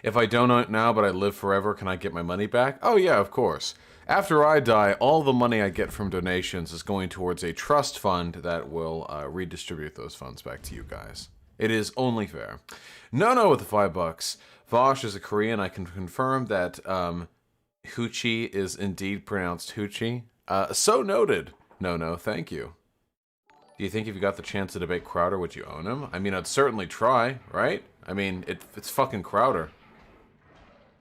If I donate now but I live forever, can I get my money back? Oh yeah, of course. After I die, all the money I get from donations is going towards a trust fund that will redistribute those funds back to you guys. It is only fair. No, with the $5. Vaush is a Korean. I can confirm that Hoochie is indeed pronounced Hoochie. So noted. No, thank you. Do you think if you got the chance to debate Crowder, would you own him? I mean, I'd certainly try, right? I mean, it's fucking Crowder.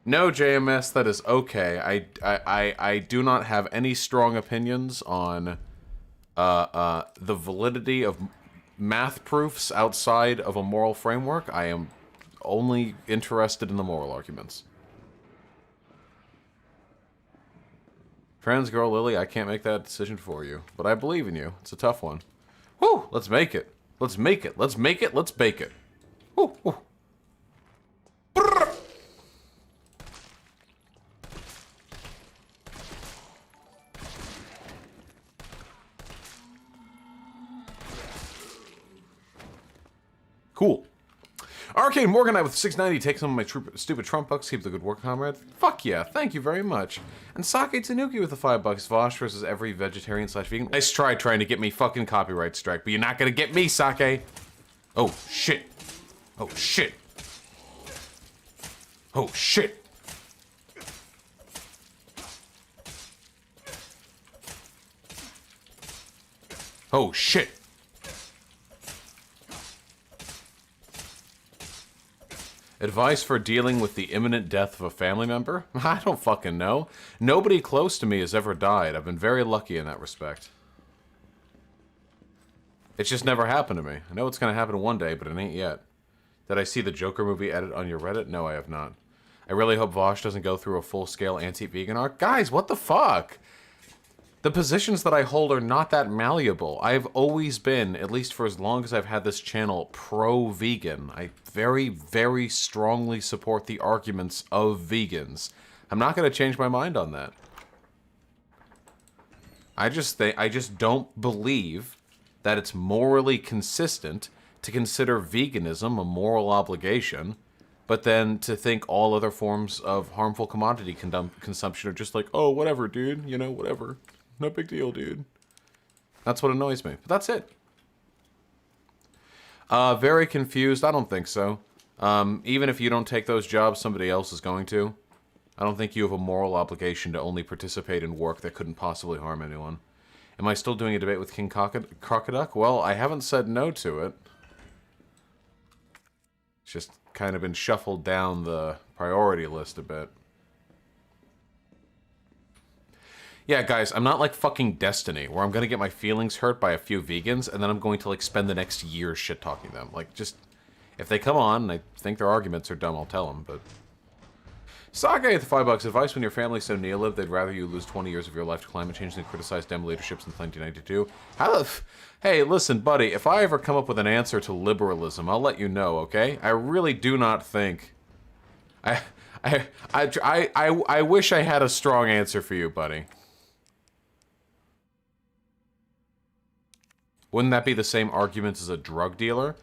No, JMS, that is okay. I do not have any strong opinions on the validity of math proofs outside of a moral framework. I am only interested in the moral arguments. Trans girl Lily, I can't make that decision for you, but I believe in you. It's a tough one. Woo! Let's make it. Let's make it. Let's make it. Let's bake it. Woo! Woo! Brrr. Cool. Arcade Morganite with 690 takes some of my stupid Trump bucks. Keep the good work, comrade. Fuck yeah, thank you very much. And Sake Tanuki with the $5. Vaush versus every vegetarian / vegan. Nice try trying to get me fucking copyright strike, but you're not gonna get me, Sake. Oh shit. Oh shit. Oh shit. Oh shit. Advice for dealing with the imminent death of a family member? I don't fucking know. Nobody close to me has ever died. I've been very lucky in that respect. It's just never happened to me. I know it's gonna happen one day, but it ain't yet. Did I see the Joker movie edit on your Reddit? No, I have not. I really hope Vaush doesn't go through a full-scale anti-vegan arc. Guys, what the fuck? The positions that I hold are not that malleable. I've always been, at least for as long as I've had this channel, pro-vegan. I very, very strongly support the arguments of vegans. I'm not going to change my mind on that. I just don't believe that it's morally consistent to consider veganism a moral obligation, but then to think all other forms of harmful commodity consumption are just like, oh, whatever, dude, you know, whatever. No big deal, dude. That's what annoys me. But that's it. Very confused. I don't think so. Even if you don't take those jobs, somebody else is going to. I don't think you have a moral obligation to only participate in work that couldn't possibly harm anyone. Am I still doing a debate with King Crocoduck? Well, I haven't said no to it. It's just kind of been shuffled down the priority list a bit. Yeah, guys, I'm not like fucking Destiny, where I'm gonna get my feelings hurt by a few vegans, and then I'm going to, like, spend the next year shit-talking them. Like, just, if they come on and I think their arguments are dumb, I'll tell them, but... Sake at the $5. Advice: when your family's so neolib, they'd rather you lose 20 years of your life to climate change than criticize dem leaderships in 1992. How the Hey, listen, buddy, if I ever come up with an answer to liberalism, I'll let you know, okay? I really do not think... I wish I had a strong answer for you, buddy. Wouldn't that be the same argument as a drug dealer?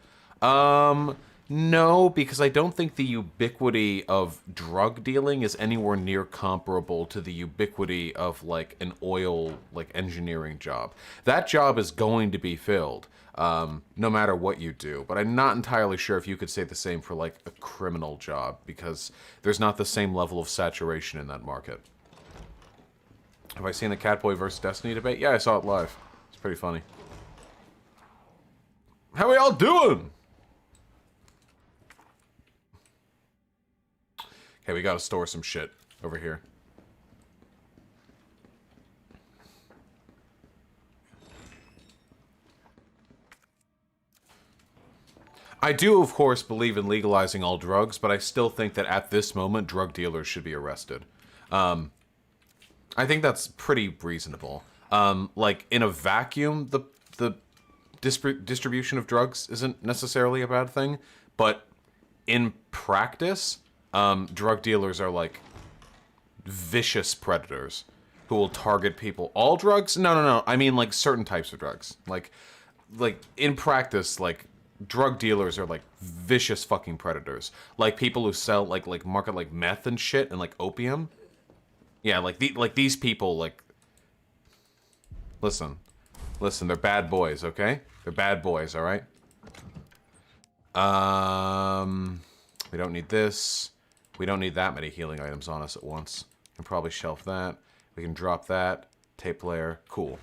No, because I don't think the ubiquity of drug dealing is anywhere near comparable to the ubiquity of, like, an oil, like, engineering job. That job is going to be filled, no matter what you do. But I'm not entirely sure if you could say the same for, like, a criminal job, because there's not the same level of saturation in that market. Have I seen the Catboy vs. Destiny debate? Yeah, I saw it live. It's pretty funny. How we all doing? Okay, we gotta store some shit over here. I do, of course, believe in legalizing all drugs, but I still think that at this moment, drug dealers should be arrested. I think that's pretty reasonable. Like, in a vacuum, the distribution of drugs isn't necessarily a bad thing, but in practice, drug dealers are like vicious predators who will target people. All drugs? No. I mean like certain types of drugs. Like in practice, like drug dealers are like vicious fucking predators. Like people who sell like market like meth and shit and like opium. Yeah, like these people like. Listen, they're bad boys, okay? They're bad boys, all right? We don't need this. We don't need that many healing items on us at once. We can probably shelf that. We can drop that. Tape player. Cool.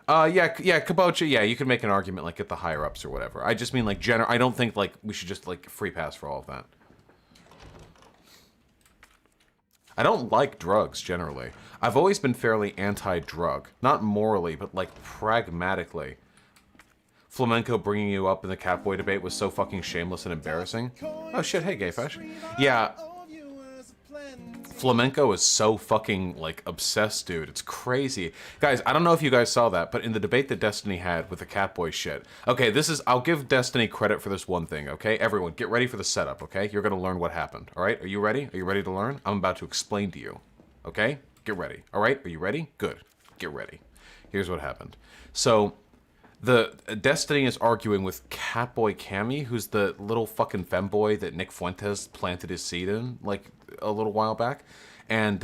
Yeah, Kabocha, yeah, you can make an argument, like, get the higher-ups or whatever. I just mean, like, I don't think, like, we should just, like, free pass for all of that. I don't like drugs, generally. I've always been fairly anti-drug. Not morally, but, like, pragmatically. Flamenco bringing you up in the Catboy debate was so fucking shameless and embarrassing. Oh shit, hey Gayfesh. Yeah. Flamenco is so fucking, like, obsessed, dude. It's crazy. Guys, I don't know if you guys saw that, but in the debate that Destiny had with the Catboy shit. Okay, this is... I'll give Destiny credit for this one thing, okay? Everyone, get ready for the setup, okay? You're gonna learn what happened, alright? Are you ready? Are you ready to learn? I'm about to explain to you, okay? Get ready, alright? Are you ready? Good. Get ready. Here's what happened. So... The Destiny is arguing with Catboy Cammy, who's the little fucking femboy that Nick Fuentes planted his seed in, like, a little while back. And,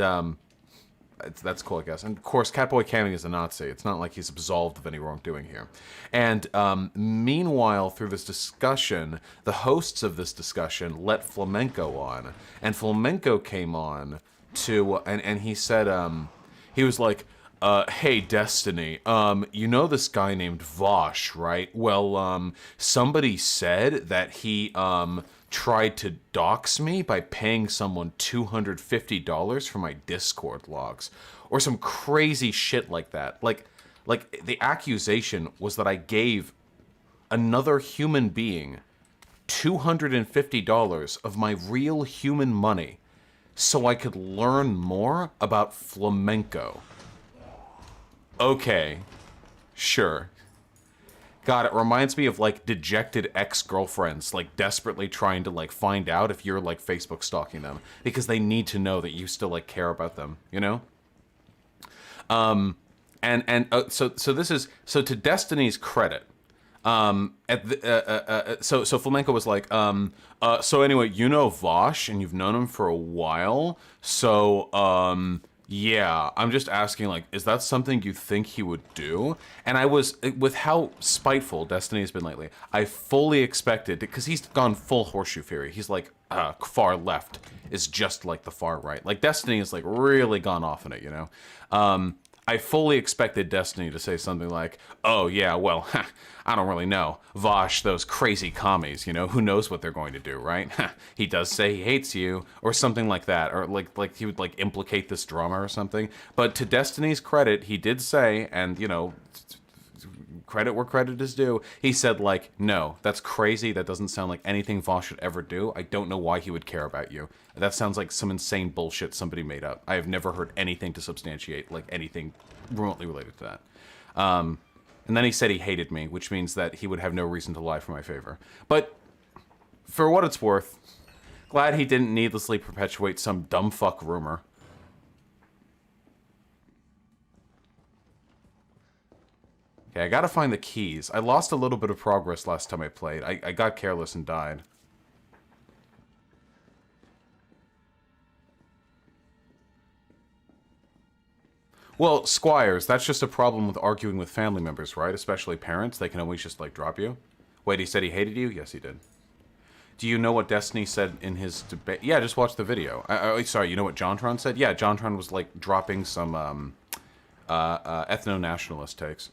that's cool, I guess. And, of course, Catboy Cammy is a Nazi. It's not like he's absolved of any wrongdoing here. And, meanwhile, through this discussion, the hosts of this discussion let Flamenco on. And Flamenco came on to, and he said, he was like, hey, Destiny, you know this guy named Vaush, right? Well, somebody said that he, tried to dox me by paying someone $250 for my Discord logs. Or some crazy shit like that. Like, the accusation was that I gave another human being $250 of my real human money so I could learn more about flamenco. Okay, sure. God, it reminds me of, like, dejected ex-girlfriends, like, desperately trying to, like, find out if you're, like, Facebook stalking them. Because they need to know that you still, like, care about them, you know? So this is... So to Destiny's credit, so Flamenco was like, so anyway, you know Vaush, and you've known him for a while, so, yeah, I'm just asking, like, is that something you think he would do? And I was, with how spiteful Destiny has been lately, I fully expected, because he's gone full horseshoe theory. He's like, far left is just like the far right. Like, Destiny has, like, really gone off in it, you know? I fully expected Destiny to say something like, oh, yeah, well, I don't really know. Vaush, those crazy commies, you know, who knows what they're going to do, right? He does say he hates you, or something like that, or like he would, like, implicate this drama or something. But to Destiny's credit, he did say, and, you know, credit where credit is due, he said, like, no, that's crazy, that doesn't sound like anything Vaush should ever do, I don't know why he would care about you. That sounds like some insane bullshit somebody made up. I have never heard anything to substantiate, like, anything remotely related to that. And then he said he hated me, which means that he would have no reason to lie for my favor. But, for what it's worth, glad he didn't needlessly perpetuate some dumb fuck rumor. Okay, I gotta find the keys. I lost a little bit of progress last time I played. I got careless and died. Well, Squires, that's just a problem with arguing with family members, right? Especially parents. They can always just, like, drop you. Wait, he said he hated you? Yes, he did. Do you know what Destiny said in his debate? Yeah, just watch the video. Sorry, you know what JonTron said? Yeah, JonTron was, like, dropping some, ethno-nationalist takes.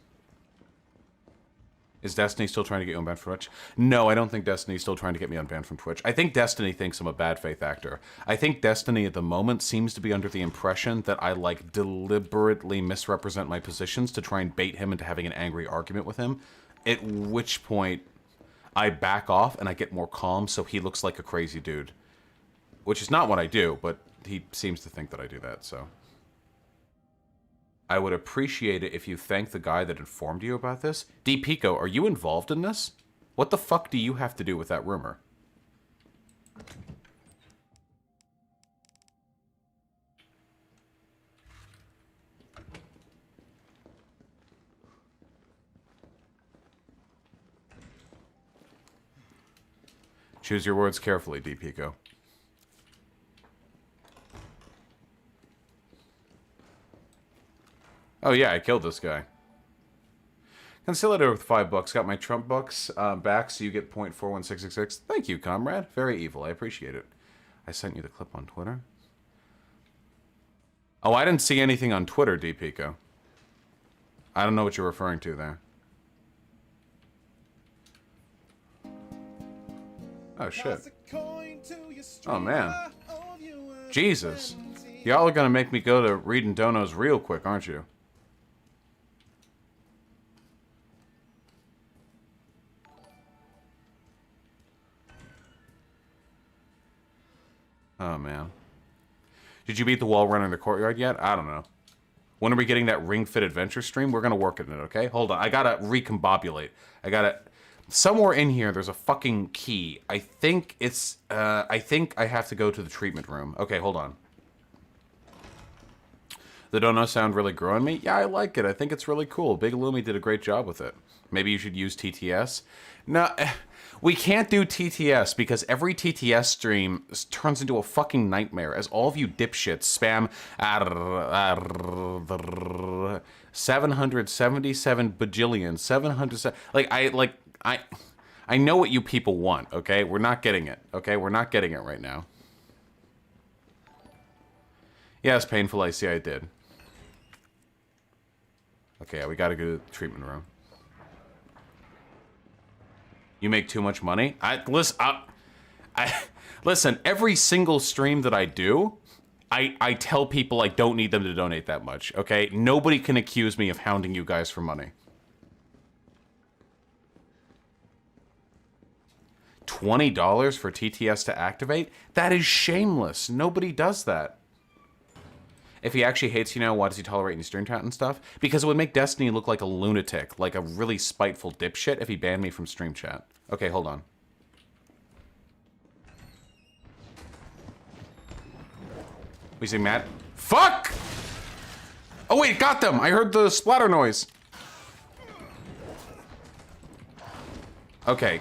Is Destiny still trying to get you unbanned from Twitch? No, I don't think Destiny's still trying to get me unbanned from Twitch. I think Destiny thinks I'm a bad faith actor. I think Destiny at the moment seems to be under the impression that I, like, deliberately misrepresent my positions to try and bait him into having an angry argument with him. At which point, I back off and I get more calm so he looks like a crazy dude. Which is not what I do, but he seems to think that I do that, so... I would appreciate it if you thank the guy that informed you about this. D. Pico, are you involved in this? What the fuck do you have to do with that rumor? Choose your words carefully, D. Pico. Oh yeah, I killed this guy. Conciliator with $5. Got my Trump bucks back, so you get 0.41666. Thank you, comrade. Very evil. I appreciate it. I sent you the clip on Twitter. Oh, I didn't see anything on Twitter, D. Pico. I don't know what you're referring to there. Oh, shit. Oh, man. Jesus. Y'all are gonna make me go to reading donos real quick, aren't you? Oh, man. Did you beat the wall runner in the courtyard yet? I don't know. When are we getting that Ring Fit Adventure stream? We're gonna work on it, okay? Hold on. I gotta recombobulate. I gotta... Somewhere in here, there's a fucking key. I think it's... I think I have to go to the treatment room. Okay, hold on. The dono sound really grew on me? Yeah, I like it. I think it's really cool. Big Lumi did a great job with it. Maybe you should use TTS? No... We can't do TTS because every TTS stream turns into a fucking nightmare as all of you dipshits spam 777 bajillion 700 I know what you people want, okay? We're not getting it, okay? We're not getting it right now. Yes, painful, I see I did. Okay, we gotta go to the treatment room. You make too much money? Listen, every single stream that I do, I tell people I don't need them to donate that much, okay? Nobody can accuse me of hounding you guys for money. $20 for TTS to activate? That is shameless. Nobody does that. If he actually hates you now, why does he tolerate any stream chat and stuff? Because it would make Destiny look like a lunatic, like a really spiteful dipshit if he banned me from stream chat. Okay, hold on. We say Matt. Fuck! Oh wait, got them! I heard the splatter noise. Okay.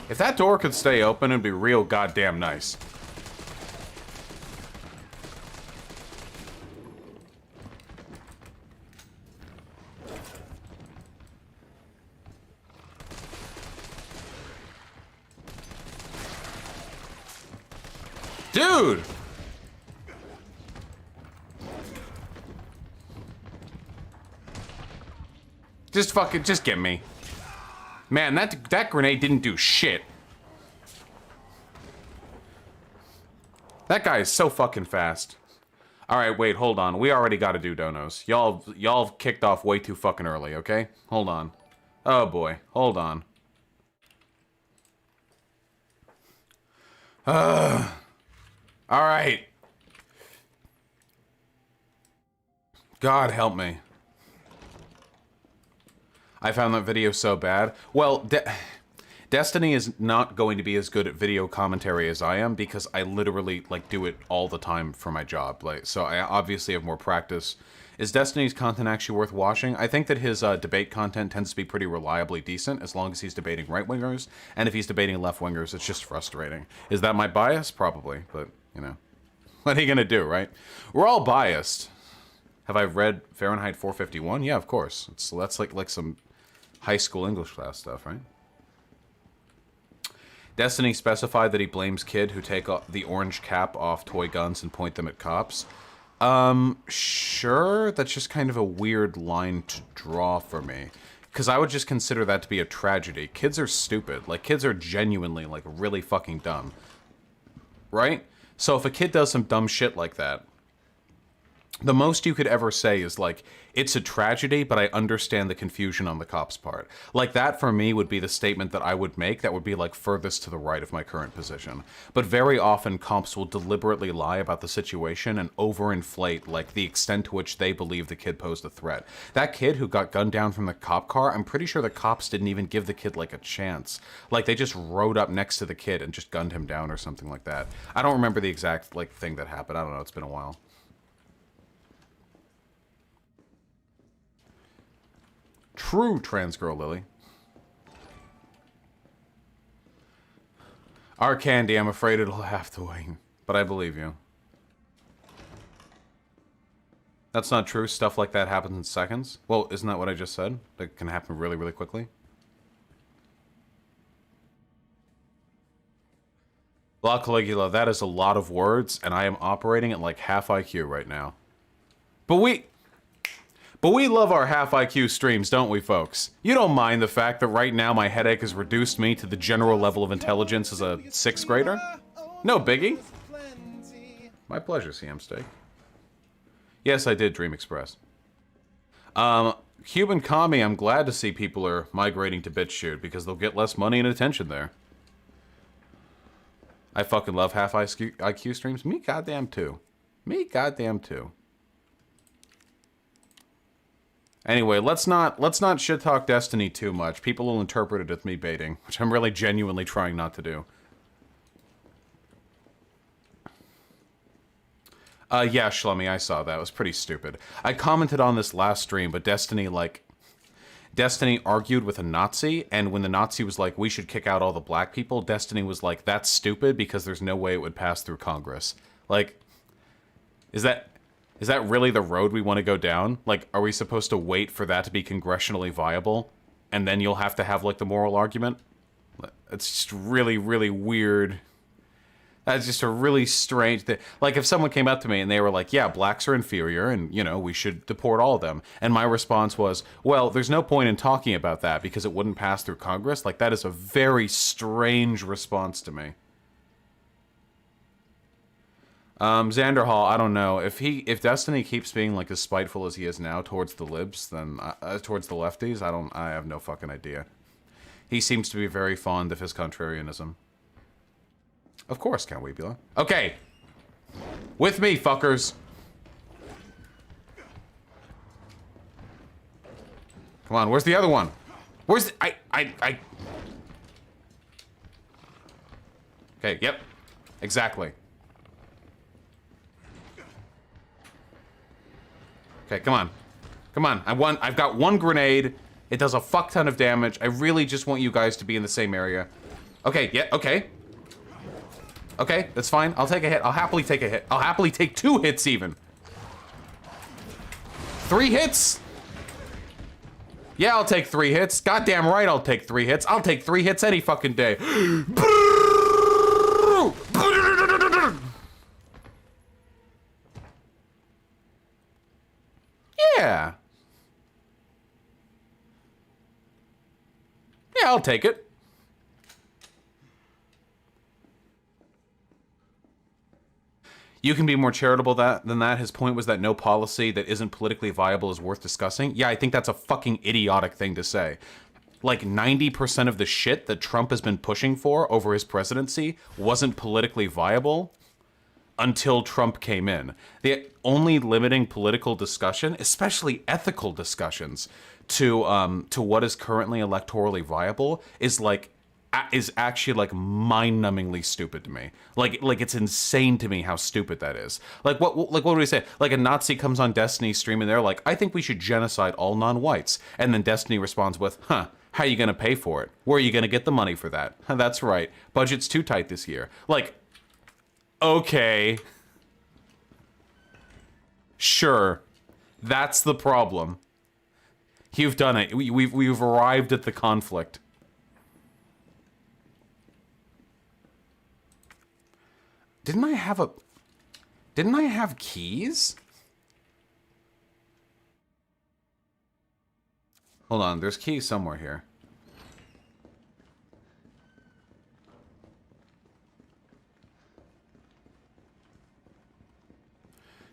If that door could stay open, it'd be real goddamn nice. Dude! Just fucking, just get me. Man, that grenade didn't do shit. That guy is so fucking fast. Alright, wait, hold on. We already gotta do donos. Y'all kicked off way too fucking early, okay? Hold on. Oh boy, hold on. Alright. God help me. I found that video so bad. Well, Destiny is not going to be as good at video commentary as I am because I literally, like, do it all the time for my job. Like, so I obviously have more practice. Is Destiny's content actually worth watching? I think that his debate content tends to be pretty reliably decent as long as he's debating right-wingers, and if he's debating left-wingers, it's just frustrating. Is that my bias? Probably, but, you know. What are you gonna do, right? We're all biased. Have I read Fahrenheit 451? Yeah, of course. That's like some high school English class stuff, right? Destiny specified that he blames kid who take the orange cap off toy guns and point them at cops. Sure. That's just kind of a weird line to draw for me. Because I would just consider that to be a tragedy. Kids are stupid. Like, kids are genuinely, like, really fucking dumb. Right? So if a kid does some dumb shit like that, the most you could ever say is, like, it's a tragedy, but I understand the confusion on the cop's part. Like, that for me would be the statement that I would make that would be, like, furthest to the right of my current position. But very often, cops will deliberately lie about the situation and overinflate, like, the extent to which they believe the kid posed a threat. That kid who got gunned down from the cop car, I'm pretty sure the cops didn't even give the kid, like, a chance. Like, they just rode up next to the kid and just gunned him down or something like that. I don't remember the exact, like, thing that happened. I don't know. It's been a while. true trans girl, Lily. Our candy, I'm afraid it'll have to wait. But I believe you. That's not true. Stuff like that happens in seconds. Well, isn't that what I just said? That can happen really, really quickly. La Caligula, that is a lot of words, and I am operating at like half IQ right now. But we love our half IQ streams, don't we, folks? You don't mind the fact that right now my headache has reduced me to the general level of intelligence as a 6th grader? No biggie. My pleasure, CM Steak. Yes, I did Dream Express. Cuban Commie, I'm glad to see people are migrating to BitChute because they'll get less money and attention there. I fucking love half IQ streams. Me goddamn too. Me goddamn too. Anyway, let's not shit talk Destiny too much. People will interpret it as me baiting, which I'm really genuinely trying not to do. Yeah, Schlummy, I saw that. It was pretty stupid. I commented on this last stream, but Destiny argued with a Nazi, and when the Nazi was like, we should kick out all the black people, Destiny was like, that's stupid because there's no way it would pass through Congress. Like, is that really the road we want to go down? Like, are we supposed to wait for that to be congressionally viable, and then you'll have to have, like, the moral argument? It's just really, really weird. That's just a really strange thing. Like, if someone came up to me and they were like, yeah, blacks are inferior and, you know, we should deport all of them. And my response was, well, there's no point in talking about that because it wouldn't pass through Congress. Like, that is a very strange response to me. Xander Hall, I don't know. If Destiny keeps being, like, as spiteful as he is now towards the libs, then, towards the lefties, I have no fucking idea. He seems to be very fond of his contrarianism. Of course, Count Weebula. Okay. With me, fuckers. Come on, where's the other one? Where's the... Okay, yep. Exactly. Okay, come on. Come on, I've got one grenade. It does a fuck ton of damage. I really just want you guys to be in the same area. Okay, yeah, okay. Okay, that's fine. I'll take a hit. I'll happily take a hit. I'll happily take 2 hits even. 3 hits? Yeah, I'll take 3 hits. Goddamn right I'll take 3 hits. I'll take 3 hits any fucking day. Yeah. Yeah, I'll take it. You can be more charitable than that. His point was that no policy that isn't politically viable is worth discussing. Yeah, I think that's a fucking idiotic thing to say. Like, 90% of the shit that Trump has been pushing for over his presidency wasn't politically viable until Trump came in. The only limiting political discussion, especially ethical discussions, to what is currently electorally viable is actually like mind-numbingly stupid to me. Like it's insane to me how stupid that is. Like what do we say? Like a Nazi comes on Destiny stream and they're like, I think we should genocide all non-whites. And then Destiny responds with, huh, how are you gonna pay for it? Where are you gonna get the money for that? That's right. Budget's too tight this year. Like, okay. Sure. That's the problem. You've done it. We've arrived at the conflict. Didn't I have keys? Hold on, there's keys somewhere here.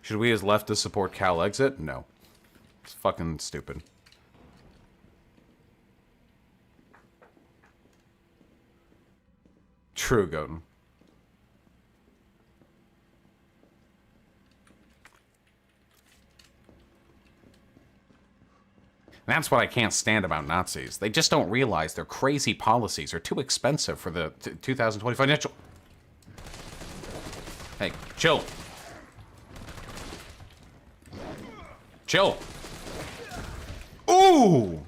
Should we as leftists support Cal exit? No. It's fucking stupid. True, Goten. That's what I can't stand about Nazis. They just don't realize their crazy policies are too expensive for the 2020 financial... Hey, chill. Chill. Ooh!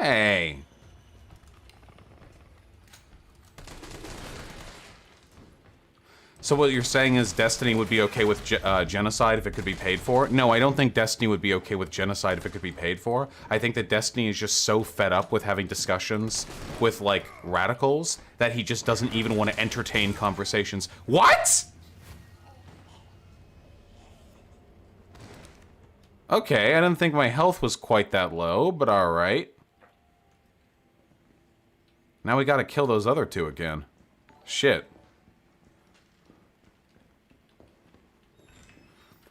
Hey. So what you're saying is Destiny would be okay with genocide if it could be paid for? No, I don't think Destiny would be okay with genocide if it could be paid for. I think that Destiny is just so fed up with having discussions with, like, radicals that he just doesn't even want to entertain conversations. What?! Okay, I didn't think my health was quite that low, but alright. Now we gotta kill those other two again. Shit.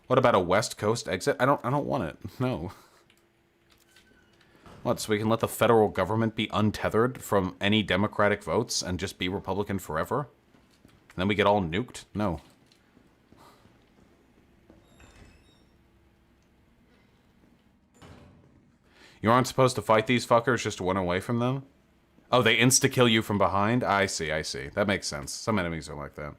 What about a West Coast exit? I don't want it. No. What, so we can let the federal government be untethered from any Democratic votes and just be Republican forever? And then we get all nuked? No. You aren't supposed to fight these fuckers just to run away from them? Oh, they insta-kill you from behind? I see, I see. That makes sense. Some enemies are like that.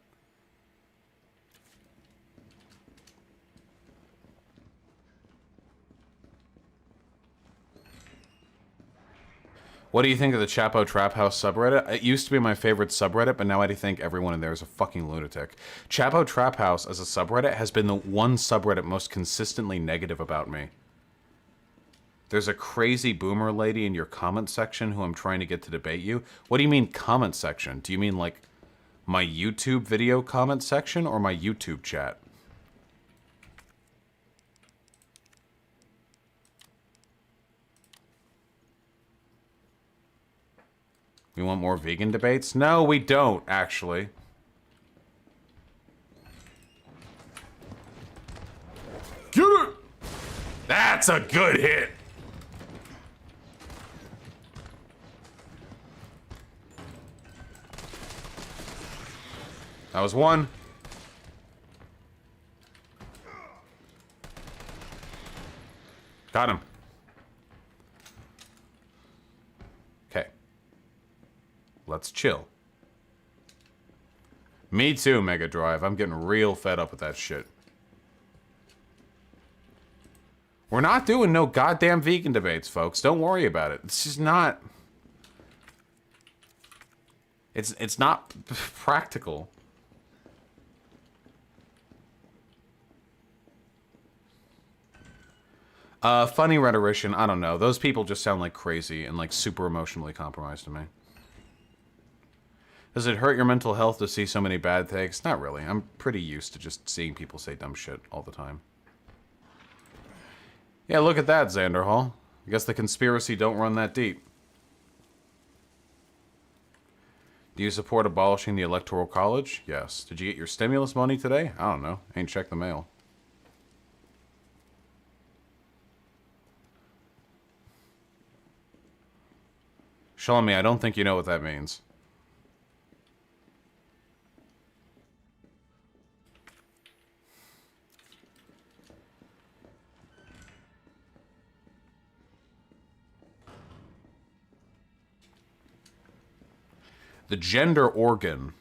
What do you think of the Chapo Trap House subreddit? It used to be my favorite subreddit, but now I think everyone in there is a fucking lunatic. Chapo Trap House as a subreddit has been the one subreddit most consistently negative about me. There's a crazy boomer lady in your comment section who I'm trying to get to debate you. What do you mean comment section? Do you mean like my YouTube video comment section or my YouTube chat? We want more vegan debates? No, we don't, actually. Get it! That's a good hit! That was one. Got him. Okay. Let's chill. Me too, Mega Drive. I'm getting real fed up with that shit. We're not doing no goddamn vegan debates, folks. Don't worry about it. It's just not... It's not practical. Funny rhetorician, I don't know. Those people just sound like crazy and like super emotionally compromised to me. Does it hurt your mental health to see so many bad takes? Not really. I'm pretty used to just seeing people say dumb shit all the time. Yeah, look at that, Xander Hall. I guess the conspiracy don't run that deep. Do you support abolishing the Electoral College? Yes. Did you get your stimulus money today? I don't know. Ain't checked the mail. Shalom, I don't think you know what that means. The gender organ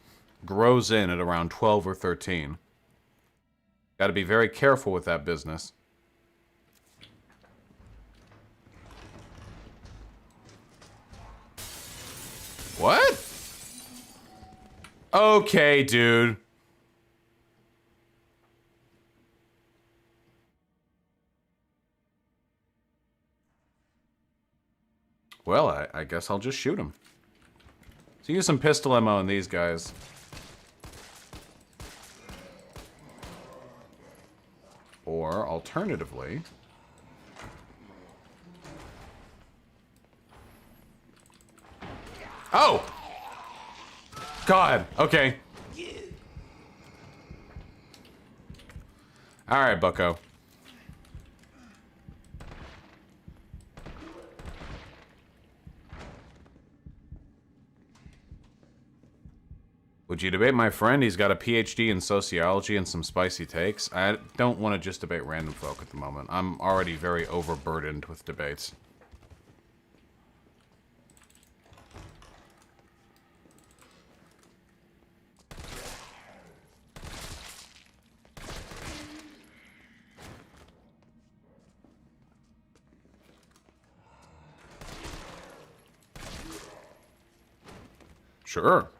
grows in at around 12 or 13. Got to be very careful with that business. What? Okay, dude. Well, I guess I'll just shoot him. So use some pistol ammo on these guys. Or, alternatively... Oh! God, okay. Alright, bucko. Would you debate my friend? He's got a PhD in sociology and some spicy takes. I don't want to just debate random folk at the moment. I'm already very overburdened with debates. Sure.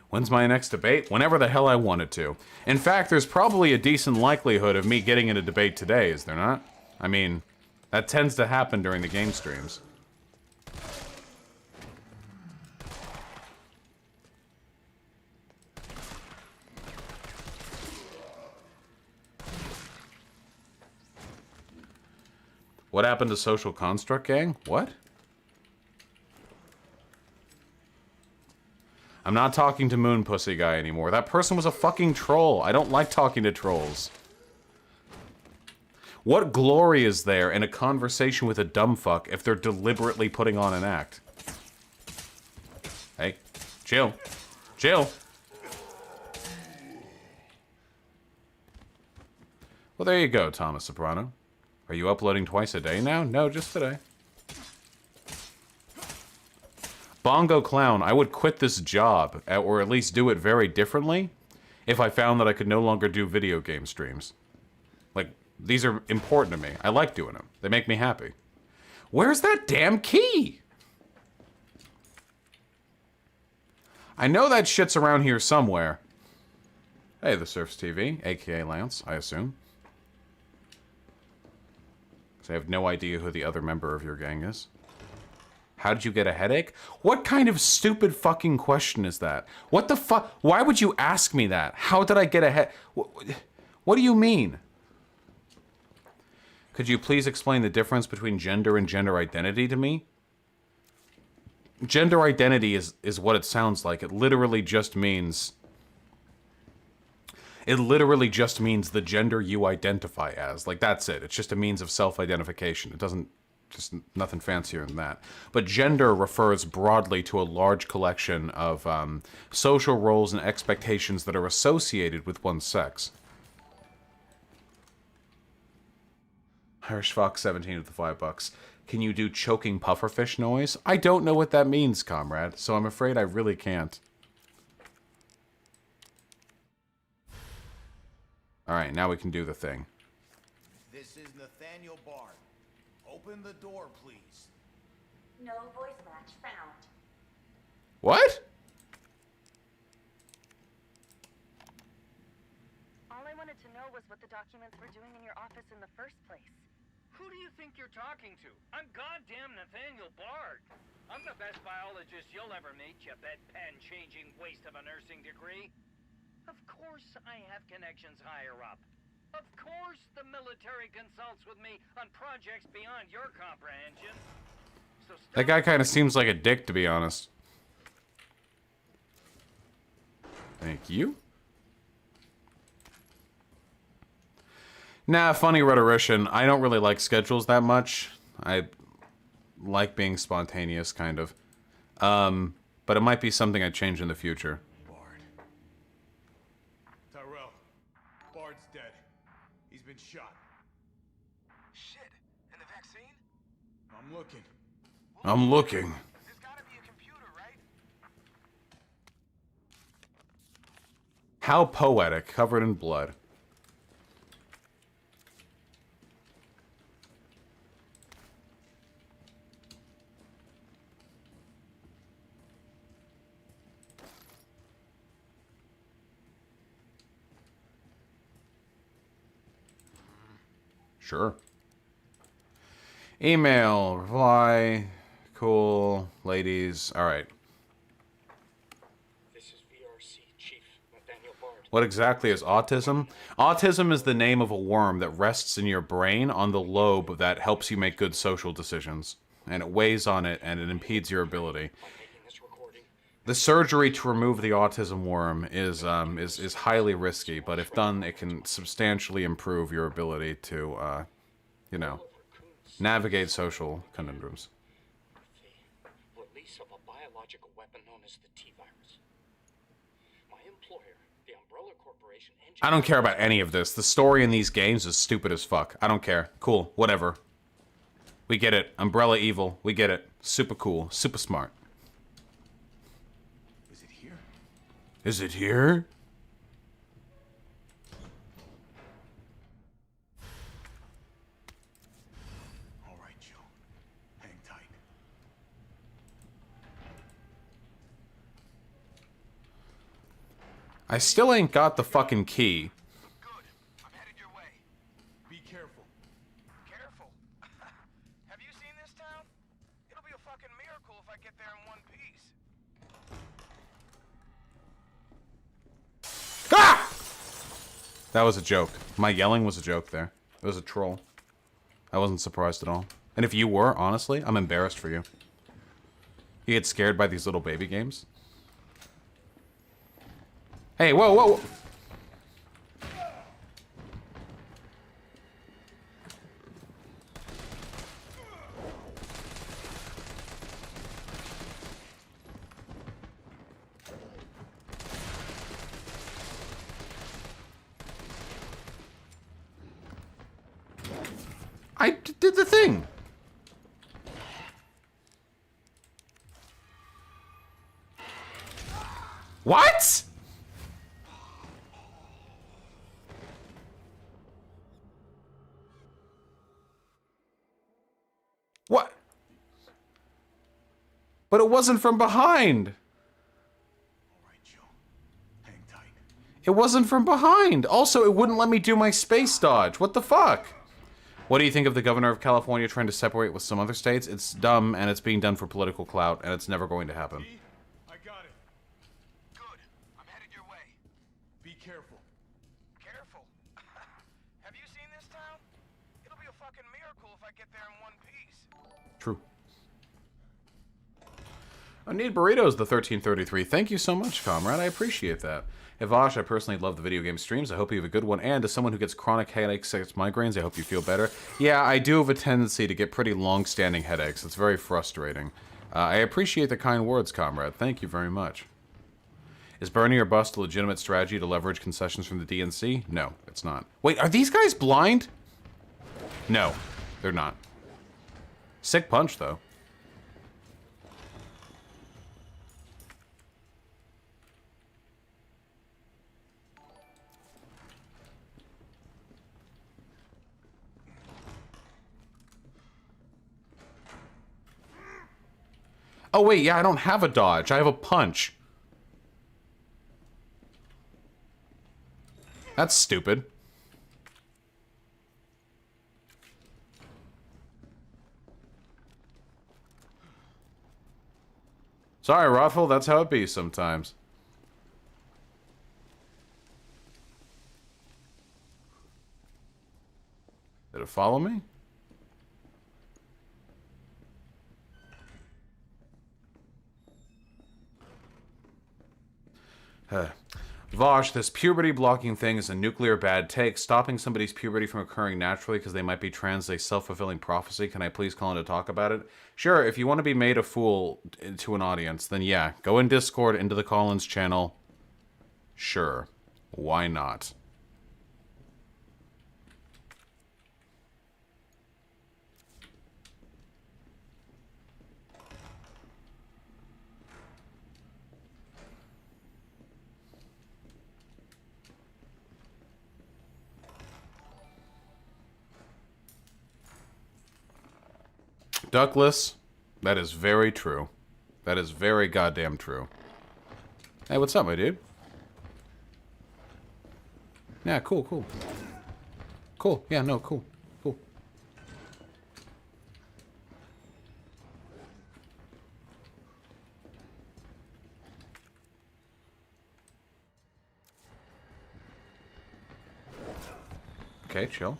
When's my next debate? Whenever the hell I wanted to. In fact, there's probably a decent likelihood of me getting in a debate today, is there not? I mean, that tends to happen during the game streams. What happened to Social Construct Gang? What? I'm not talking to Moon Pussy Guy anymore. That person was a fucking troll. I don't like talking to trolls. What glory is there in a conversation with a dumb fuck if they're deliberately putting on an act? Hey, chill. Chill. Well, there you go, Thomas Soprano. Are you uploading twice a day now? No, just today. Bongo Clown, I would quit this job, or at least do it very differently, if I found that I could no longer do video game streams. Like, these are important to me. I like doing them. They make me happy. Where's that damn key? I know that shit's around here somewhere. Hey, the Surfs TV, aka Lance, I assume. I have no idea who the other member of your gang is. How did you get a headache? What kind of stupid fucking question is that? What the fuck? Why would you ask me that? How did I get a head? What do you mean? Could you please explain the difference between gender and gender identity to me? Gender identity is what it sounds like. It literally just means... It literally just means the gender you identify as. Like, that's it. It's just a means of self-identification. It doesn't... Just nothing fancier than that. But gender refers broadly to a large collection of social roles and expectations that are associated with one's sex. Irish Fox 17 with the $5. Can you do choking pufferfish noise? I don't know what that means, comrade, so I'm afraid I really can't. Alright, now we can do the thing. This is Nathaniel Bard. Open the door, please. No voice match found. What? All I wanted to know was what the documents were doing in your office in the first place. Who do you think you're talking to? I'm goddamn Nathaniel Bard. I'm the best biologist you'll ever meet, you bedpan-changing waste of a nursing degree. Of course I have connections higher up. Of course the military consults with me on projects beyond your comprehension. So that guy kind of seems like a dick, to be honest. Thank you. Nah, funny rhetorician. I don't really like schedules that much. I like being spontaneous, kind of. But it might be something I'd change in the future. Bard. Tyrell. Bard's dead. He's been shot. Shit. And the vaccine? I'm looking. I'm looking. There's gotta be a computer, right? How poetic, covered in blood. Sure. Email, reply, cool, ladies, alright. This is VRC Chief Nathaniel Bard. What exactly is autism? Autism is the name of a worm that rests in your brain on the lobe that helps you make good social decisions. And it weighs on it and it impedes your ability. The surgery to remove the autism worm is highly risky, but if done, it can substantially improve your ability to, you know, navigate social conundrums. The release of a biological weapon known as the T-virus. My employer, the Umbrella Corporation... I don't care about any of this. The story in these games is stupid as fuck. I don't care. Cool. Whatever. We get it. Umbrella evil. We get it. Super cool. Super smart. Is it here? All right, Joe. Hang tight. I still ain't got the fucking key. Good. I'm headed your way. Be careful. Careful? Have you seen this town? It'll be a fucking miracle if I get there in one piece. Ah! That was a joke. My yelling was a joke there. It was a troll. I wasn't surprised at all. And if you were, honestly, I'm embarrassed for you. You get scared by these little baby games? Hey, whoa, whoa, whoa. I did the thing. What? What? But it wasn't from behind. All right, Joe. Hang tight. It wasn't from behind. Also, it wouldn't let me do my space dodge. What the fuck? What do you think of the governor of California trying to separate with some other states? It's dumb, and it's being done for political clout, and it's never going to happen. I got it. Good. I'm headed your way. Be careful. Careful? Have you seen this town? It'll be a fucking miracle if I get there in one piece. True. I need burritos, the 1333. Thank you so much, comrade. I appreciate that. Hey, Vaush, I personally love the video game streams. I hope you have a good one. And as someone who gets chronic headaches, migraines, I hope you feel better. Yeah, I do have a tendency to get pretty long-standing headaches. It's very frustrating. I appreciate the kind words, comrade. Thank you very much. Is Bernie or bust a legitimate strategy to leverage concessions from the DNC? No, it's not. Wait, are these guys blind? No, they're not. Sick punch, though. Oh, wait, yeah, I don't have a dodge. I have a punch. That's stupid. Sorry, Rothful, that's how it be sometimes. Did it follow me? Vaush, this puberty blocking thing is a nuclear bad take. Stopping somebody's puberty from occurring naturally because they might be trans is a self-fulfilling prophecy. Can I please call in to talk about it? Sure, if you want to be made a fool to an audience, then yeah, go in Discord into the Collins channel. Sure, why not? Duckless, that is very true. That is very goddamn true. Hey, what's up, my dude? Yeah, cool, cool. Cool, yeah, no, cool, cool. Okay, chill.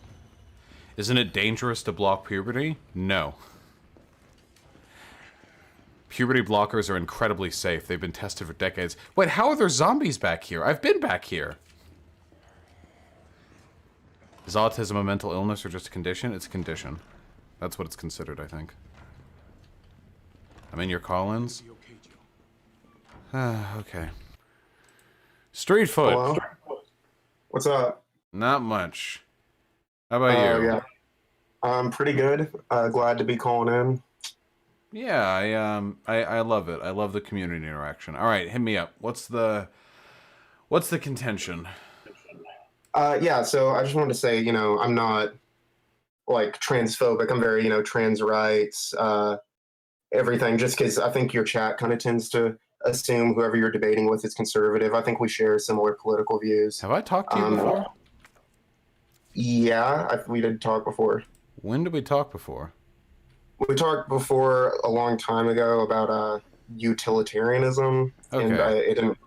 Isn't it dangerous to block puberty? No. Puberty blockers are incredibly safe. They've been tested for decades. Wait, how are there zombies back here? I've been back here. Is autism a mental illness or just a condition? It's a condition. That's what it's considered, I think. I'm in your call-ins. Okay. Street foot. Hello? What's up? Not much. How about you? Yeah. I'm pretty good. Glad to be calling in. Yeah, I love it. I love the community interaction. All right, hit me up. What's the contention? Yeah, so I just wanted to say, I'm not like transphobic. I'm very, trans rights, everything, just because I think your chat kind of tends to assume whoever you're debating with is conservative. I think we share similar political views. Have I talked to you before? Yeah, we did talk before. When did we talk before? We talked before a long time ago about utilitarianism, Okay. and it didn't.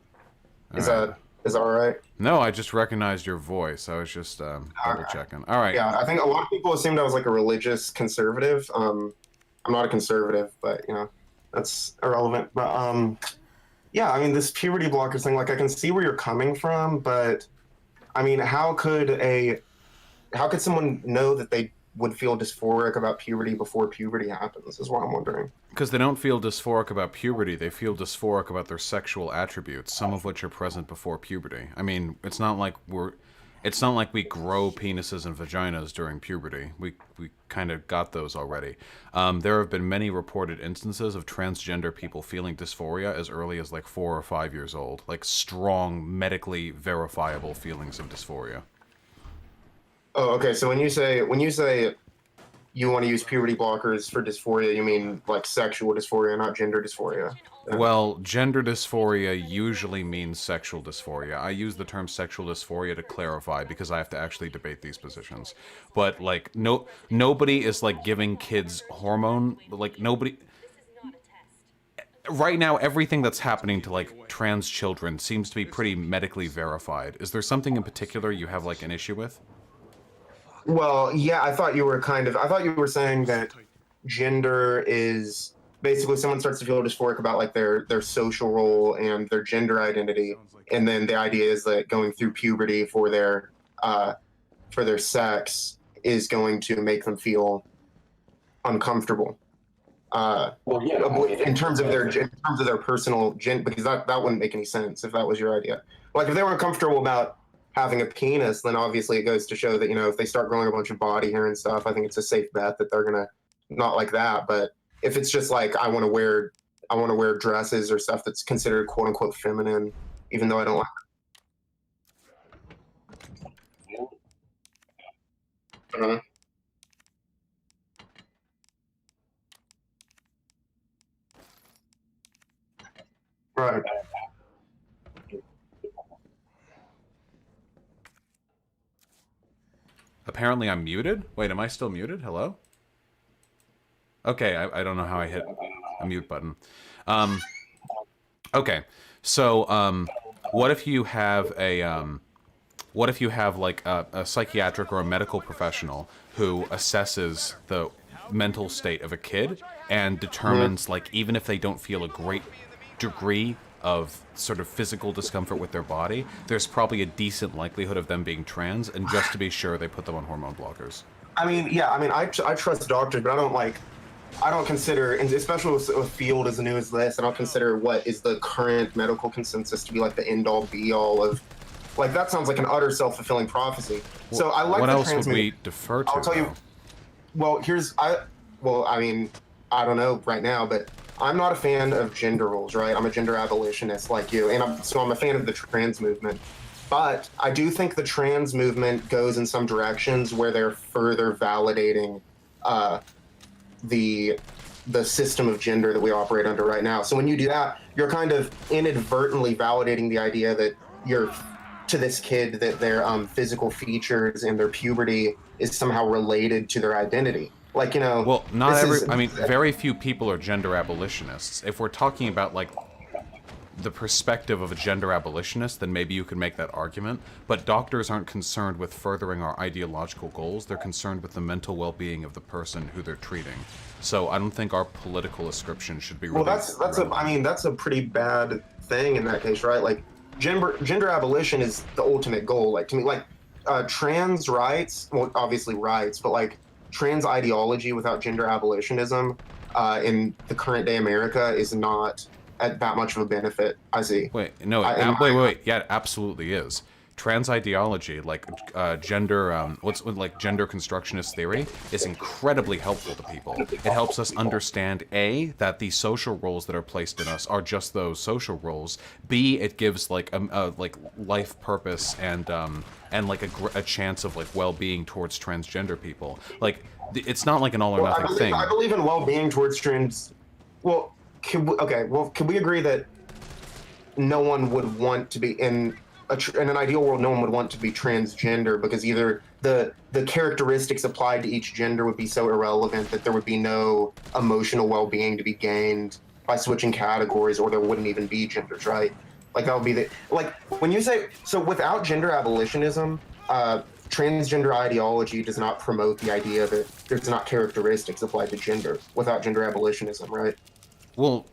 Is that all right? No, I just recognized your voice. I was just double checking. All right. Yeah, I think a lot of people assumed I was like a religious conservative. I'm not a conservative, but you know, that's irrelevant. But yeah, I mean, this puberty blocker thing, like I can see where you're coming from, but I mean, how could someone know that they would feel dysphoric about puberty before puberty happens, is what I'm wondering. Because they don't feel dysphoric about puberty, they feel dysphoric about their sexual attributes, some of which are present before puberty. I mean, it's not like we grow penises and vaginas during puberty. We kind of got those already. There have been many reported instances of transgender people feeling dysphoria as early as like 4 or 5 years old, like strong, medically verifiable feelings of dysphoria. Oh, okay. So when you say you want to use puberty blockers for dysphoria, you mean like sexual dysphoria, not gender dysphoria? Well, gender dysphoria usually means sexual dysphoria. I use the term sexual dysphoria to clarify because I have to actually debate these positions. But like nobody is like giving kids hormone, like nobody. Right now, everything that's happening to like trans children seems to be pretty medically verified. Is there something in particular you have like an issue with? Well, yeah, I thought you were saying that gender is basically someone starts to feel dysphoric about like their social role and their gender identity, and then the idea is that going through puberty for their sex is going to make them feel uncomfortable. In terms of their personal because that wouldn't make any sense if that was your idea. Like if they were uncomfortable about having a penis, then obviously it goes to show that, you know, if they start growing a bunch of body hair and stuff, I think it's a safe bet that they're gonna not like that. But if it's just like I want to wear dresses or stuff that's considered quote unquote feminine, even though I don't like it. Right. Apparently I'm muted? Wait, am I still muted? Hello? Okay, I don't know how I hit a mute button. Okay, so what if you have like a psychiatric or a medical professional who assesses the mental state of a kid and determines like even if they don't feel a great degree of sort of physical discomfort with their body, there's probably a decent likelihood of them being trans, and just to be sure, they put them on hormone blockers. I mean, yeah, I trust doctors, but I don't consider, and especially with a field as new as this, I don't consider what is the current medical consensus to be like the end-all be-all of, like, that sounds like an utter self-fulfilling prophecy. Well, so I like what else would we defer to? I'll tell you, well, I mean, I don't know right now, but I'm not a fan of gender roles, right? I'm a gender abolitionist like you, and I'm a fan of the trans movement. But I do think the trans movement goes in some directions where they're further validating the system of gender that we operate under right now. So when you do that, you're kind of inadvertently validating the idea that to this kid that their physical features and their puberty is somehow related to their identity. Like, you know, well, very few people are gender abolitionists. If we're talking about like the perspective of a gender abolitionist, then maybe you could make that argument. But doctors aren't concerned with furthering our ideological goals. They're concerned with the mental well-being of the person who they're treating. So I don't think our political ascription should be. Well, that's a pretty bad thing in that case, right? Like, gender abolition is the ultimate goal. Like, to me, like trans rights, well, obviously rights, but like trans ideology without gender abolitionism in the current day America is not at that much of a benefit, I see. Wait, no, wait. Yeah, it absolutely is. Trans ideology, like gender constructionist theory, is incredibly helpful to people. It helps us understand A, that the social roles that are placed in us are just those social roles. B, it gives like life purpose and like a chance of like well-being towards transgender people. Like it's not like an all or nothing thing. I believe in well-being towards trans. Well, can we agree that no one would want to be in an ideal world. No one would want to be transgender because either the characteristics applied to each gender would be so irrelevant that there would be no emotional well-being to be gained by switching categories, or there wouldn't even be genders, right? Like that would be the like when you say so without gender abolitionism, transgender ideology does not promote the idea that there's not characteristics applied to gender without gender abolitionism, right? Well,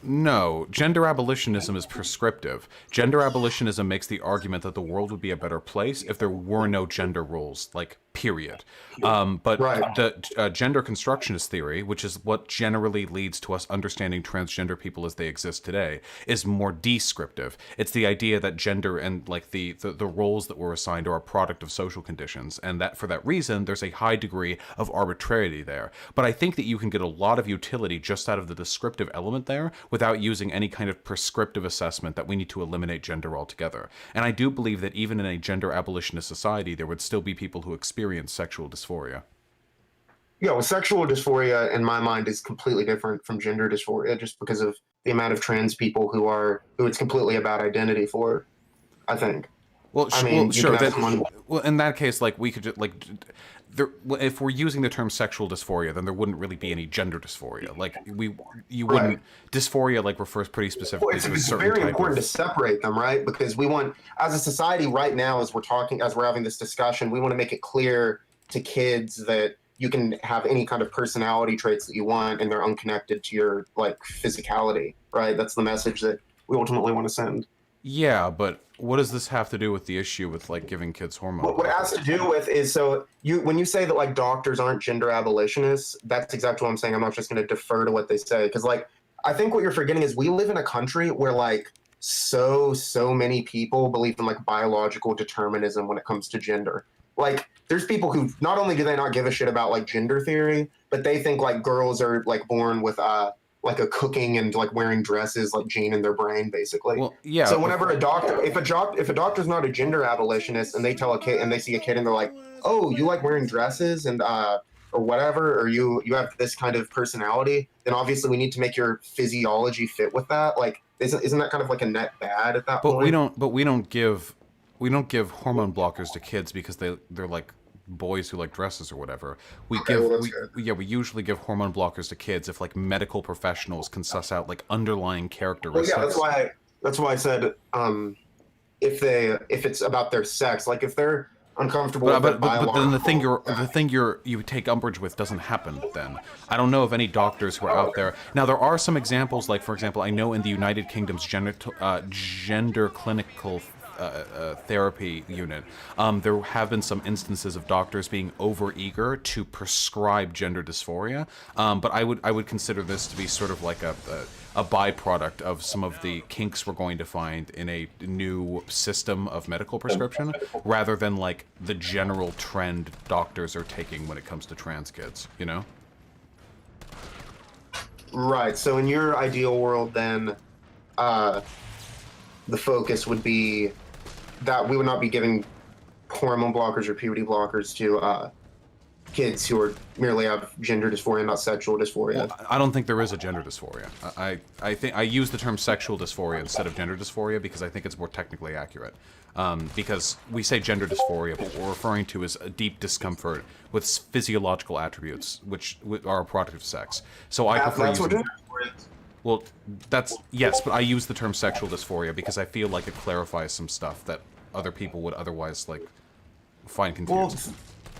no. Gender abolitionism is prescriptive. Gender abolitionism makes the argument that the world would be a better place if there were no gender roles, like, period. But Right. the gender constructionist theory, which is what generally leads to us understanding transgender people as they exist today, is more descriptive. It's the idea that gender and like the roles that were assigned are a product of social conditions, and that for that reason there's a high degree of arbitrarity there. But I think that you can get a lot of utility just out of the descriptive element there without using any kind of prescriptive assessment that we need to eliminate gender altogether. And I do believe that even in a gender abolitionist society there would still be people who experience sexual dysphoria. Yeah, well, sexual dysphoria in my mind is completely different from gender dysphoria just because of the amount of trans people who it's completely about identity for, I think. Well, I mean, sure. Well, in that case, like we could just like, if we're using the term sexual dysphoria, then there wouldn't really be any gender dysphoria. Like you wouldn't. Right. Dysphoria like refers pretty specifically Well, to a it's certain very type important of. to separate them, right? Because we want, as a society right now, as we're having this discussion, we want to make it clear to kids that you can have any kind of personality traits that you want and they're unconnected to your like physicality, right? That's the message that we ultimately want to send. Yeah, but what does this have to do with the issue with like giving kids hormones? What it has to do with is so when you say that like doctors aren't gender abolitionists, that's exactly what I'm saying. I'm not just going to defer to what they say because like I think what you're forgetting is we live in a country where like so many people believe in like biological determinism when it comes to gender. Like there's people who not only do they not give a shit about like gender theory, but they think like girls are like born with like a cooking and like wearing dresses like gene in their brain basically. Well, yeah. So whenever a doctor, if a doctor's not a gender abolitionist and they tell a kid and they see a kid and they're like, oh, you like wearing dresses and or whatever, or you have this kind of personality, then obviously we need to make your physiology fit with that. Like isn't that kind of like a net bad at that But point? we don't give hormone blockers to kids because they're like boys who like dresses or whatever. Okay, well, that's good. We usually give hormone blockers to kids if like medical professionals can suss out like underlying Well, characteristics. yeah, that's why I said if it's about their sex, like if they're uncomfortable with their But then the biological- thing you take umbrage with doesn't happen then. I don't know of any doctors who are out there. Now there are some examples, like for example, I know in the United Kingdom's gender clinical therapy unit, there have been some instances of doctors being overeager to prescribe gender dysphoria. But I would consider this to be sort of like a byproduct of some of the kinks we're going to find in a new system of medical prescription, rather than like the general trend doctors are taking when it comes to trans kids, you know? Right. So in your ideal world, then the focus would be that we would not be giving hormone blockers or puberty blockers to kids who are merely have gender dysphoria, not sexual dysphoria. Well, I don't think there is a gender dysphoria. I think I use the term sexual dysphoria instead of gender dysphoria because I think it's more technically accurate. Because we say gender dysphoria, but what we're referring to is a deep discomfort with physiological attributes, which are a product of sex. So I prefer That's what using. gender dysphoria is. Well, that's yes, but I use the term sexual dysphoria because I feel like it clarifies some stuff that other people would otherwise like find confusing.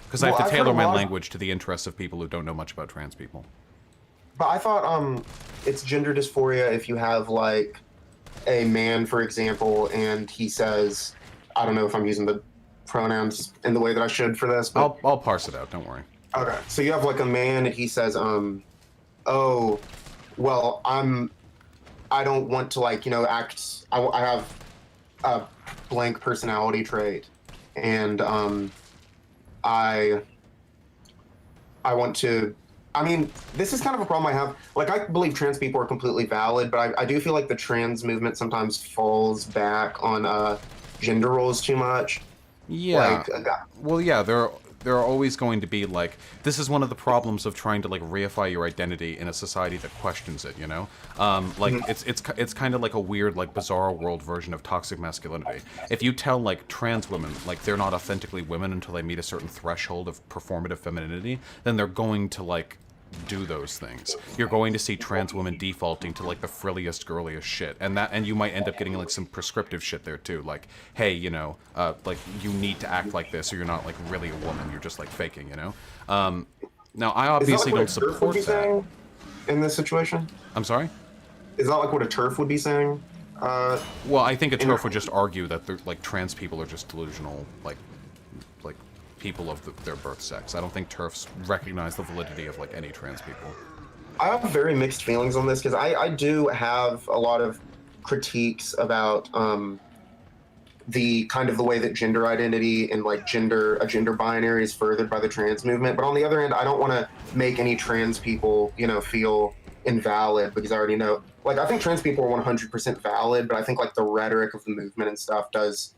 Because I have to I've heard tailor a my lot- language to the interests of people who don't know much about trans people. But I thought it's gender dysphoria if you have like a man, for example, and he says, I don't know if I'm using the pronouns in the way that I should for this, but I'll parse it out. Don't worry. okay. So you have like a man and he says, oh, well, I don't want to like, act, I have a blank personality trait and I want to, I mean, this is kind of a problem I have. Like, I believe trans people are completely valid, but I do feel like the trans movement sometimes falls back on gender roles too much. Yeah. Like, Well, yeah. there are always going to be, like, this is one of the problems of trying to, like, reify your identity in a society that questions it, you know? Like, it's kind of like a weird, like, bizarre world version of toxic masculinity. If you tell, like, trans women, like, they're not authentically women until they meet a certain threshold of performative femininity, then they're going to, like, do those things. You're going to see trans women defaulting to like the frilliest, girliest shit, and you might end up getting like some prescriptive shit there too. Like, hey, you know, like you need to act like this, or you're not like really a woman. You're just like faking, you know. Now, I obviously don't support that. In this situation, I'm sorry. Is that like what a TERF would be saying? Well, I think a TERF would just argue that like trans people are just delusional, like people of their birth sex. I don't think TERFs recognize the validity of like any trans people. I have very mixed feelings on this because I do have a lot of critiques about the kind of the way that gender identity and like a gender binary is furthered by the trans movement. But on the other hand, I don't want to make any trans people, you know, feel invalid because I already know, like, I think trans people are 100% valid, but I think like the rhetoric of the movement and stuff does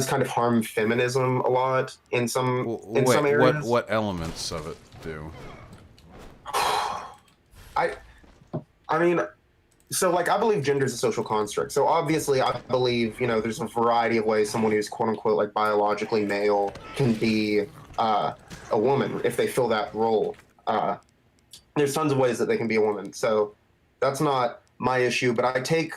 kind of harm feminism a lot in some some areas. What elements of it do? I mean, so like I believe gender is a social construct. So obviously I believe, you know, there's a variety of ways someone who's quote unquote like biologically male can be a woman if they fill that role. There's tons of ways that they can be a woman. So that's not my issue, but I take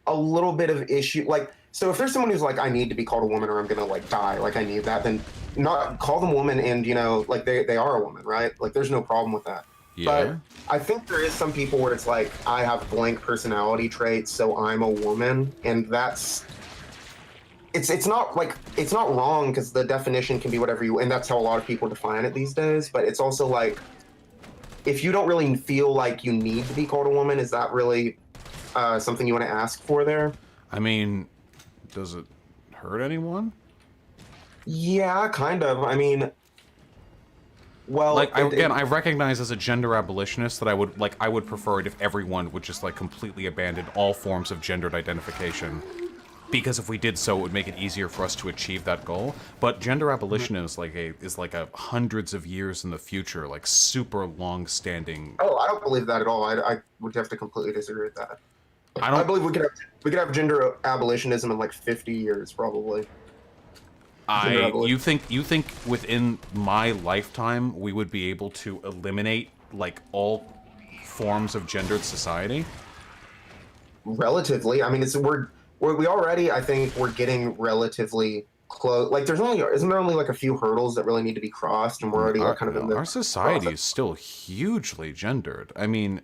a little bit of issue, like, so if there's someone who's like, I need to be called a woman or I'm gonna like die, like I need that, then not call them woman and, you know, like they are a woman, right? Like there's no problem with that. Yeah. But I think there is some people where it's like, I have blank personality traits, so I'm a woman, and that's, it's not like, it's not wrong because the definition can be whatever you, and that's how a lot of people define it these days, but it's also like, if you don't really feel like you need to be called a woman, is that really something you want to ask for there? I mean, does it hurt anyone? Yeah, kind of. I mean, well, like I recognize as a gender abolitionist that I would prefer it if everyone would just like completely abandon all forms of gendered identification, because if we did so, it would make it easier for us to achieve that goal. But gender abolition is like a hundreds of years in the future, like super long-standing. Oh, I don't believe that at all. I would have to completely disagree with that. I believe we could have gender abolitionism in like 50 years, probably. You think within my lifetime we would be able to eliminate like all forms of gendered society? Relatively, I mean, we already, I think we're getting relatively close. Like, isn't there only like a few hurdles that really need to be crossed, and we're already kind of in the our society process. Is still hugely gendered. I mean,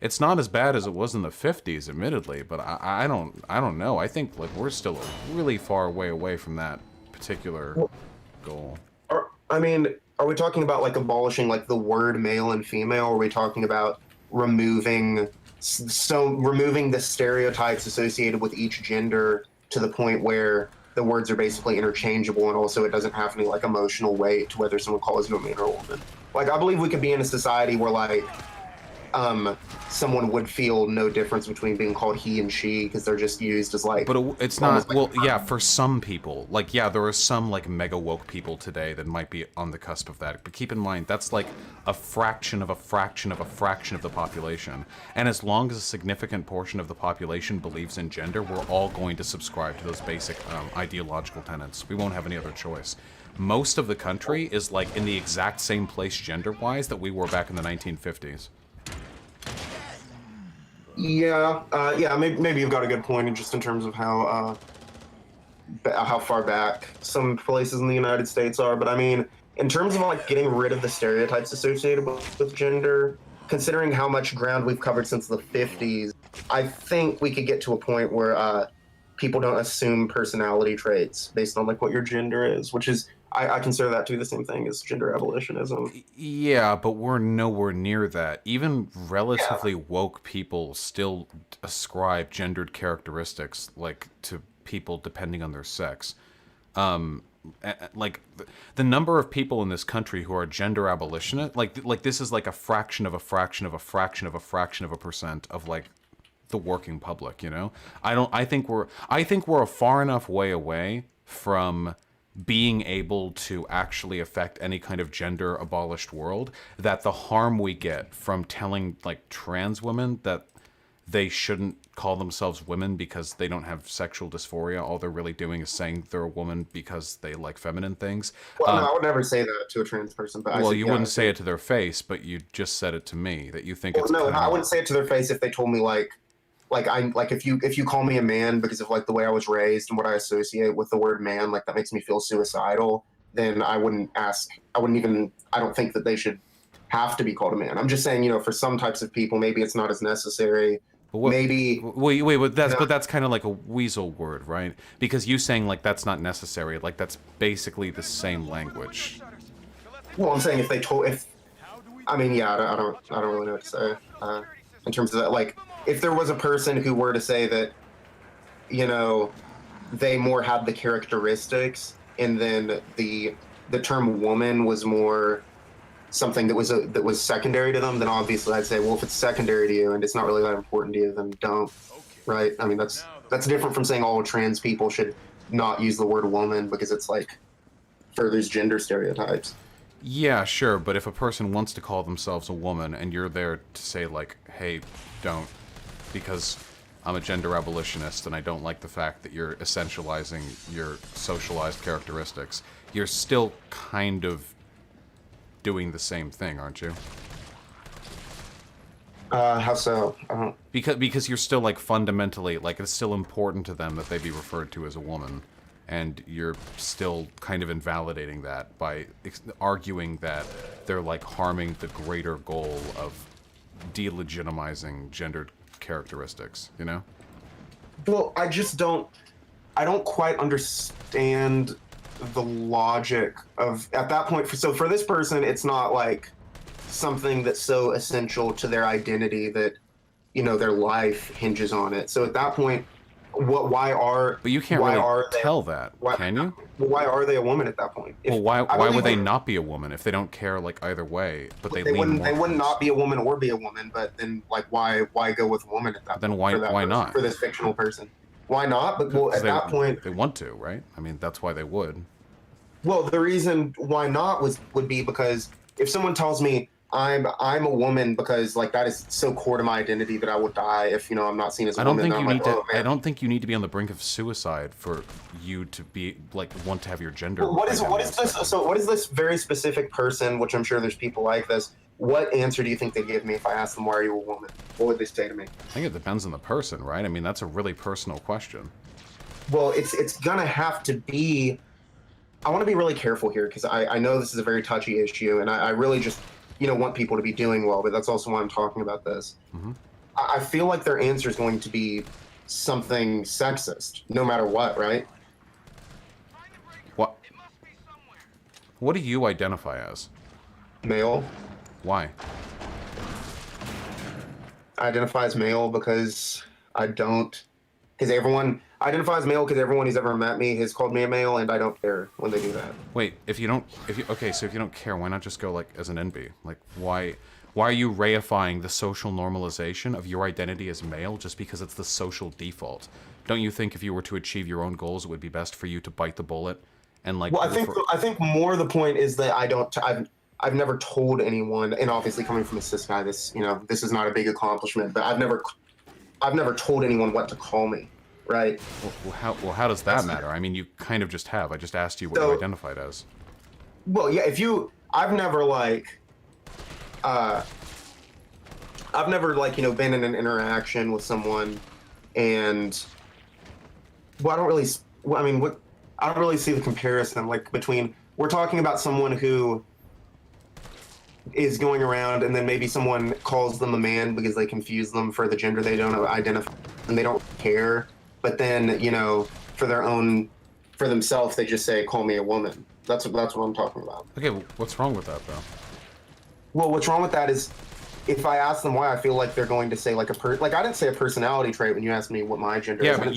it's not as bad as it was in the 50s, admittedly, but I don't know. I think like we're still really far away from that particular goal. I mean, are we talking about like abolishing like the word male and female? Or are we talking about removing the stereotypes associated with each gender to the point where the words are basically interchangeable, and also it doesn't have any like emotional weight to whether someone calls you a man or a woman? Like, I believe we could be in a society where like someone would feel no difference between being called he and she because they're just used as like. But it's not. Well, yeah, for some people, like, yeah, there are some like mega woke people today that might be on the cusp of that. But keep in mind, that's like a fraction of a fraction of a fraction of the population. And as long as a significant portion of the population believes in gender, we're all going to subscribe to those basic ideological tenets. We won't have any other choice. Most of the country is like in the exact same place gender-wise that we were back in the 1950s. Yeah, maybe you've got a good point just in terms of how far back some places in the United States are. But I mean, in terms of like getting rid of the stereotypes associated with gender, considering how much ground we've covered since the 50s, I think we could get to a point where people don't assume personality traits based on like what your gender is, which is, I consider that to be the same thing as gender abolitionism. Yeah, but we're nowhere near that. Even relatively woke people still ascribe gendered characteristics like to people depending on their sex. Like the number of people in this country who are gender abolitionists, like this is like a fraction of a fraction of a fraction of a fraction of a percent of like the working public, you know? I think we're a far enough way away from being able to actually affect any kind of gender abolished world, that the harm we get from telling like trans women that they shouldn't call themselves women because they don't have sexual dysphoria, all they're really doing is saying they're a woman because they like feminine things. Well, no, I would never say that to a trans person. But Well, you wouldn't say it to their face, but you just said it to me that you think it's no, kinda... I wouldn't say it to their face if they told me if you call me a man because of like the way I was raised and what I associate with the word man, like that makes me feel suicidal, then I don't think that they should have to be called a man. I'm just saying, you know, for some types of people, maybe it's not as necessary. Maybe wait, that's kind of like a weasel word, right? Because you saying like that's not necessary, like that's basically the same language. Well, I'm saying I don't really know what to say in terms of that. Like, if there was a person who were to say that, you know, they more had the characteristics, and then the term woman was more something that was secondary to them, then obviously I'd say, well, if it's secondary to you and it's not really that important to you, then don't, right? I mean, that's different from saying all trans people should not use the word woman because it's like furthers gender stereotypes. Yeah, sure, but if a person wants to call themselves a woman and you're there to say like, hey, don't, because I'm a gender abolitionist and I don't like the fact that you're essentializing your socialized characteristics, you're still kind of doing the same thing, aren't you? How so? Because you're still like fundamentally, like it's still important to them that they be referred to as a woman, and you're still kind of invalidating that by arguing that they're like harming the greater goal of delegitimizing gendered characteristics, you know? Well, I don't quite understand the logic of, at that point, so for this person, it's not like something that's so essential to their identity that, you know, their life hinges on it. So at that point, but you can't really tell that, can you? Well, why are they a woman at that point? Why would they not be a woman if they don't care like either way? But they wouldn't not be a woman or be a woman. But then, like, why go with woman at that? Then point why not for this fictional person? Why not? But at that point, they want to, right? I mean, that's why they would. Well, the reason why not would be because if someone tells me I'm a woman because like that is so core to my identity that I would die if, you know, I'm not seen as a woman. I don't think you need to be on the brink of suicide for you to be like want to have your gender. Well, what is this? So what is this very specific person, which I'm sure there's people like this? What answer do you think they give me if I ask them why are you a woman? What would they say to me? I think it depends on the person, right? I mean, that's a really personal question. Well, it's gonna have to be. I want to be really careful here because I know this is a very touchy issue, and I really just, you know, want people to be doing well, but that's also why I'm talking about this. Mm-hmm. I feel like their answer is going to be something sexist, no matter what, right? What? What do you identify as? Male. Why? I identify as male because everyone identifies male because everyone who's ever met me has called me a male, and I don't care when they do that. Wait, so if you don't care, why not just go like as an NB? Like, why are you reifying the social normalization of your identity as male just because it's the social default? Don't you think if you were to achieve your own goals, it would be best for you to bite the bullet and like? Well, I think more the point is that I've never told anyone, and obviously coming from a cis guy, this is not a big accomplishment, but I've never told anyone what to call me. Right. Well, how does that matter? I mean, you kind of just have. I just asked you what you identified as. Well, yeah. I've never been in an interaction with someone, and I don't really see the comparison like between we're talking about someone who is going around and then maybe someone calls them a man because they confuse them for the gender they don't identify and they don't care. But then, you know, for themselves, they just say, call me a woman. That's what I'm talking about. Okay, well, what's wrong with that, though? Well, what's wrong with that is if I ask them why, I feel like they're going to say like I didn't say a personality trait when you asked me what my gender is. But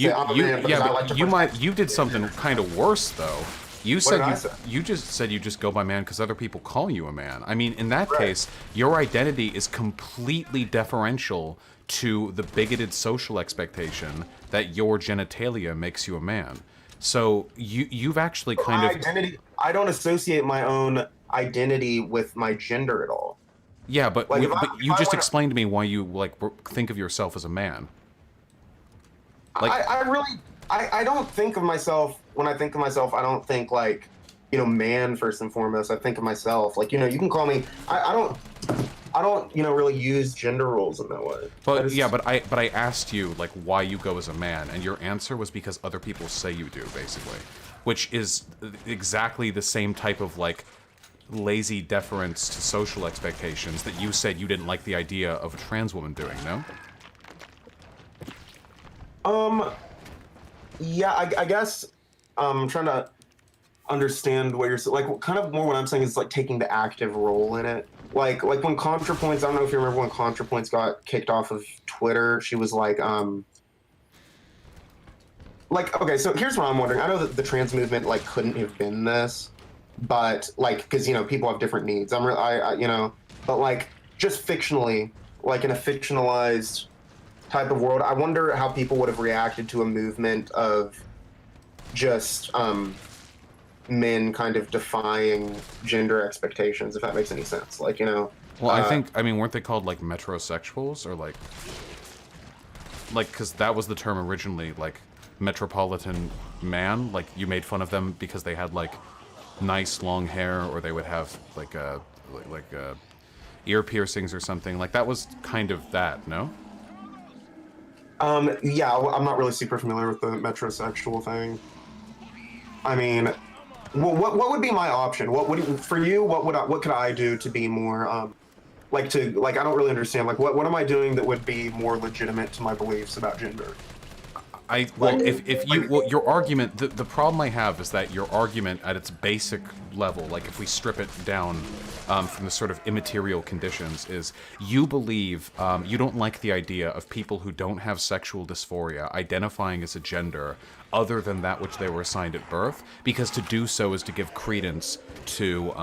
you did something kind of worse, though. You just said you just go by man because other people call you a man. I mean, in that case, your identity is completely deferential to the bigoted social expectation that your genitalia makes you a man. So you've actually kind My of identity. I don't associate my own identity with my gender at all. yeah, but Like but if you I just went, explained to me why you like think of yourself as a man. Like I really I don't think of myself when I think of myself. I don't think like man first and foremost. I think of myself like you can call me. I don't really use gender roles in that way. but yeah, but I asked you like why you go as a man, and your answer was because other people say you do, basically, which is exactly the same type of like lazy deference to social expectations that you said you didn't like the idea of a trans woman doing. No. Yeah, I guess I'm trying to understand what you're like. Kind of more what I'm saying is like taking the active role in it. Like when ContraPoints, I don't know if you remember when ContraPoints got kicked off of Twitter. She was like okay, so here's what I'm wondering. I know that the trans movement like couldn't have been this, but like because people have different needs. But like just fictionally, like in a fictionalized type of world, I wonder how people would have reacted to a movement of just men kind of defying gender expectations, if that makes any sense. Like Well, I mean, weren't they called like metrosexuals or like because that was the term originally, like metropolitan man. Like you made fun of them because they had like nice long hair, or they would have like ear piercings or something. Like that was kind of that, no? Yeah, I'm not really super familiar with the metrosexual thing. I mean, what would be my option? What would for you? What could I do to be more I don't really understand. Like what am I doing that would be more legitimate to my beliefs about gender? Your argument, the problem I have is that your argument at its basic level, like if we strip it down from the sort of immaterial conditions, is you believe you don't like the idea of people who don't have sexual dysphoria identifying as a gender other than that which they were assigned at birth, because to do so is to give credence to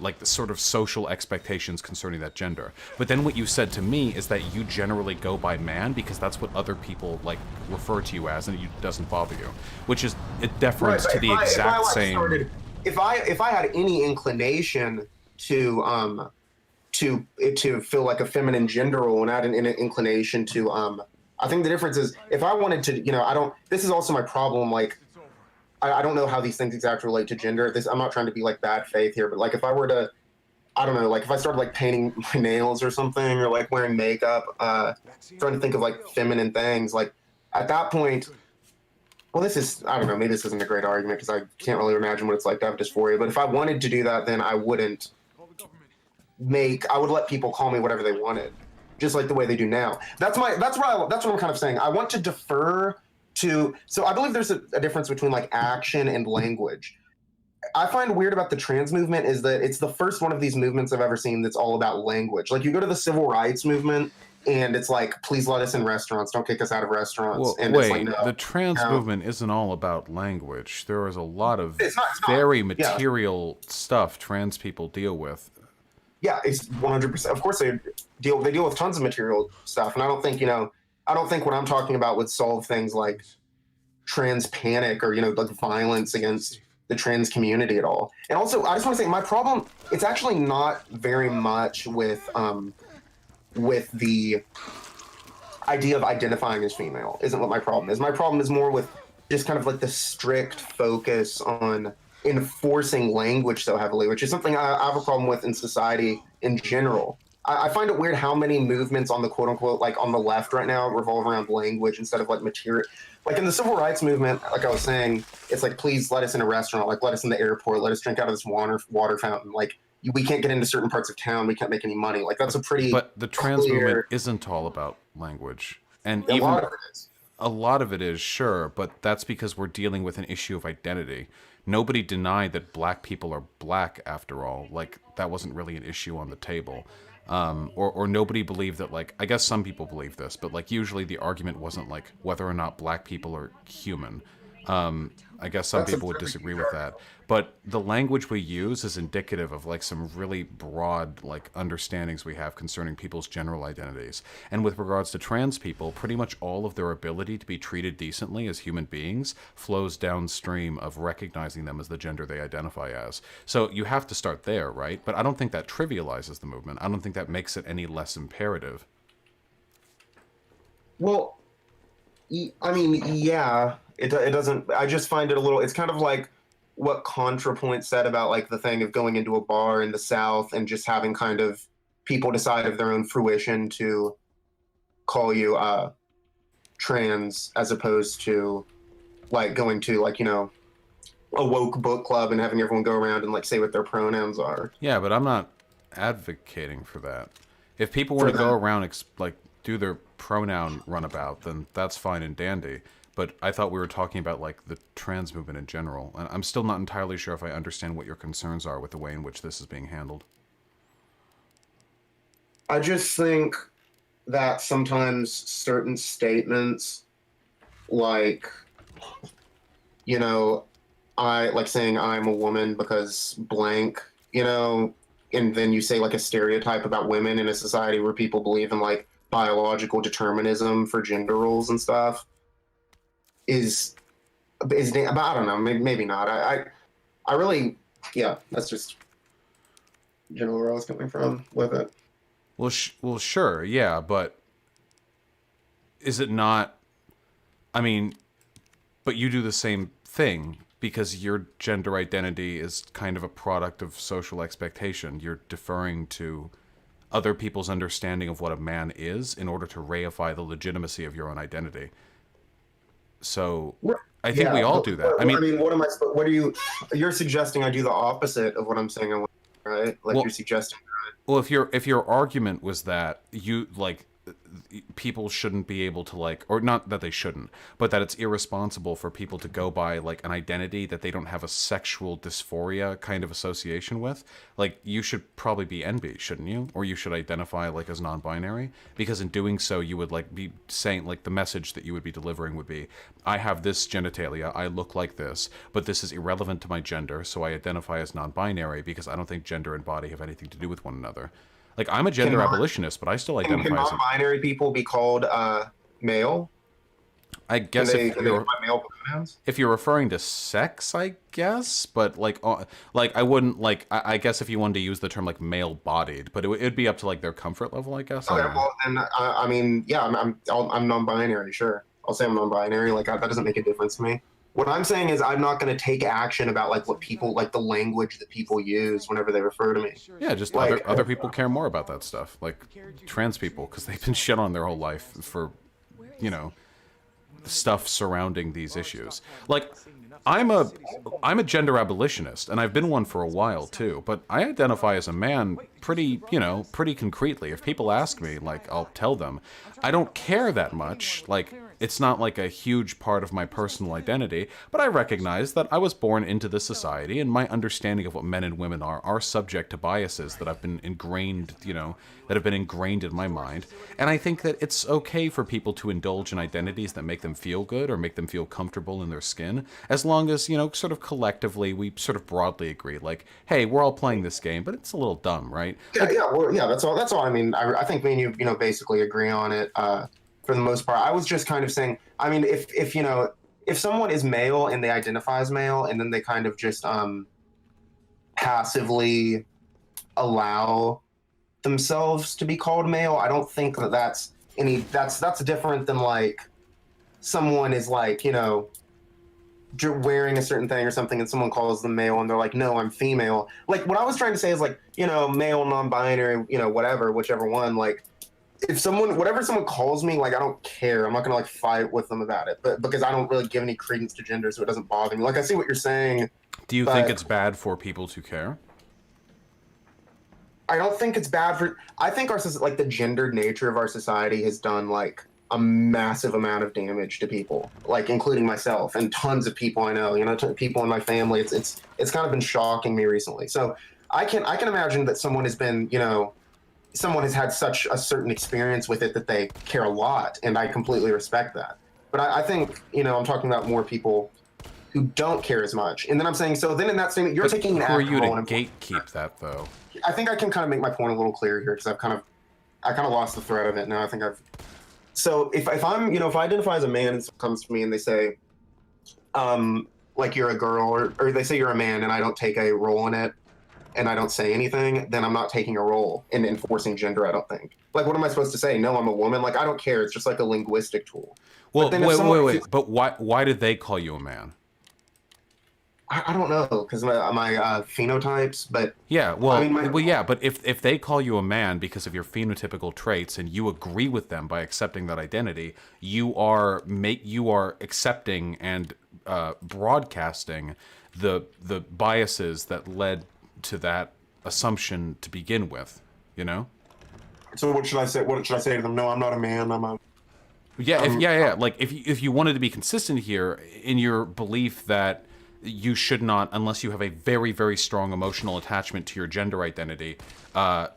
like the sort of social expectations concerning that gender. But then what you said to me is that you generally go by man because that's what other people like refer to you as, and it doesn't bother you, which is a deference to the exact same. If I had any inclination to feel like a feminine gender role and had an inclination to I think the difference is if I wanted to I don't. This is also my problem. Like I don't know how these things exactly relate to gender. I'm not trying to be like bad faith here, but like if I were to, I don't know, like if I started like painting my nails or something, or like wearing makeup, trying to think of like feminine things, like at that point, well, I don't know, maybe this isn't a great argument because I can't really imagine what it's like to have dysphoria, but if I wanted to do that, then I would let people call me whatever they wanted, just like the way they do now. That's what I'm kind of saying. I want to defer so I believe there's a difference between like action and language. I find weird about the trans movement is that it's the first one of these movements I've ever seen that's all about language. Like you go to the civil rights movement and it's like, please let us in restaurants, don't kick us out of restaurants. Well, and wait, it's like, no, the trans movement isn't all about language. There is a lot of it's not. very material stuff trans people deal with. Yeah, it's 100%. Of course they deal with tons of material stuff, and I don't think what I'm talking about would solve things like trans panic or like violence against the trans community at all. And also, I just want to say my problem, it's actually not very much with the idea of identifying as female isn't what my problem is. My problem is more with just kind of like the strict focus on enforcing language so heavily, which is something I have a problem with in society in general. I find it weird how many movements on the quote unquote, like on the left right now, revolve around language instead of like material. Like in the civil rights movement, like I was saying, it's like, please let us in a restaurant, like let us in the airport, let us drink out of this water fountain. Like we can't get into certain parts of town, we can't make any money. Like that's a pretty. But the trans movement isn't all about language, and a even lot of it is. A lot of it is, sure, but that's because we're dealing with an issue of identity. Nobody denied that black people are black, after all. Like, that wasn't really an issue on the table. Or nobody believed that, like, I guess some people believe this, but, like, usually the argument wasn't, like, whether or not black people are human. I guess some people would disagree with that. But the language we use is indicative of like some really broad like understandings we have concerning people's general identities. And with regards to trans people, pretty much all of their ability to be treated decently as human beings flows downstream of recognizing them as the gender they identify as. So you have to start there, right? But I don't think that trivializes the movement. I don't think that makes it any less imperative. Well, I mean, yeah, it doesn't. I just find it a little. It's kind of like what ContraPoint said about like the thing of going into a bar in the South and just having kind of people decide of their own fruition to call you trans, as opposed to like going to like, you know, a woke book club and having everyone go around and like say what their pronouns are. Yeah, but I'm not advocating for that. If people were to go around like do their pronoun runabout, then that's fine and dandy. But I thought we were talking about like the trans movement in general, and I'm still not entirely sure if I understand what your concerns are with the way in which this is being handled. I just think that sometimes certain statements, like, you know, I like saying I'm a woman because blank, you know, and then you say like a stereotype about women in a society where people believe in like biological determinism for gender roles and stuff is I don't know, maybe not. I really, yeah, that's just generally where I was coming from with it. Well, sure, yeah, but is it not? I mean, but you do the same thing because your gender identity is kind of a product of social expectation. You're deferring to other people's understanding of what a man is in order to reify the legitimacy of your own identity. So I think we all do that. I mean, what am I? What are you? You're suggesting I do the opposite of what I'm saying, right? Like, well, you're suggesting. Well, if your argument was that you like people shouldn't be able to like, or not that they shouldn't, but that it's irresponsible for people to go by like an identity that they don't have a sexual dysphoria kind of association with, like you should probably be NB, shouldn't you? Or you should identify like as non-binary, because in doing so you would like be saying like the message that you would be delivering would be, I have this genitalia, I look like this, but this is irrelevant to my gender, so I identify as non-binary because I don't think gender and body have anything to do with one another. Like, I'm a gender abolitionist, but I still identify as... Can non-binary people be called male? I guess if male pronouns? If you're referring to sex, I guess, but like I wouldn't like. I guess if you wanted to use the term like male-bodied, but it'd be up to like their comfort level, I guess. Okay, well, then I mean, yeah, I'm non-binary. Sure, I'll say I'm non-binary. Like that doesn't make a difference to me. What I'm saying is I'm not going to take action about like what people like the language that people use whenever they refer to me. Yeah, just like, other people care more about that stuff, like trans people, because they've been shit on their whole life for, you know, stuff surrounding these issues. Like, I'm a gender abolitionist, and I've been one for a while too, but I identify as a man pretty concretely. If people ask me, like, I'll tell them. I don't care that much, like, it's not like a huge part of my personal identity, but I recognize that I was born into this society, and my understanding of what men and women are subject to biases that have been ingrained, you know, that have been ingrained in my mind. And I think that it's okay for people to indulge in identities that make them feel good or make them feel comfortable in their skin, as long as, you know, sort of collectively we sort of broadly agree, like, hey, we're all playing this game, but it's a little dumb, right? Yeah, that's all. I mean, I think me and you, you know, basically agree on it. For the most part, I was just kind of saying, I mean, if you know, if someone is male and they identify as male and then they kind of just passively allow themselves to be called male, I don't think that that's different than like someone is like, you know, wearing a certain thing or something and someone calls them male and they're like, no, I'm female. Like what I was trying to say is like, you know, male, non-binary, you know, whichever one, like, if whatever someone calls me, like, I don't care. I'm not going to, like, fight with them about it. But because I don't really give any credence to gender, so it doesn't bother me. Like, I see what you're saying. Do you think it's bad for people to care? I don't think it's bad for... I think like, the gendered nature of our society has done, like, a massive amount of damage to people. Like, including myself and tons of people I know. You know, people in my family. It's kind of been shocking me recently. So I can imagine that someone has been, you know... someone has had such a certain experience with it that they care a lot, and I completely respect that. But I think, you know, I'm talking about more people who don't care as much. And then I'm saying, so then in that statement, you're taking an Who are active you role to in gatekeep that, though? I think I can kind of make my point a little clearer here because I kind of lost the thread of it now. I think I've. So if I'm, if I identify as a man and someone comes to me and they say, like you're a girl, or they say you're a man and I don't take a role in it and I don't say anything, then I'm not taking a role in enforcing gender, I don't think. Like, what am I supposed to say? No, I'm a woman? Like, I don't care. It's just like a linguistic tool. Well, wait. But why did they call you a man? I don't know, because my phenotypes, but... Yeah, well, I mean, yeah, but if they call you a man because of your phenotypical traits and you agree with them by accepting that identity, you are accepting and broadcasting the biases that led to that assumption to begin with, you know? So what should I say? What should I say to them? No, I'm not a man. I'm a... Yeah, Like if you wanted to be consistent here in your belief that you should not, unless you have a very, very strong emotional attachment to your gender identity, like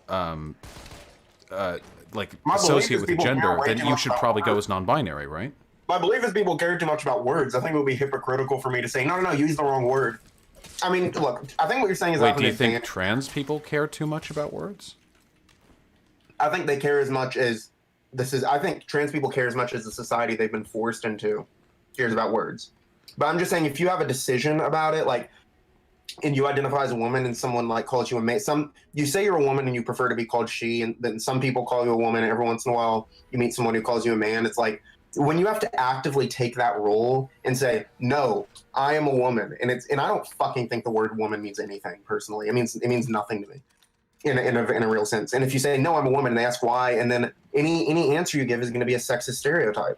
associate with the gender, then you should probably go as non-binary, right? My belief is people care too much about words. I think it would be hypocritical for me to say, no, use the wrong word. I mean, look, I think what you're saying is... Wait, do you think trans people care too much about words? I think they care as much as... I think trans people care as much as the society they've been forced into cares about words. But I'm just saying, if you have a decision about it, like, and you identify as a woman and someone, like, calls you a man... You say you're a woman and you prefer to be called she, and then some people call you a woman, and every once in a while you meet someone who calls you a man. It's like... When you have to actively take that role and say, no, I am a woman, and I don't fucking think the word woman means anything personally. It means nothing to me in a real sense. And if you say, no, I'm a woman, and they ask why, and then any answer you give is going to be a sexist stereotype.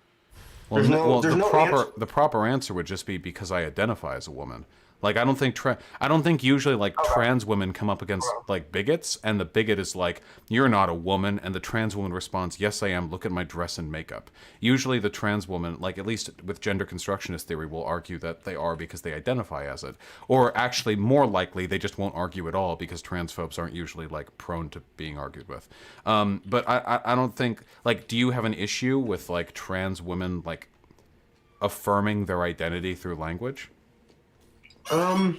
Well, the proper answer would just be because I identify as a woman. Like, I don't think usually, like, trans women come up against, like, bigots, and the bigot is like, you're not a woman, and the trans woman responds, yes, I am, look at my dress and makeup. Usually the trans woman, like, at least with gender constructionist theory, will argue that they are because they identify as it. Or actually, more likely, they just won't argue at all because transphobes aren't usually, like, prone to being argued with. But I don't think, like, do you have an issue with, like, trans women, like, affirming their identity through language? Well,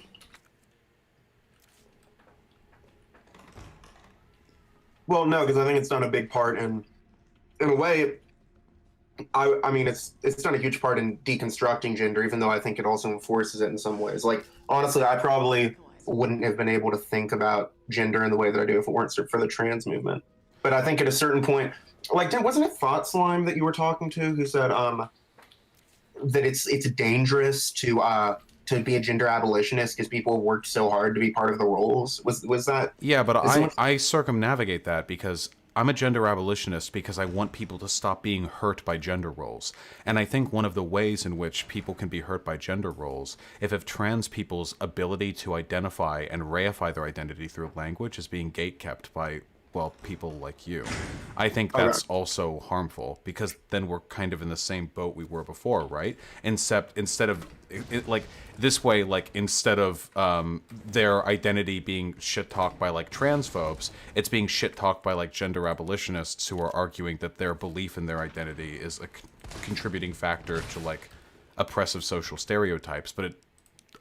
no, because I think it's done a big part in a way. I mean, it's done a huge part in deconstructing gender, even though I think it also enforces it in some ways. Like, honestly, I probably wouldn't have been able to think about gender in the way that I do if it weren't for the trans movement. But I think at a certain point, like, wasn't it Thought Slime that you were talking to who said that it's dangerous to be a gender abolitionist because people have worked so hard to be part of the roles? Was that... Yeah, but I circumnavigate that because I'm a gender abolitionist because I want people to stop being hurt by gender roles. And I think one of the ways in which people can be hurt by gender roles, if trans people's ability to identify and reify their identity through language is being gatekept by, well, people like you. I think that's also harmful because then we're kind of in the same boat we were before, right? Instead of like this way, like instead of their identity being shit talked by like transphobes, it's being shit talked by like gender abolitionists who are arguing that their belief in their identity is a contributing factor to like oppressive social stereotypes, but it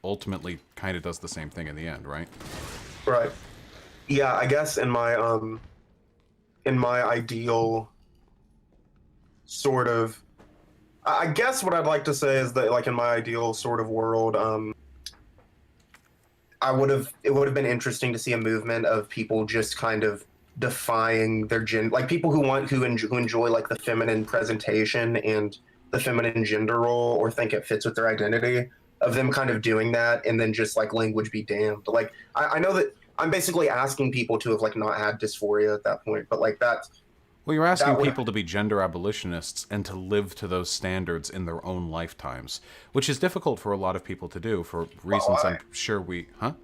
ultimately kind of does the same thing in the end, right? Right. Yeah, I guess in my ideal sort of, I guess what I'd like to say is that, like, in my ideal sort of world, it would have been interesting to see a movement of people just kind of defying their gender, like people who enjoy like the feminine presentation and the feminine gender role, or think it fits with their identity, of them kind of doing that, and then just like language be damned. Like I know that I'm basically asking people to have like not had dysphoria at that point, but like that's... Well, you're asking people to be gender abolitionists and to live to those standards in their own lifetimes, which is difficult for a lot of people to do for reasons I'm sure Well,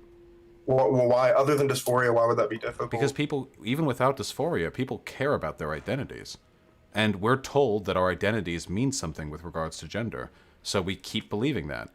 why? Other than dysphoria, why would that be difficult? Because people, even without dysphoria, people care about their identities. And we're told that our identities mean something with regards to gender. So we keep believing that.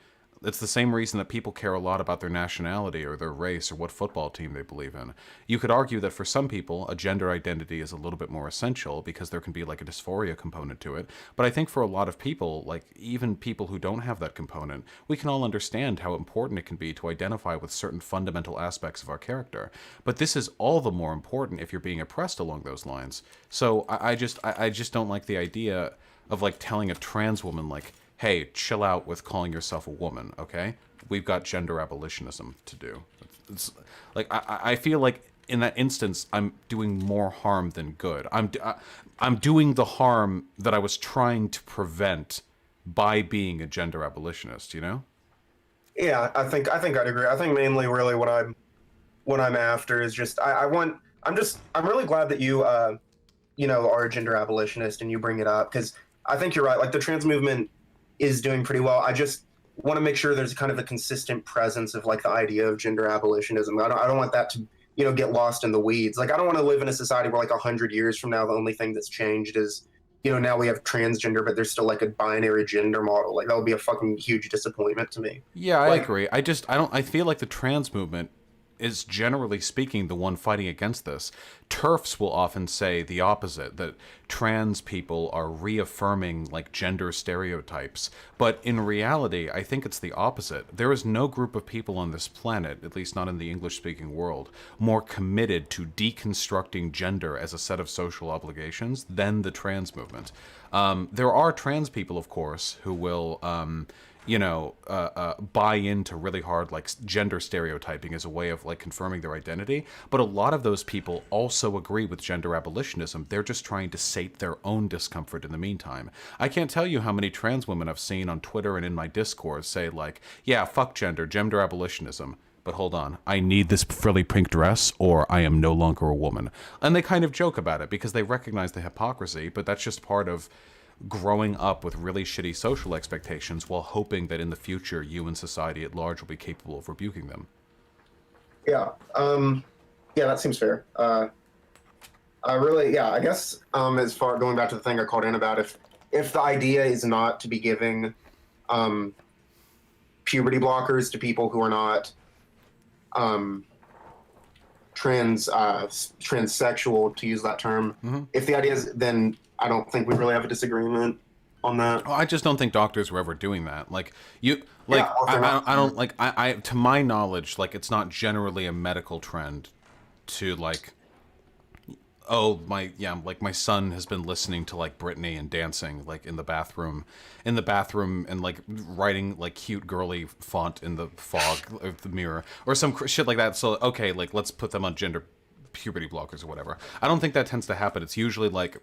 it's the same reason that people care a lot about their nationality or their race or what football team they believe in. You could argue that for some people, a gender identity is a little bit more essential because there can be like a dysphoria component to it. But I think for a lot of people, like even people who don't have that component, we can all understand how important it can be to identify with certain fundamental aspects of our character. But this is all the more important if you're being oppressed along those lines. So I just don't like the idea of like telling a trans woman like, hey, chill out with calling yourself a woman, okay? We've got gender abolitionism to do. It's like I feel like in that instance, I'm doing more harm than good. I'm doing the harm that I was trying to prevent by being a gender abolitionist. You know? Yeah, I think I'd agree. I think mainly really what I'm after is just I'm really glad that you are a gender abolitionist and you bring it up, because I think you're right. Like the trans movement is doing pretty well. I just want to make sure there's kind of a consistent presence of like the idea of gender abolitionism. I don't want that to get lost in the weeds. Like I don't want to live in a society where like 100 years from now the only thing that's changed is now we have transgender, but there's still like a binary gender model. Like that would be a fucking huge disappointment to me. Yeah, I agree. I feel like the trans movement is generally speaking the one fighting against this. TERFs will often say the opposite, that trans people are reaffirming like gender stereotypes. But in reality, I think it's the opposite. There is no group of people on this planet, at least not in the English-speaking world, more committed to deconstructing gender as a set of social obligations than the trans movement. There are trans people, of course, who will buy into really hard like gender stereotyping as a way of like confirming their identity. But a lot of those people also agree with gender abolitionism. They're just trying to sate their own discomfort in the meantime. I can't tell you how many trans women I've seen on Twitter and in my Discord say like, yeah, fuck gender abolitionism. But hold on, I need this frilly pink dress or I am no longer a woman. And they kind of joke about it because they recognize the hypocrisy, but that's just part of growing up with really shitty social expectations while hoping that in the future you and society at large will be capable of rebuking them. Yeah. Yeah, that seems fair. I guess as far going back to the thing I called in about, if the idea is not to be giving puberty blockers to people who are not transsexual, to use that term, if the idea is, then I don't think we really have a disagreement on that. Oh, I just don't think doctors were ever doing that. Like you, like Yeah, well, I don't like I to my knowledge, like it's not generally a medical trend to like, oh like my son has been listening to like Britney and dancing like in the bathroom and like writing like cute girly font in the fog of the mirror or some shit like that. So okay, like let's put them on gender puberty blockers or whatever. I don't think that tends to happen. It's usually like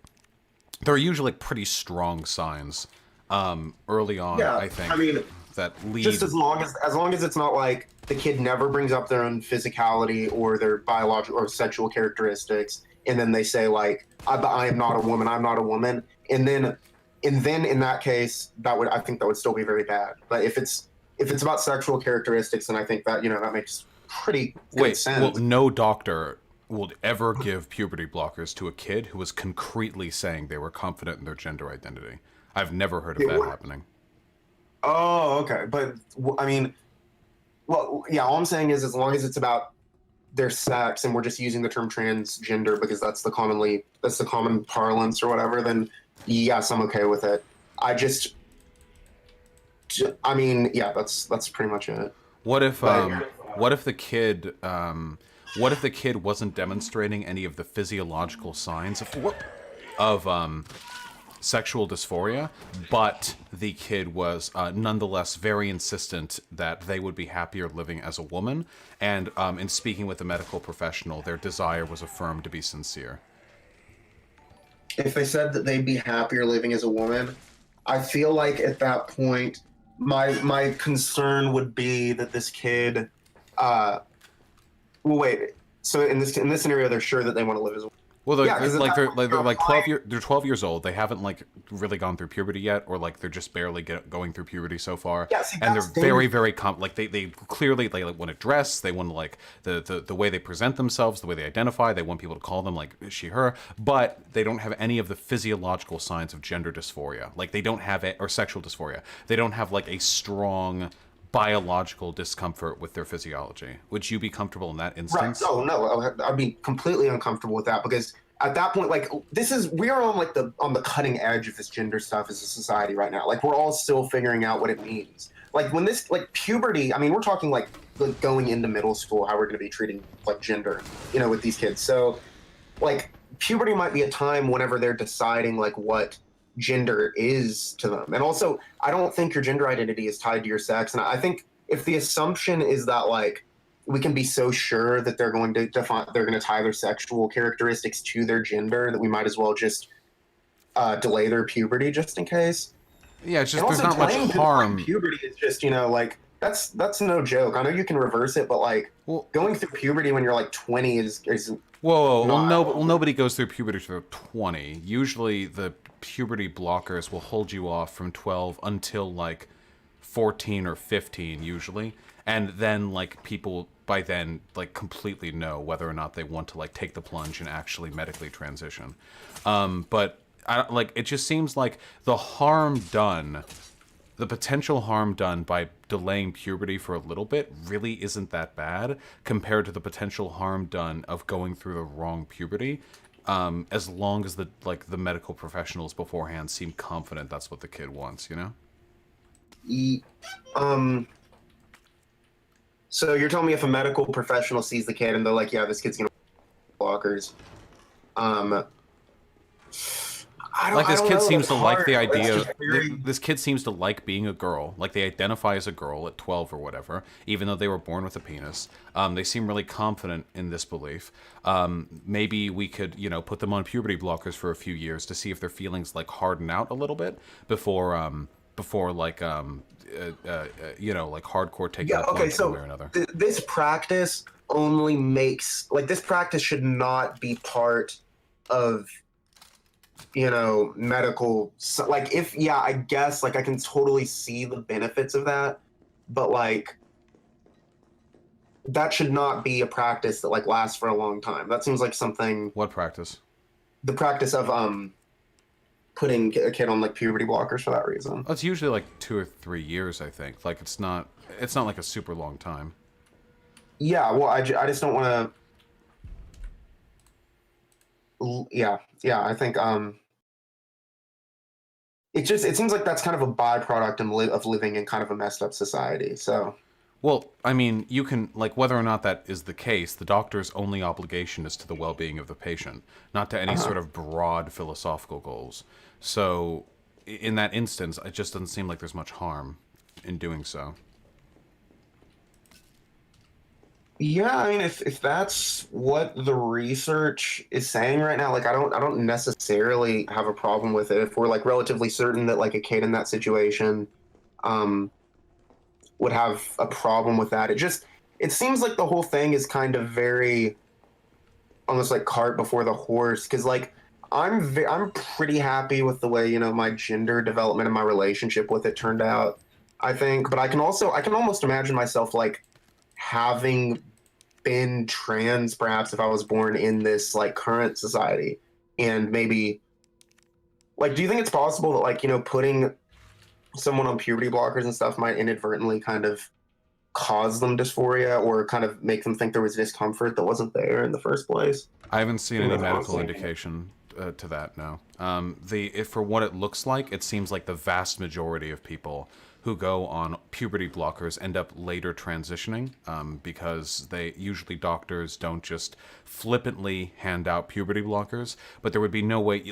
there are usually like pretty strong signs early on. Yeah, I think. I mean, that lead. just as long as it's not like the kid never brings up their own physicality or their biological or sexual characteristics, and then they say like, I am not a woman, I'm not a woman, and then in that case, I think that would still be very bad. But if it's about sexual characteristics, then I think that that makes pretty good sense. Well, no doctor would ever give puberty blockers to a kid who was concretely saying they were confident in their gender identity. I've never heard of that happening. Oh, okay. But I mean, well, yeah, all I'm saying is as long as it's about their sex and we're just using the term transgender because that's the common parlance or whatever, then yes, I'm okay with it. I mean, yeah, that's pretty much it. What if the kid wasn't demonstrating any of the physiological signs of sexual dysphoria, but the kid was nonetheless very insistent that they would be happier living as a woman, and in speaking with a medical professional, their desire was affirmed to be sincere? If they said that they'd be happier living as a woman, I feel like at that point, my concern would be that this kid. Well, wait. So in this scenario, they're sure that they want to live as a woman. Well, they're 12 years old. They haven't like really gone through puberty yet, or like they're just barely going through puberty so far. Yeah, see, and they're very, very they clearly like want to dress. They want to like the way they present themselves, the way they identify. They want people to call them like she, her, but they don't have any of the physiological signs of gender dysphoria. Like they don't have it, or sexual dysphoria. They don't have like a strong biological discomfort with their physiology. Would you be comfortable in that Right. instance? Oh no, I'd be completely uncomfortable with that because at that point, like we are on like on the cutting edge of this gender stuff as a society right now. Like we're all still figuring out what it means. Like when this like puberty, I mean, we're talking like going into middle school, how we're going to be treating like gender, with these kids. So like puberty might be a time whenever they're deciding like what gender is to them. And also, I don't think your gender identity is tied to your sex. And I think if the assumption is that like we can be so sure that they're going to tie their sexual characteristics to their gender that we might as well just delay their puberty just in case. Yeah, it's just And there's also not much delaying harm. puberty is just like that's no joke. I know you can reverse it, but like going through puberty when you're like 20 is Whoa. not Nobody goes through puberty through 20. Usually, the puberty blockers will hold you off from 12 until like 14 or 15 usually, and then like people by then like completely know whether or not they want to like take the plunge and actually medically transition. But it just seems like the potential harm done by delaying puberty for a little bit really isn't that bad compared to the potential harm done of going through the wrong puberty. As long as the medical professionals beforehand seem confident that's what the kid wants, So you're telling me if a medical professional sees the kid and they're like, yeah, this kid's gonna blockers. This kid seems to like the idea. Very... This kid seems to like being a girl. Like they identify as a girl at 12 or whatever, even though they were born with a penis. They seem really confident in this belief. Maybe we could, put them on puberty blockers for a few years to see if their feelings like harden out a little bit before hardcore taking the plunge one way or another. This practice only makes this practice should not be part of medical, I guess I can totally see the benefits of that, but that should not be a practice that lasts for a long time. That seems like something. What practice? The practice of putting a kid on puberty blockers for that reason. Well, it's usually 2 or 3 years, I think. It's not like a super long time. Yeah, well, I just don't want to. Yeah, I think it seems like that's kind of a byproduct of living in kind of a messed up society. So, well, I mean, you can whether or not that is the case, the doctor's only obligation is to the well-being of the patient, not to any sort of broad philosophical goals. So, in that instance, it just doesn't seem like there's much harm in doing so. Yeah, I mean, if that's what the research is saying right now, I don't necessarily have a problem with it if we're relatively certain that a kid in that situation would have a problem with that. It seems like the whole thing is kind of very almost cart before the horse, because I'm pretty happy with the way my gender development and my relationship with it turned out, I think. But I can almost imagine myself having been trans, perhaps, if I was born in this current society, and maybe do you think it's possible that putting someone on puberty blockers and stuff might inadvertently kind of cause them dysphoria or kind of make them think there was discomfort that wasn't there in the first place? I haven't seen any medical indication to that, no. For what it looks like, it seems like the vast majority of people who go on puberty blockers end up later transitioning because doctors don't just flippantly hand out puberty blockers, but there would be no way,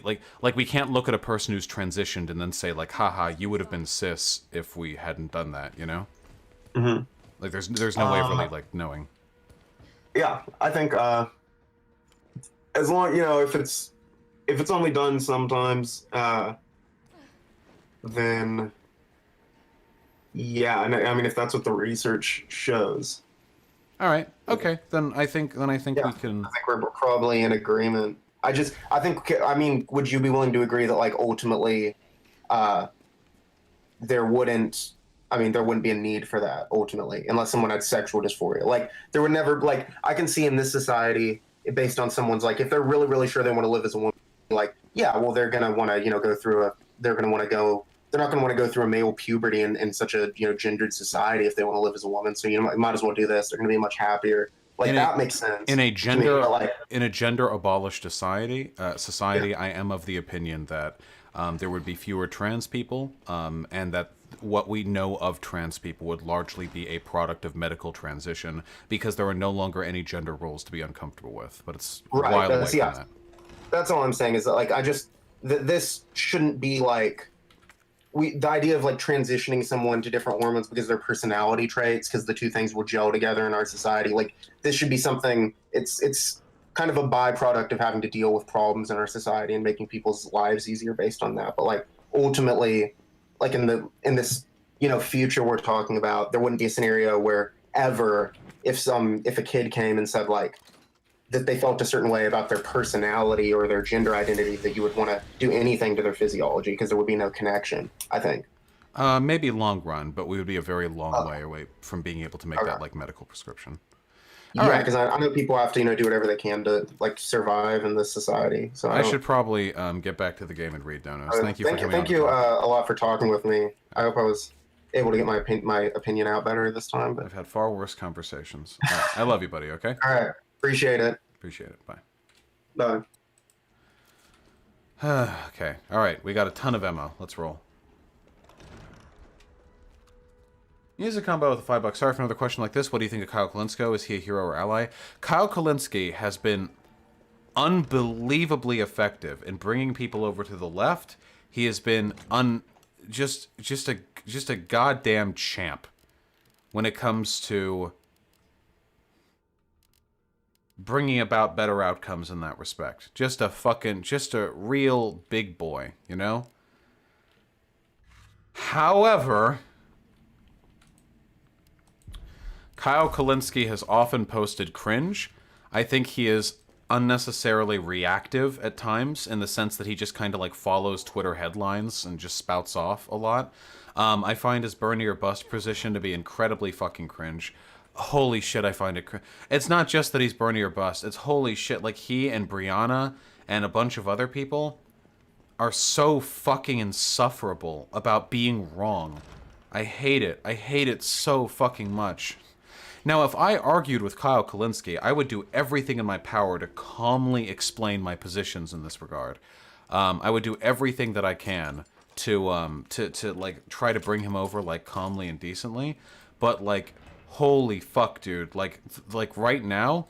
we can't look at a person who's transitioned and then say haha, you would have been cis if we hadn't done that, Mm-hmm. There's no way of really knowing. Yeah, I think as long if it's only done sometimes, then. Yeah, and I mean, if that's what the research shows. All right. Okay. Then I think we can. I think we're probably in agreement. I mean, would you be willing to agree that ultimately, there wouldn't be a need for that ultimately, unless someone had sexual dysphoria. There would never I can see in this society, based on someone's if they're really really sure they want to live as a woman, yeah, well they're gonna want to go through they're gonna want to go they're not going to want to go through a male puberty in such a gendered society if they want to live as a woman. So might as well do this. They're going to be much happier. Like that makes sense in a to me, but, like, in a gender abolished society. I am of the opinion that there would be fewer trans people, and that what we know of trans people would largely be a product of medical transition because there are no longer any gender roles to be uncomfortable with. But it's right. a while away from that. That's all I'm saying is that, like, this shouldn't be like the idea of like transitioning someone to different hormones because of their personality traits, because the two things will gel together in our society. Like, this should be something. It's kind of a byproduct of having to deal with problems in our society and making people's lives easier based on that. But like ultimately, like in this future we're talking about, there wouldn't be a scenario where ever if a kid came and said like that they felt a certain way about their personality or their gender identity, that you would want to do anything to their physiology because there would be no connection, I think. Maybe long run, but we would be a very long way away from being able to make that like medical prescription. Yeah, because I know people have to do whatever they can to like survive in this society. So I should probably get back to the game and read donos. Thank you for coming on. Thank you a lot for talking with me. I hope I was able to get my opinion out better this time. But I've had far worse conversations. I love you, buddy. Okay. All right. Appreciate it. Appreciate it. Bye. Bye. Okay. All right. We got a ton of ammo. Let's roll. Use a combo with a $5. Sorry for another question like this. What do you think of Kyle Kalinsko? Is he a hero or ally? Kyle Kalinske has been unbelievably effective in bringing people over to the left. He has been just a goddamn champ when it comes to bringing about better outcomes in that respect. Just a real big boy, you know? However, Kyle Kalinske has often posted cringe. I think he is unnecessarily reactive at times in the sense that he just kind of like follows Twitter headlines and just spouts off a lot. I find his Bernie or bust position to be incredibly fucking cringe. Holy shit, I find it cringe. It's not just that he's Bernie or bust. It's holy shit. Like, he and Brianna and a bunch of other people are so fucking insufferable about being wrong. I hate it. I hate it so fucking much. Now, if I argued with Kyle Kalinske, I would do everything in my power to calmly explain my positions in this regard. I would do everything that I can to like try to bring him over like calmly and decently. But like, holy fuck, dude! Like right now,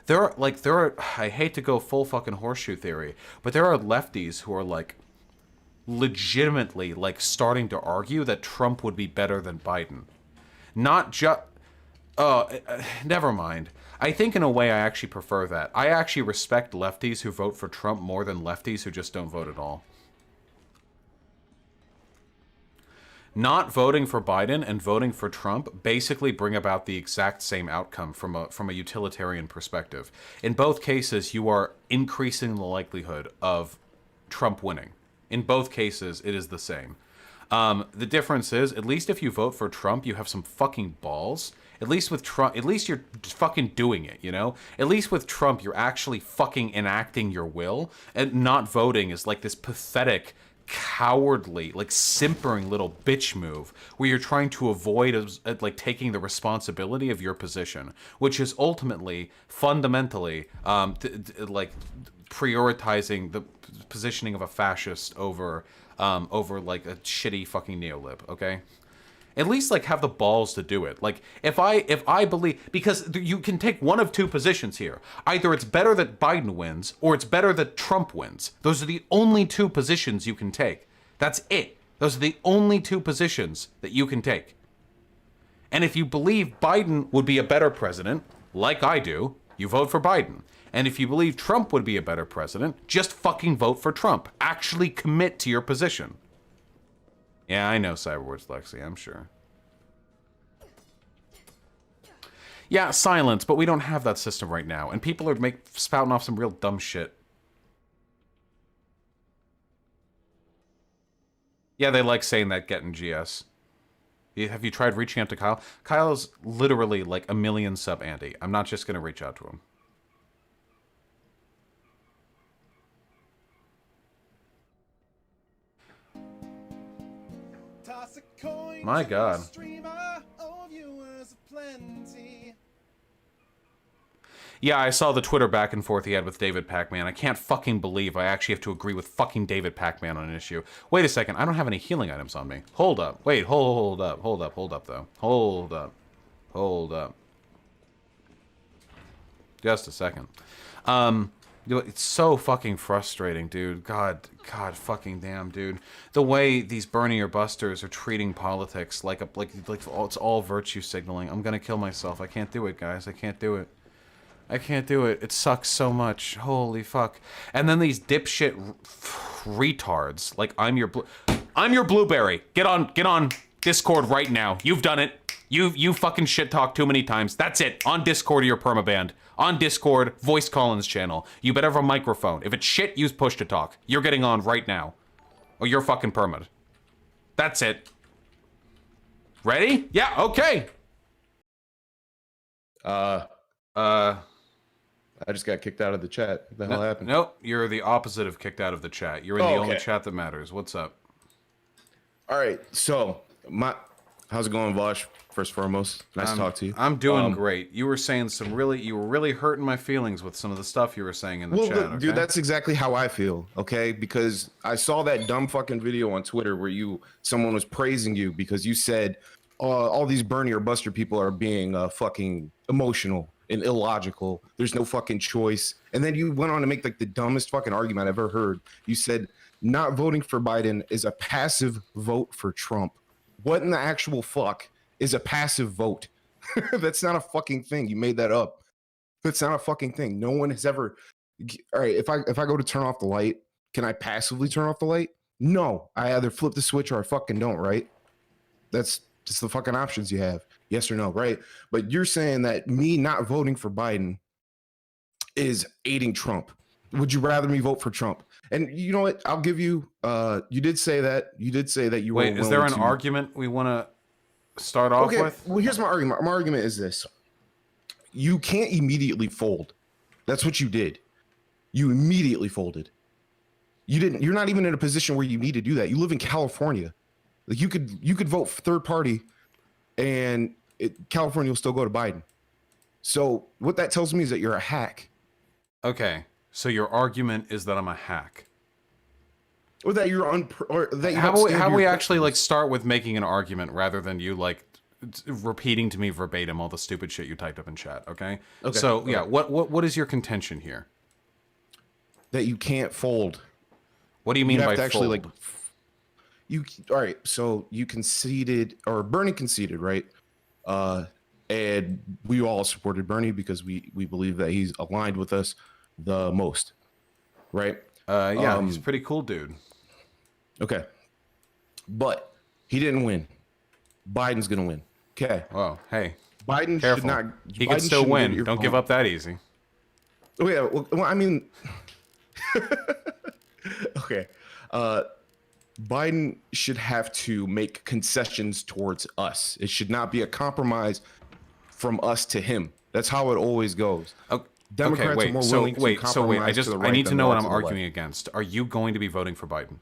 there are. I hate to go full fucking horseshoe theory, but there are lefties who are like legitimately like starting to argue that Trump would be better than Biden. Not just. Never mind. I think in a way I actually prefer that. I actually respect lefties who vote for Trump more than lefties who just don't vote at all. Not voting for Biden and voting for Trump basically bring about the exact same outcome from a utilitarian perspective. In both cases, you are increasing the likelihood of Trump winning. In both cases, it is the same. The difference is, at least if you vote for Trump, you have some fucking balls. At least with Trump, at least you're fucking doing it, you know? At least with Trump, you're actually fucking enacting your will, and not voting is like this pathetic, cowardly, like simpering little bitch move where you're trying to avoid like taking the responsibility of your position, which is ultimately, fundamentally, like prioritizing the positioning of a fascist over like a shitty fucking neolib, okay? At least like have the balls to do it. Like if I believe, because you can take one of two positions here. Either it's better that Biden wins or it's better that Trump wins. Those are the only two positions you can take. That's it. Those are the only two positions that you can take. And if you believe Biden would be a better president, like I do, you vote for Biden. And if you believe Trump would be a better president, just fucking vote for Trump. Actually commit to your position. Yeah, I know Cyberword's Lexi, I'm sure. Yeah, silence, but we don't have that system right now, and people are spouting off some real dumb shit. Yeah, they like saying that getting GS. Have you tried reaching out to Kyle? Kyle's literally like a million sub Andy. I'm not just gonna reach out to him. My God. Yeah, I saw the Twitter back and forth he had with David Pac-Man. I can't fucking believe I actually have to agree with fucking David Pac-Man on an issue. Wait a second, I don't have any healing items on me. Hold up. Wait, hold up though. Hold up. Just a second. It's so fucking frustrating, dude. God fucking damn, dude. The way these Bernie or Busters are treating politics like it's all virtue signaling. I'm gonna kill myself. I can't do it, guys. I can't do it. It sucks so much. Holy fuck. And then these dipshit retards, like I'm your blueberry. Get on Discord right now. You've done it. You fucking shit talk too many times. That's it. On Discord or you're permabanned. On Discord, Voice Collins channel. You better have a microphone. If it's shit, use push to talk. You're getting on right now. Or you're fucking permad. That's it. Ready? Yeah, okay. I just got kicked out of the chat. What the hell happened? Nope, you're the opposite of kicked out of the chat. You're in the only chat that matters. What's up? All right, so how's it going, Vaush? First and foremost, nice to talk to you. I'm doing great. You were saying you were really hurting my feelings with some of the stuff you were saying in the chat. Okay? Dude, that's exactly how I feel. Okay, because I saw that dumb fucking video on Twitter where someone was praising you because you said all these Bernie or Buster people are being fucking emotional and illogical. There's no fucking choice. And then you went on to make like the dumbest fucking argument I've ever heard. You said not voting for Biden is a passive vote for Trump. What in the actual fuck is a passive vote? That's not a fucking thing. You made that up. That's not a fucking thing. No one has ever. All right, if I go to turn off the light, can I passively turn off the light? No. I either flip the switch or I fucking don't, right? That's just the fucking options you have. Yes or no, right? But you're saying that me not voting for Biden is aiding Trump. Would you rather me vote for Trump? And you know what? I'll give you. You did say that. You did say that you were. Wait, is there an argument we want to start off with? Well, here's my argument. My argument is this: you can't immediately fold. That's what you did. You immediately folded. You didn't. You're not even in a position where you need to do that. You live in California. Like you could vote third party, and California will still go to Biden. So what that tells me is that you're a hack. Okay, so your argument is that I'm a hack. Or that you're how about we actually like start with making an argument rather than you like repeating to me verbatim all the stupid shit you typed up in chat, okay? So yeah, what is your contention here? That you can't fold. What do you mean by actually fold? All right, so you conceded, or Bernie conceded, right? And we all supported Bernie because we believe that he's aligned with us the most, right? Yeah, he's a pretty cool dude. Okay, but he didn't win. Biden's gonna win. Okay. Well, hey, Biden careful. should not. He can still win. Don't give up that easy. Oh yeah. Well, I mean, okay. Biden should have to make concessions towards us. It should not be a compromise from us to him. That's how it always goes. Democrats are more willing to compromise to the right I need to than know what to I'm the arguing left. against. Are you going to be voting for Biden?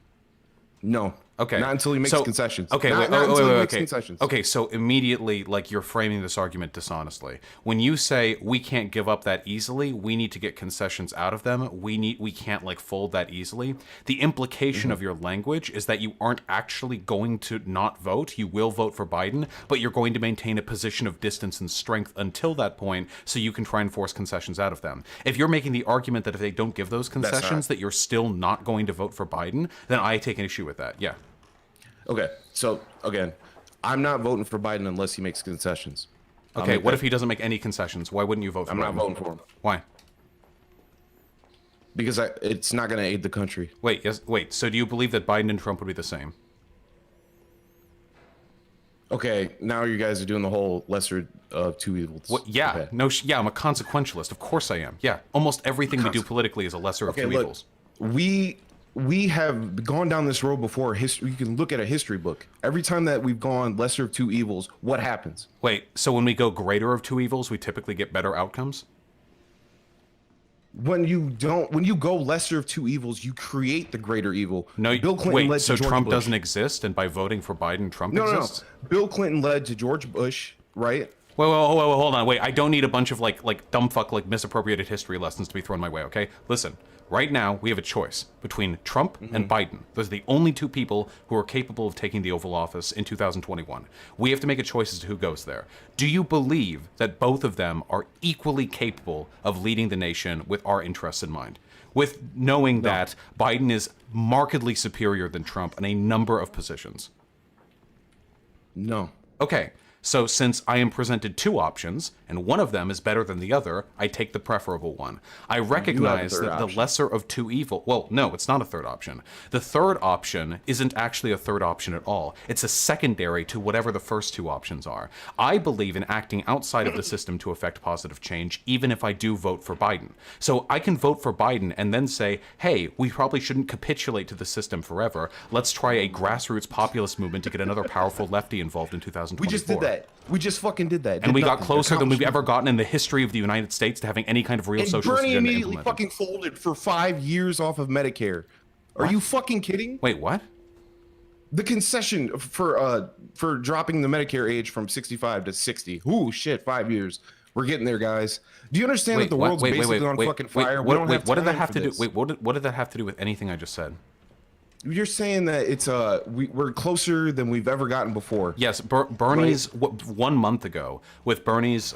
No. Okay. Not until he makes concessions. Okay, not until he makes concessions. Okay, so immediately, like, you're framing this argument dishonestly. When you say we can't give up that easily, we need to get concessions out of them, we can't, like, fold that easily, the implication of your language is that you aren't actually going to not vote. You will vote for Biden, but you're going to maintain a position of distance and strength until that point so you can try and force concessions out of them. If you're making the argument that if they don't give those concessions that you're still not going to vote for Biden, then I take an issue with that, yeah. Okay, so again, I'm not voting for Biden unless he makes concessions. Okay, what if he doesn't make any concessions? Why wouldn't you vote for him? I'm not voting for him. Why? Because it's not going to aid the country. Wait, so do you believe that Biden and Trump would be the same? Okay, now you guys are doing the whole lesser of two evils. What? Yeah, okay. yeah, I'm a consequentialist. Of course I am. Yeah, almost everything we do politically is a lesser of two evils. We have gone down this road before. History. You can look at a history book. Every time that we've gone lesser of two evils, what happens? Wait, so when we go greater of two evils, we typically get better outcomes? when you go lesser of two evils, you create the greater evil. No, Bill Clinton led so to George Trump Bush. doesn't exist, and by voting for Biden, Trump exists? No. Bill Clinton led to George Bush, right? Wait, hold on. Wait, I don't need a bunch of like dumb fuck like misappropriated history lessons to be thrown my way. Okay, listen. Right now, we have a choice between Trump and Biden. Those are the only two people who are capable of taking the Oval Office in 2021. We have to make a choice as to who goes there. Do you believe that both of them are equally capable of leading the nation with our interests in mind? With knowing that Biden is markedly superior than Trump in a number of positions? No. Okay. So since I am presented two options, and one of them is better than the other, I take the preferable one. I recognize that the lesser of two evil... Well, no, it's not a third option. The third option isn't actually a third option at all. It's a secondary to whatever the first two options are. I believe in acting outside of the system to affect positive change, even if I do vote for Biden. So I can vote for Biden and then say, hey, we probably shouldn't capitulate to the system forever. Let's try a grassroots populist movement to get another powerful lefty involved in 2024. We just did that. We just fucking did that. And we got closer than we've ever gotten in the history of the United States to having any kind of real socialist Bernie agenda immediately implemented. fucking folded for 5 years off of Medicare. Are you fucking kidding? Wait, what? The concession for dropping the Medicare age from 65 to 60. Ooh, shit, 5 years. We're getting there, guys. Do you understand that the world's basically on fucking fire? What did that have to do? Wait, what did that have to do with anything I just said? You're saying that it's we're closer than we've ever gotten before. Yes, Bernie's 1 month ago with Bernie's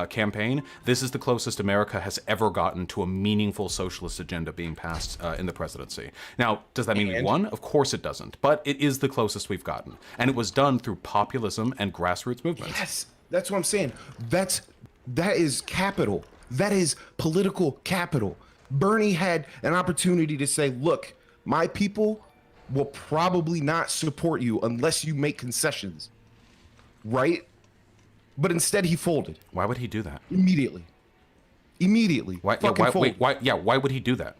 campaign. This is the closest America has ever gotten to a meaningful socialist agenda being passed in the presidency. Now, does that mean we won? Of course it doesn't, but it is the closest we've gotten, and it was done through populism and grassroots movements. Yes, that's what I'm saying. That is capital. That is political capital. Bernie had an opportunity to say, look, my people will probably not support you unless you make concessions, right? But instead he folded. Why would he do that? Immediately. Why would he do that?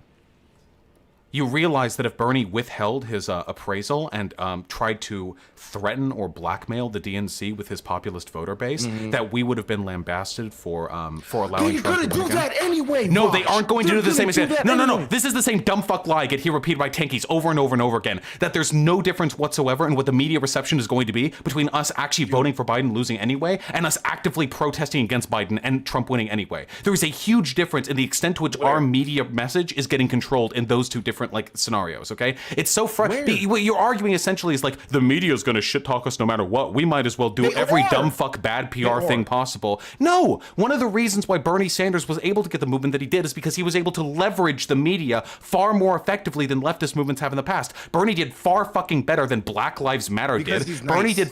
You realize that if Bernie withheld his appraisal and tried to threaten or blackmail the DNC with his populist voter base, that we would have been lambasted for allowing Trump to do that anyway. No, they aren't going to do the same extent. No. This is the same dumb fuck lie I get here repeated by tankies over and over and over again. That there's no difference whatsoever in what the media reception is going to be between us actually voting for Biden losing anyway and us actively protesting against Biden and Trump winning anyway. There is a huge difference in the extent to which our media message is getting controlled in those two different scenarios. Okay, it's so frustrating. What you're arguing essentially is like the media is going to shit talk us no matter what. We might as well do every dumb fuck bad PR thing possible. No, one of the reasons why Bernie Sanders was able to get the movement that he did is because he was able to leverage the media far more effectively than leftist movements have in the past. Bernie did far fucking better than Black Lives Matter did. Bernie did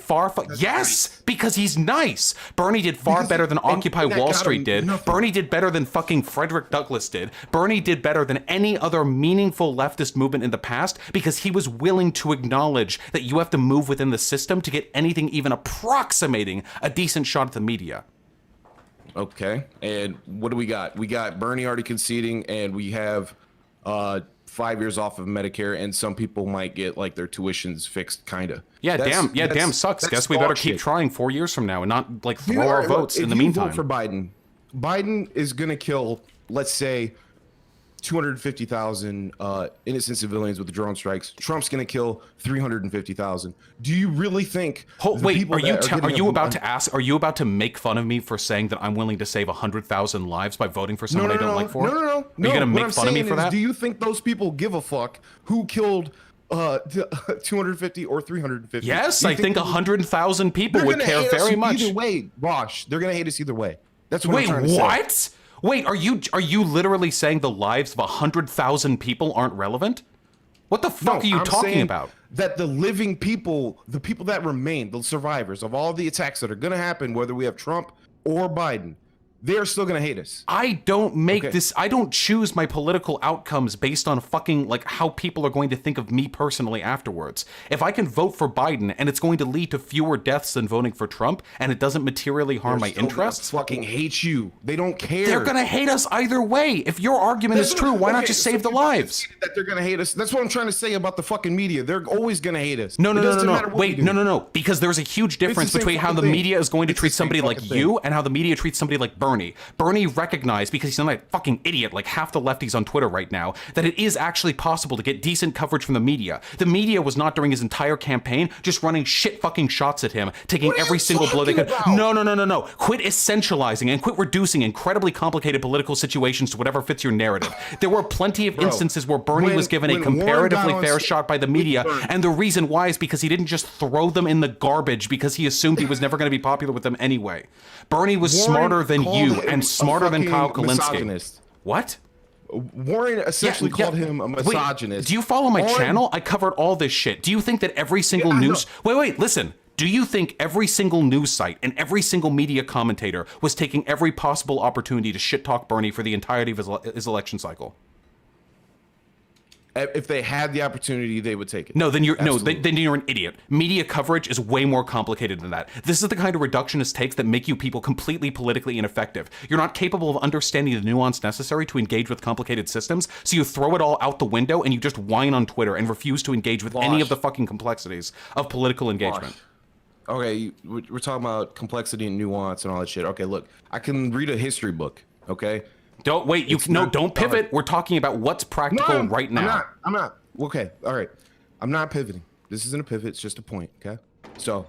because he's nice. Bernie did far better than Occupy Wall Street did. Bernie did better than fucking Frederick Douglass did. Bernie did better than any other meaningful leftist movement in the past because he was willing to acknowledge that you have to move within the system to get anything even approximating a decent shot at the media. Okay, and what do we got? We got Bernie already conceding, and we have 5 years off of Medicare, and some people might get like their tuitions fixed, kinda. Damn sucks. Guess we better keep trying 4 years from now and not like throw our votes in the meantime. If you vote for Biden is gonna kill, let's say, 250,000 innocent civilians with the drone strikes. Trump's going to kill 350,000. Do you really think? Are you about to make fun of me for saying that I'm willing to save 100,000 lives by voting for someone I don't like for? No. Are you going to make fun of me for that? Do you think those people give a fuck who killed 250 or 350? Yes, I think 100,000 people would care very much. Either way, Vaush, they're going to hate us either way. That's what I'm trying to say. What? Wait, are you literally saying the lives of 100,000 people aren't relevant? What the fuck are you talking about? That the living people, the people that remain, the survivors of all the attacks that are going to happen, whether we have Trump or Biden, they're still going to hate us. I don't make this. I don't choose my political outcomes based on fucking like how people are going to think of me personally afterwards. If I can vote for Biden and it's going to lead to fewer deaths than voting for Trump and it doesn't materially harm my interests, fucking hate you. They don't care. They're going to hate us either way. If your argument is true, why not just save the lives? That they're going to hate us. That's what I'm trying to say about the fucking media. They're always going to hate us. No. Wait, no. Because there's a huge difference between how the media is going to treat somebody like you and how the media treats somebody like Bernie. Bernie. Bernie recognized, because he's not a fucking idiot like half the lefties on Twitter right now, that it is actually possible to get decent coverage from the media. The media was not during his entire campaign just running shit fucking shots at him, taking every single blow they could. No. Quit essentializing and quit reducing incredibly complicated political situations to whatever fits your narrative. There were plenty of instances where Bernie was given a comparatively fair shot by the media, and the reason why is because he didn't just throw them in the garbage because he assumed he was never going to be popular with them anyway. Bernie was smarter than you and smarter than Kyle Kalinske. What? Warren essentially called him a misogynist. Wait, do you follow my channel? I covered all this shit. Do you think that every single news... Wait, listen. Do you think every single news site and every single media commentator was taking every possible opportunity to shit talk Bernie for the entirety of his election cycle? If they had the opportunity, they would take it. No, then you're then you're an idiot. Media coverage is way more complicated than that. This is the kind of reductionist takes that make you people completely politically ineffective. You're not capable of understanding the nuance necessary to engage with complicated systems, so you throw it all out the window and you just whine on Twitter and refuse to engage with any of the fucking complexities of political engagement. Okay, we're talking about complexity and nuance and all that shit. Okay, look, I can read a history book, okay? Don't pivot. We're talking about what's practical right now. I'm not. Okay, all right. I'm not pivoting. This isn't a pivot. It's just a point, okay? So,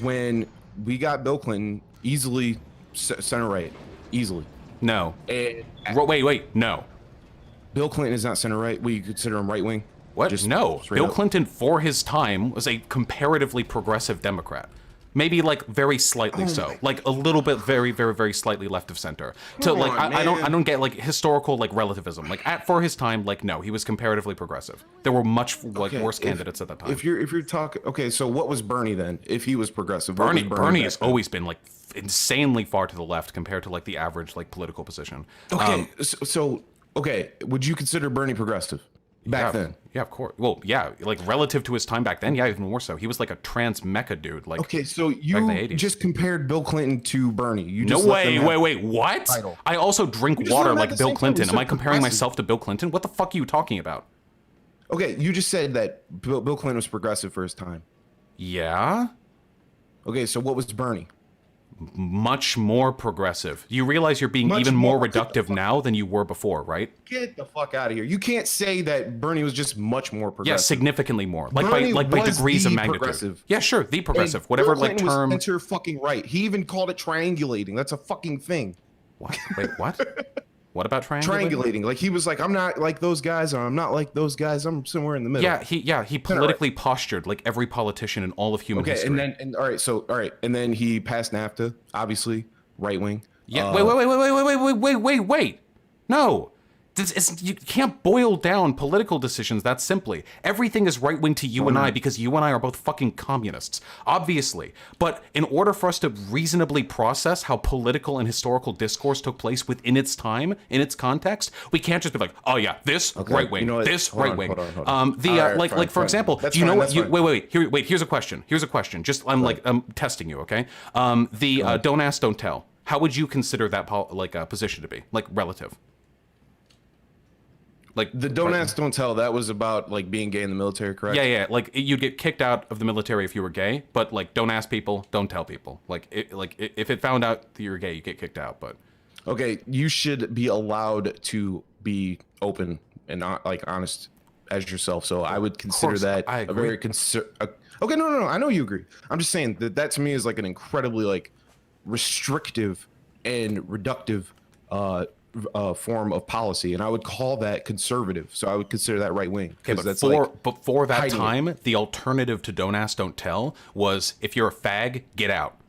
when we got Bill Clinton, easily center right. Easily. No. Wait. No. Bill Clinton is not center right. We consider him right wing. What? No. Bill Clinton, for his time, was a comparatively progressive Democrat. Maybe like very slightly so, like a little bit, very, very, very slightly left of center. To like, I don't get like historical like relativism. Like for his time, like no, he was comparatively progressive. There were much like worse candidates at the time. If you're talking, okay, so what was Bernie then? If he was progressive, Bernie has always been like insanely far to the left compared to like the average like political position. Okay, okay, would you consider Bernie progressive? Back then. Yeah, of course. Well, yeah, like relative to his time back then, yeah, even more so. He was like a trans mecha dude. Like, okay, so you just compared Bill Clinton to Bernie. You just wait, what? Title. I also drink water like Bill Clinton. Am I comparing myself to Bill Clinton? What the fuck are you talking about? Okay, you just said that Bill Clinton was progressive for his time. Yeah. Okay, so what was Bernie? Much more progressive. You realize you're being even more reductive now than you were before, right? Get the fuck out of here. You can't say that Bernie was just much more progressive. Yeah, significantly more. Like by degrees of magnitude. Progressive. Yeah, sure, the progressive. And whatever like term. Was center fucking right. He even called it triangulating. That's a fucking thing. What? Wait, what? What about triangulating? Like he was like, I'm not like those guys, or I'm not like those guys. I'm somewhere in the middle. He politically postured like every politician in all of human history. And then he passed NAFTA, obviously, right wing. Yeah. Wait. No. You can't boil down political decisions that simply. Everything is right-wing to you and I because you and I are both fucking communists, obviously. But in order for us to reasonably process how political and historical discourse took place within its time, in its context, we can't just be like, oh yeah, this right-wing, this right-wing. For example, do you know what? Wait. Here's a question. Just I'm testing you, okay? Don't ask, don't tell. How would you consider that position to be, like relative? Like the don't ask, don't tell. That was about like being gay in the military, correct? Yeah. Like you'd get kicked out of the military if you were gay, but like don't ask people, don't tell people. If it found out that you were gay, you get kicked out. But okay, you should be allowed to be open and not like honest as yourself. So I would consider that a very okay, no. I know you agree. I'm just saying that to me is like an incredibly like restrictive and reductive form of policy, and I would call that conservative. So I would consider that right wing. Okay, but for that time, the alternative to don't ask, don't tell was if you're a fag, get out.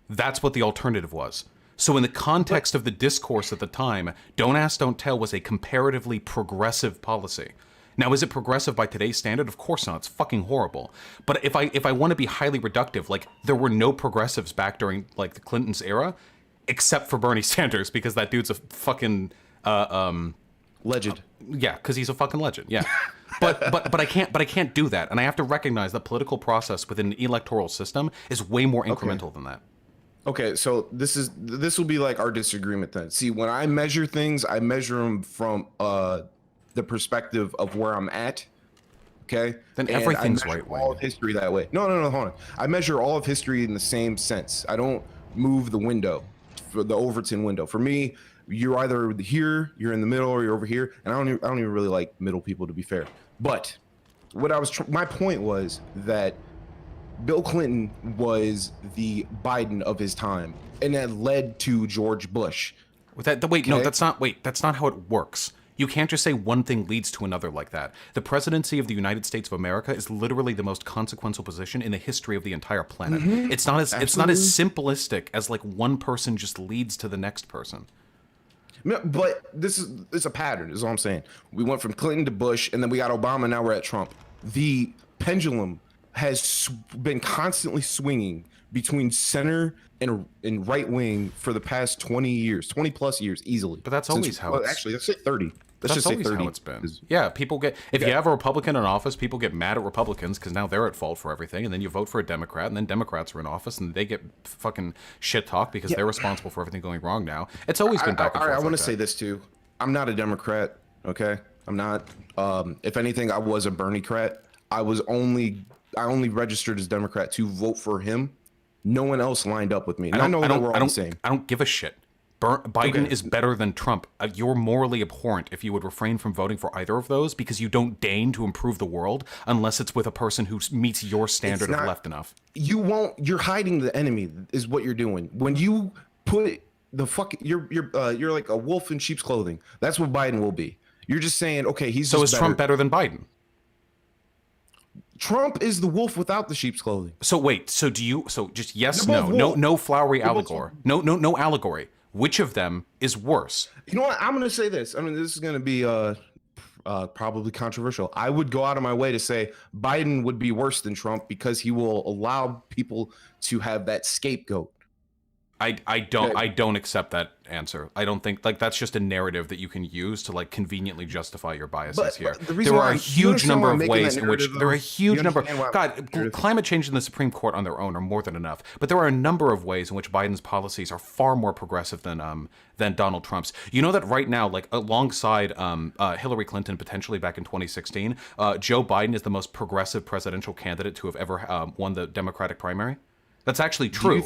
That's what the alternative was. So in the context of the discourse at the time, don't ask, don't tell was a comparatively progressive policy. Now, is it progressive by today's standard? Of course not. It's fucking horrible. But if I want to be highly reductive, like there were no progressives back during like the Clinton's era, except for Bernie Sanders, because that dude's a fucking legend. Yeah, because he's a fucking legend. Yeah, but I can't do that, and I have to recognize the political process within an electoral system is way more incremental than that. Okay, so this will be like our disagreement then. See, when I measure things, I measure them from the perspective of where I'm at. Okay, then everything's right way. All of history that way. No, hold on. I measure all of history in the same sense. I don't move the window. for the Overton window. For me, you're either here, you're in the middle, or you're over here. And I don't even really like middle people, to be fair. But what I was my point was that Bill Clinton was the Biden of his time, and that led to George Bush. Wait, no, that's not how it works. You can't just say one thing leads to another like that. The presidency of the United States of America is literally the most consequential position in the history of the entire planet. It's not as simplistic as like one person just leads to the next person. But it's a pattern, is all I'm saying. We went from Clinton to Bush, and then we got Obama, now we're at Trump. The pendulum has been constantly swinging between center and right wing for the past 20 plus years, easily. But that's always how it's... Actually, let's say 30. Let's just say 30. How it's been. Yeah, people get... If you have a Republican in office, people get mad at Republicans because now they're at fault for everything, and then you vote for a Democrat, and then Democrats are in office, and they get fucking shit talk because they're responsible for everything going wrong now. It's always been back and forth. I want to say this, too. I'm not a Democrat, okay? I'm not. If anything, I was a Bernie-crat. I only registered as Democrat to vote for him. No one else lined up with me. And I know we're all the same. I don't give a shit. Biden is better than Trump. You're morally abhorrent if you would refrain from voting for either of those because you don't deign to improve the world unless it's with a person who meets your standard of left enough. You won't. You're hiding the enemy is what you're doing. When you put the you're like a wolf in sheep's clothing. That's what Biden will be. You're just saying, okay, he's so is Trump better than Biden? Trump is the wolf without the sheep's clothing. So wait, so just yes, no flowery allegory. No allegory. Which of them is worse? You know what? I'm going to say this. I mean, this is going to be probably controversial. I would go out of my way to say Biden would be worse than Trump because he will allow people to have that scapegoat. I don't accept that answer. I don't think that's just a narrative that you can use to like conveniently justify your biases here. There are a huge number of ways in which climate change and the Supreme Court on their own are more than enough. But there are a number of ways in which Biden's policies are far more progressive than Donald Trump's. You know that right now, like alongside Hillary Clinton potentially back in 2016, Joe Biden is the most progressive presidential candidate to have ever won the Democratic primary. That's actually true.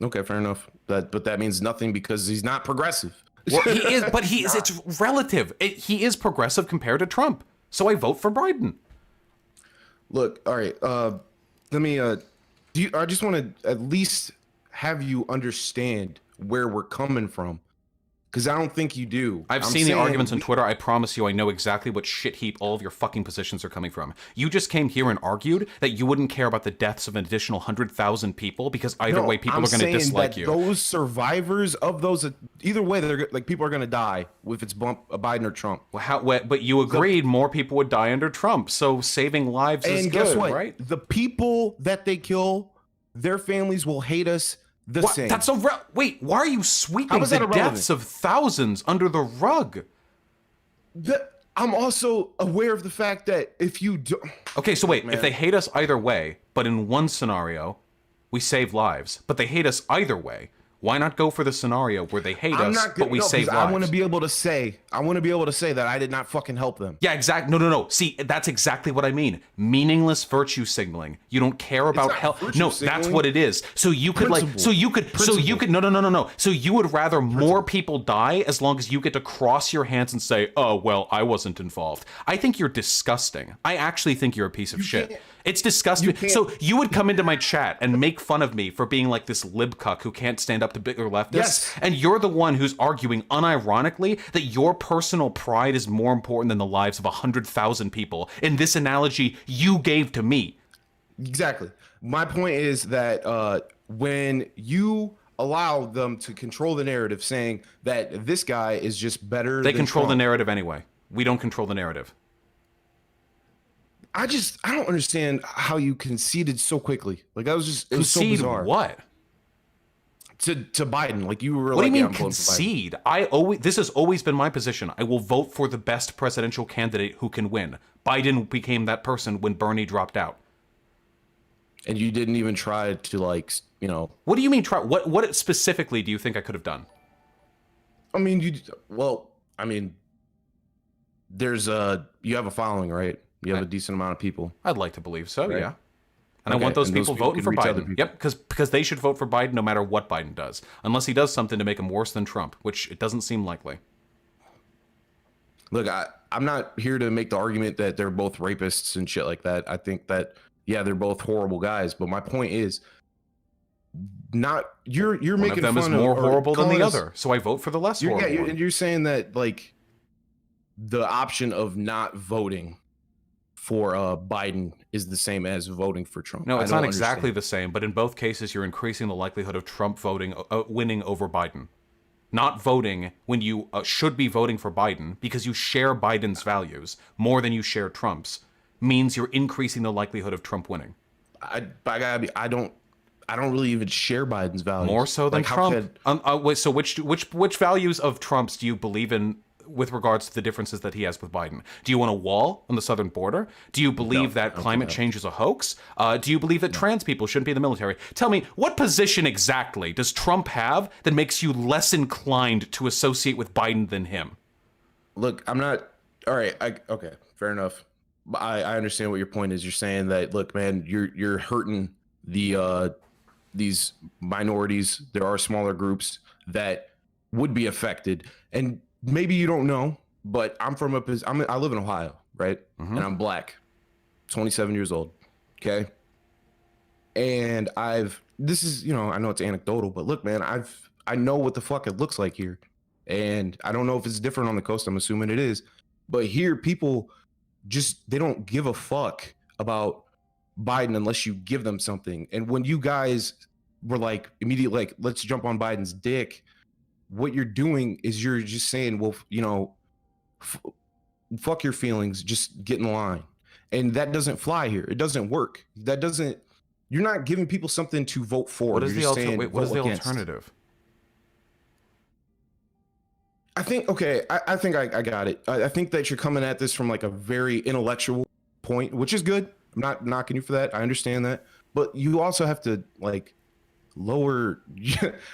Okay, fair enough. But that means nothing because he's not progressive. Well, he is, but it's relative. He is progressive compared to Trump. So I vote for Biden. Look, all right. Let me. I just want to at least have you understand where we're coming from. Because I don't think you do. I've seen the arguments on Twitter. I promise you I know exactly what shit heap all of your fucking positions are coming from. You just came here and argued that you wouldn't care about the deaths of an additional 100,000 people because either way people are going to dislike you. Those survivors of those, either way, they're like people are going to die if it's Biden or Trump. But you agreed more people would die under Trump, so saving lives is good, guess what? Right? The people that they kill, their families will hate us same. That's wait, why are you sweeping the deaths of thousands under the rug? I'm also aware of the fact that if you do... Okay, so wait, if they hate us either way, but in one scenario, we save lives, but they hate us either way, why not go for the scenario where they hate us, but we save lives? I want to be able to say that I did not fucking help them. Yeah, exactly. No. See, that's exactly what I mean. Meaningless virtue signaling. You don't care about hell. No, that's what it is. So you could no. So you would rather more people die as long as you get to cross your hands and say, oh, well, I wasn't involved. I think you're disgusting. I actually think you're a piece of shit. It's disgusting. So you would come into my chat and make fun of me for being like this libcuck who can't stand up to bigger leftists. Yes. And you're the one who's arguing unironically that your personal pride is more important than the lives of 100,000 people in this analogy you gave to me. Exactly. My point is that when you allow them to control the narrative saying that this guy is just better than control Trump. The narrative anyway. We don't control the narrative. I don't understand how you conceded so quickly. Like that was just it was so bizarre. What? To Biden, like you were. What do you mean concede? This has always been my position. I will vote for the best presidential candidate who can win. Biden became that person when Bernie dropped out. And you didn't even try to What do you mean try? What specifically do you think I could have done? I mean, there's you have a following, right? You have a decent amount of people. I'd like to believe so, right? Yeah. And I want those people voting can for reach other Biden. people. Yep, because they should vote for Biden no matter what Biden does. Unless he does something to make him worse than Trump, which it doesn't seem likely. Look, I'm not here to make the argument that they're both rapists and shit like that. I think that, yeah, they're both horrible guys. But my point is, not you're One making of them fun is more or horrible than the calling us- other, so I vote for the less You're, horrible yeah, one. and you're saying that like the option of not voting for Biden is the same as voting for Trump. No, I it's don't not exactly understand. the same, but in both cases, you're increasing the likelihood of Trump winning over Biden. Not voting when you should be voting for Biden because you share Biden's values more than you share Trump's means you're increasing the likelihood of Trump winning. I don't really even share Biden's values. More so than Like, how Trump. Wait, so which values of Trump's do you believe in with regards to the differences that he has with Biden? Do you want a wall on the southern border? Do you believe that climate change is a hoax? Do you believe that trans people shouldn't be in the military? Tell me, what position exactly does Trump have that makes you less inclined to associate with Biden than him? Look, I'm not. All right. Okay. Fair enough. I understand what your point is. You're saying that, look, man, you're hurting these minorities. There are smaller groups that would be affected, and maybe you don't know, but I live in Ohio, right? Mm-hmm. And I'm black, 27 years old. Okay. And this is, I know it's anecdotal, but look, man, I know what the fuck it looks like here. And I don't know if it's different on the coast. I'm assuming it is. But here, people they don't give a fuck about Biden unless you give them something. And when you guys were like, immediately, like, let's jump on Biden's dick, what you're doing is you're just saying, well, fuck your feelings, just get in line. And that doesn't fly here. It doesn't work. You're not giving people something to vote for. What is You're the just saying, what is vote the against. alternative? I think, okay, I think I got it. I think that you're coming at this from like a very intellectual point, which is good. I'm not knocking you for that. I understand that. But you also have to like lower,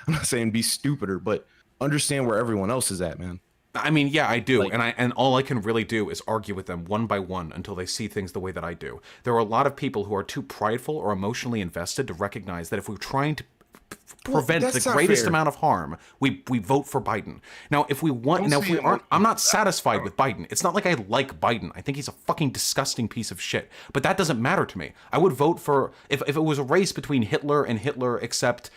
I'm not saying be stupider, but understand where everyone else is at, man. I mean, yeah, I do, Like- and all I can really do is argue with them one by one until they see things the way that I do. There are a lot of people who are too prideful or emotionally invested to recognize that if we're trying to prevent that's the not greatest fair. amount of harm, we vote for Biden. Now, if we want, Don't now if say we it aren't, like- I'm not satisfied with Biden. It's not like I like Biden. I think he's a fucking disgusting piece of shit. But that doesn't matter to me. I would vote for if it was a race between Hitler and Hitler, except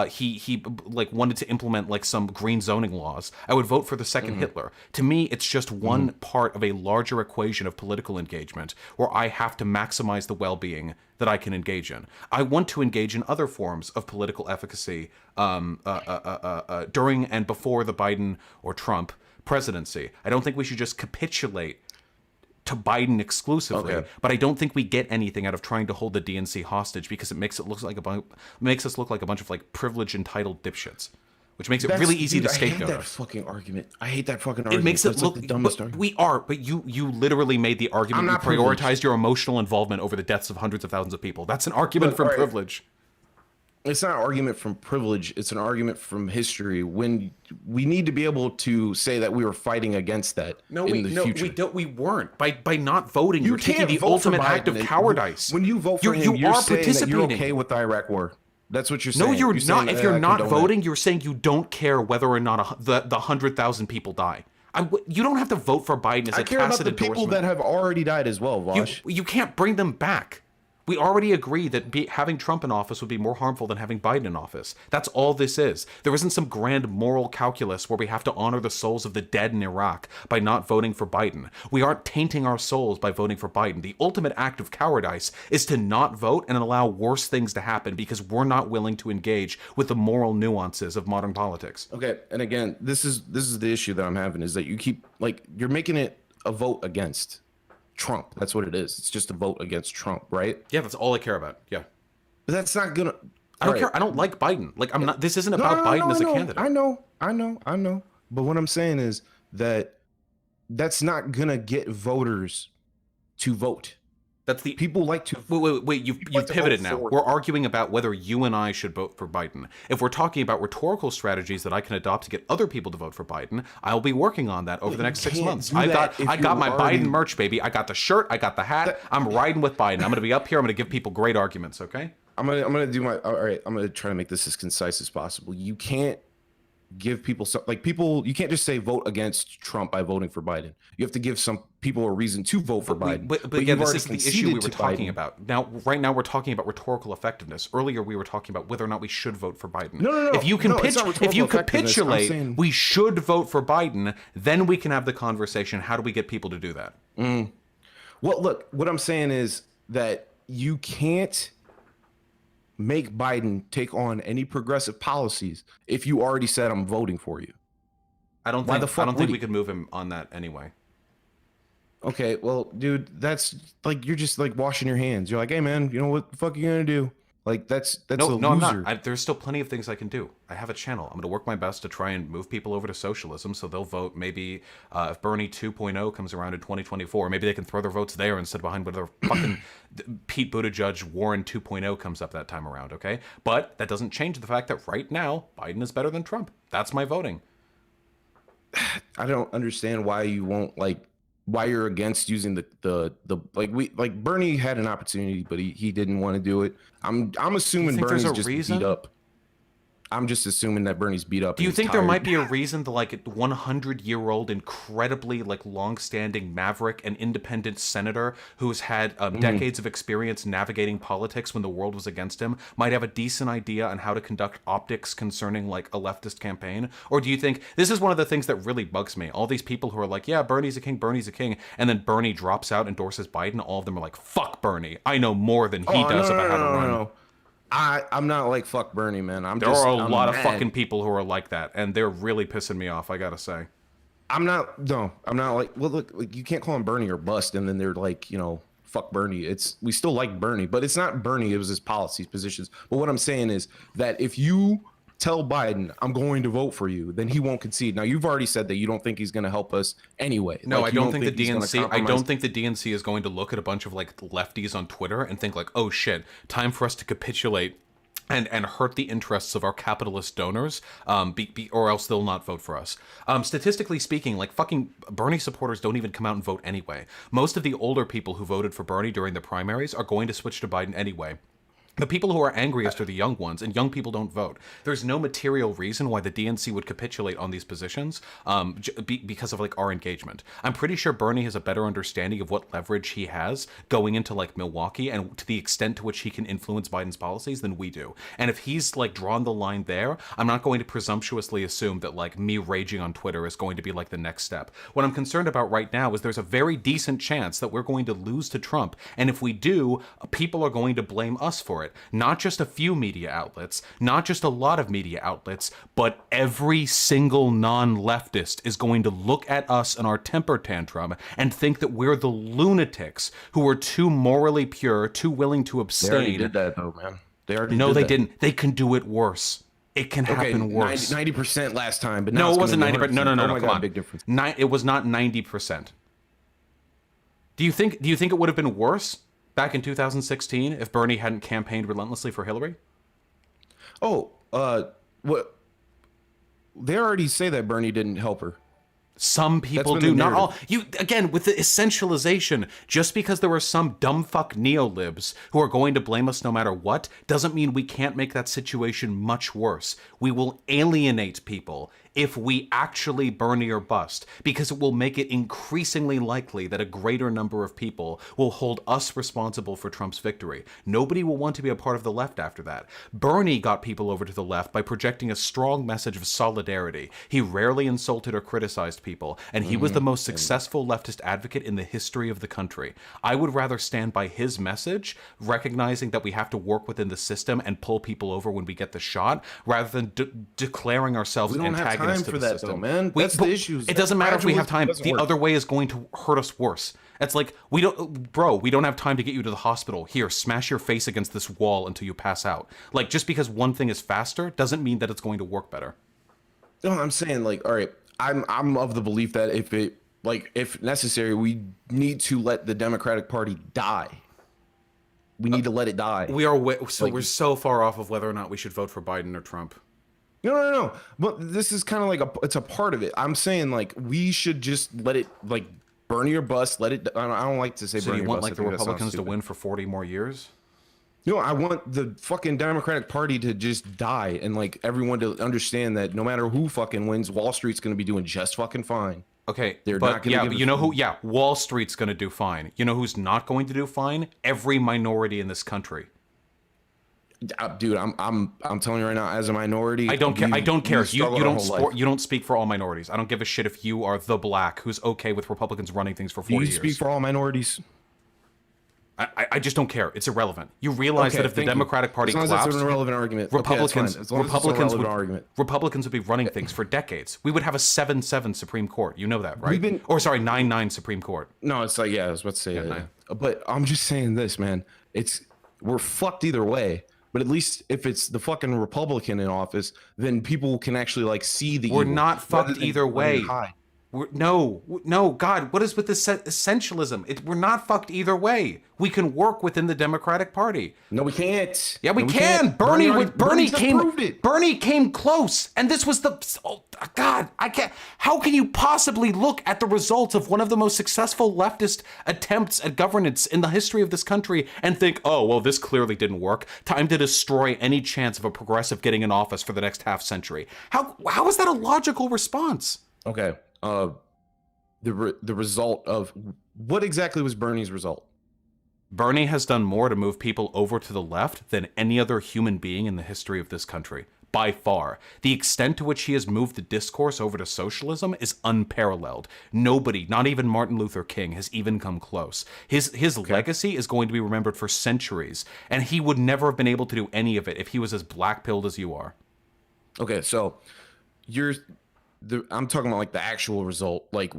he like wanted to implement like some green zoning laws. I would vote for the second Hitler. To me, it's just one part of a larger equation of political engagement where I have to maximize the well-being that I can engage in. I want to engage in other forms of political efficacy during and before the Biden or Trump presidency. I don't think we should just capitulate to Biden exclusively, Okay. but I don't think we get anything out of trying to hold the DNC hostage because it makes us look like a bunch of like privileged entitled dipshits, which makes it really easy to I hate scapegoat that us. fucking argument. I hate that fucking argument. It makes it That's look like the dumbest but argument. but you literally made the argument. I'm You not prioritized privileged. your emotional involvement over the deaths of hundreds of thousands of people. That's an argument Look, from all right. privilege. It's not an argument from privilege. It's an argument from history. When we need to be able to say that we were fighting against that in the future. We weren't. By not voting, you're taking can't the vote for ultimate act of Biden. cowardice. When you vote for him, you you're are saying that participating. you're okay with the Iraq war. That's what you're saying. No, you're saying not. If that you're I not condone voting, that. you're saying you don't care whether or not the 100,000 people die. You don't have to vote for Biden as a I care about tacit the people endorsement. that have already died as well, Vaush. You can't bring them back. We already agree that having Trump in office would be more harmful than having Biden in office. That's all this is. There isn't some grand moral calculus where we have to honor the souls of the dead in Iraq by not voting for Biden. We aren't tainting our souls by voting for Biden. The ultimate act of cowardice is to not vote and allow worse things to happen because we're not willing to engage with the moral nuances of modern politics. Okay, and again, this is the issue that I'm having is that you keep you're making it a vote against Trump. That's what it is. It's just a vote against Trump, right? Yeah, that's all I care about. Yeah. But that's not gonna. I don't care. I don't like Biden. Like, I'm not. This isn't about Biden as a candidate. I know. But what I'm saying is that that's not gonna get voters to vote. That's the people like to wait. You've like to pivoted vote now. for- We're arguing about whether you and I should vote for Biden. If we're talking about rhetorical strategies that I can adopt to get other people to vote for Biden, I'll be working on that over the next 6 can't months. do I that if got my you're already- Biden merch, baby. I got the shirt. I got the hat. I'm riding with Biden. I'm going to be up here. I'm going to give people great arguments. Okay. I'm gonna do my all right. I'm gonna try to make this as concise as possible. You can't give people some like people. You can't just say vote against Trump by voting for Biden. You have to give some people a reason to vote for Biden. But again, you've this already is the issue conceded we were to talking Biden. about. Now, right now, we're talking about rhetorical effectiveness. Earlier, we were talking about whether or not we should vote for Biden. No. If you can No, it's not if you rhetorical effectiveness. I'm capitulate, saying- we should vote for Biden. Then we can have the conversation. How do we get people to do that? Well, look, what I'm saying is that you can't make Biden take on any progressive policies if you already said I'm voting for you. I don't Why think the fuck I don't would think he? we could move him on that anyway. Okay, well, dude, that's like you're just like washing your hands. You're like, hey man, you know what the fuck are you gonna do? Like that's a No, loser. I'm not. There's still plenty of things I can do. I have a channel. I'm going to work my best to try and move people over to socialism so they'll vote maybe if Bernie 2.0 comes around in 2024, maybe they can throw their votes there instead of behind whatever fucking Pete Buttigieg Warren 2.0 comes up that time around, okay? But that doesn't change the fact that right now, Biden is better than Trump. That's my voting. I don't understand why you won't why you're against using the like Bernie had an opportunity, but he didn't want to do it. I'm assuming think there's Bernie's a just reason? beat up. I'm just assuming that Bernie's beat up. Do you and think he's there tired. might be a reason the 100-year-old incredibly long-standing maverick and independent senator who's had decades of experience navigating politics when the world was against him might have a decent idea on how to conduct optics concerning a leftist campaign? Or do you think this is one of the things that really bugs me? All these people who are like, yeah, Bernie's a king, and then Bernie drops out, endorses Biden. All of them are like, fuck Bernie. I know more than he does about how to run. No. I'm not like fuck Bernie, man. There are a lot of fucking people who are like that, and they're really pissing me off, I gotta say. I'm not like, well, look, you can't call him Bernie or bust, and then they're like, fuck Bernie. We still like Bernie, but it's not Bernie. It was his policies, positions. But what I'm saying is that if you tell Biden, I'm going to vote for you, then he won't concede. Now, you've already said that you don't think he's going to help us anyway. No, I you don't think the he's gonna DNC. I compromise. don't think the DNC is going to look at a bunch of lefties on Twitter and think oh shit, time for us to capitulate and hurt the interests of our capitalist donors, or else they'll not vote for us. Statistically speaking, fucking Bernie supporters don't even come out and vote anyway. Most of the older people who voted for Bernie during the primaries are going to switch to Biden anyway. The people who are angriest are the young ones, and young people don't vote. There's no material reason why the DNC would capitulate on these positions because of our engagement. I'm pretty sure Bernie has a better understanding of what leverage he has going into Milwaukee and to the extent to which he can influence Biden's policies than we do. And if he's drawn the line there, I'm not going to presumptuously assume that me raging on Twitter is going to be the next step. What I'm concerned about right now is there's a very decent chance that we're going to lose to Trump, and if we do, people are going to blame us for it. Not just a few media outlets, not just a lot of media outlets, but every single non-leftist is going to look at us and our temper tantrum and think that we're the lunatics who are too morally pure, too willing to abstain. They already did that, though, man. No, they didn't. They can do it worse. It can happen worse. 90% last time, but now no, it wasn't 90%. No, Oh my come God, on. big difference. It was not 90%. Do you think it would have been worse back in 2016 if Bernie hadn't campaigned relentlessly for Hillary? What? They already say that Bernie didn't help her. Some people do, not all. You again with the essentialization. Just because there are some dumb fuck neolibs who are going to blame us no matter what, doesn't mean we can't make that situation much worse. We will alienate people if we actually Bernie or bust, because it will make it increasingly likely that a greater number of people will hold us responsible for Trump's victory. Nobody will want to be a part of the left after that. Bernie got people over to the left by projecting a strong message of solidarity. He rarely insulted or criticized people, and he was the most successful leftist advocate in the history of the country. I would rather stand by his message, recognizing that we have to work within the system and pull people over when we get the shot, rather than declaring ourselves antagonists to the system. Though, man. That's the issue. It doesn't matter if we have time. The other way is going to hurt us worse. It's we don't have time to get you to the hospital. Here, smash your face against this wall until you pass out. Just because one thing is faster doesn't mean that it's going to work better. No, I'm saying all right, I'm of the belief that if necessary, we need to let the Democratic Party die. We need to let it die. We are we're so far off of whether or not we should vote for Biden or Trump. No. But this is kind of like it's a part of it. I'm saying like we should just let it like burn your bust. Let it. I don't like to say. So burn you your want bust. like the Republicans to win for 40 more years? No, I want the fucking Democratic Party to just die and like everyone to understand that no matter who fucking wins, Wall Street's going to be doing just fucking fine. Okay, but you know who? Yeah, Wall Street's going to do fine. You know who's not going to do fine? Every minority in this country. Dude, I'm telling you right now, as a minority, I don't care. I don't care. You don't you don't speak for all minorities. I don't give a shit if you are the black who's okay with Republicans running things for 40 years. Do you speak for all minorities? I just don't care. It's irrelevant. You realize that if the Democratic Party collapsed, that's an irrelevant argument. Republicans would be running things for decades. We would have a 7-7 Supreme Court. You know that, right? 9-9 Supreme Court. No, it's like I was about to say but I'm just saying this, man. We're fucked either way. But at least if it's the fucking Republican in office, then people can actually like see the. We're not fucked either way. No, God, what is with this essentialism? We're not fucked either way. We can work within the Democratic Party. No, we can't. Yeah, we can. Bernie came close, and this was God, I can't. How can you possibly look at the results of one of the most successful leftist attempts at governance in the history of this country and think, oh, well, this clearly didn't work. Time to destroy any chance of a progressive getting in office for the next half century. How is that a logical response? Okay. The result of what exactly was Bernie's result? Bernie has done more to move people over to the left than any other human being in the history of this country. By far. The extent to which he has moved the discourse over to socialism is unparalleled. Nobody, not even Martin Luther King, has even come close. His legacy is going to be remembered for centuries, and he would never have been able to do any of it if he was as black-pilled as you are. Okay, so I'm talking about like the actual result, like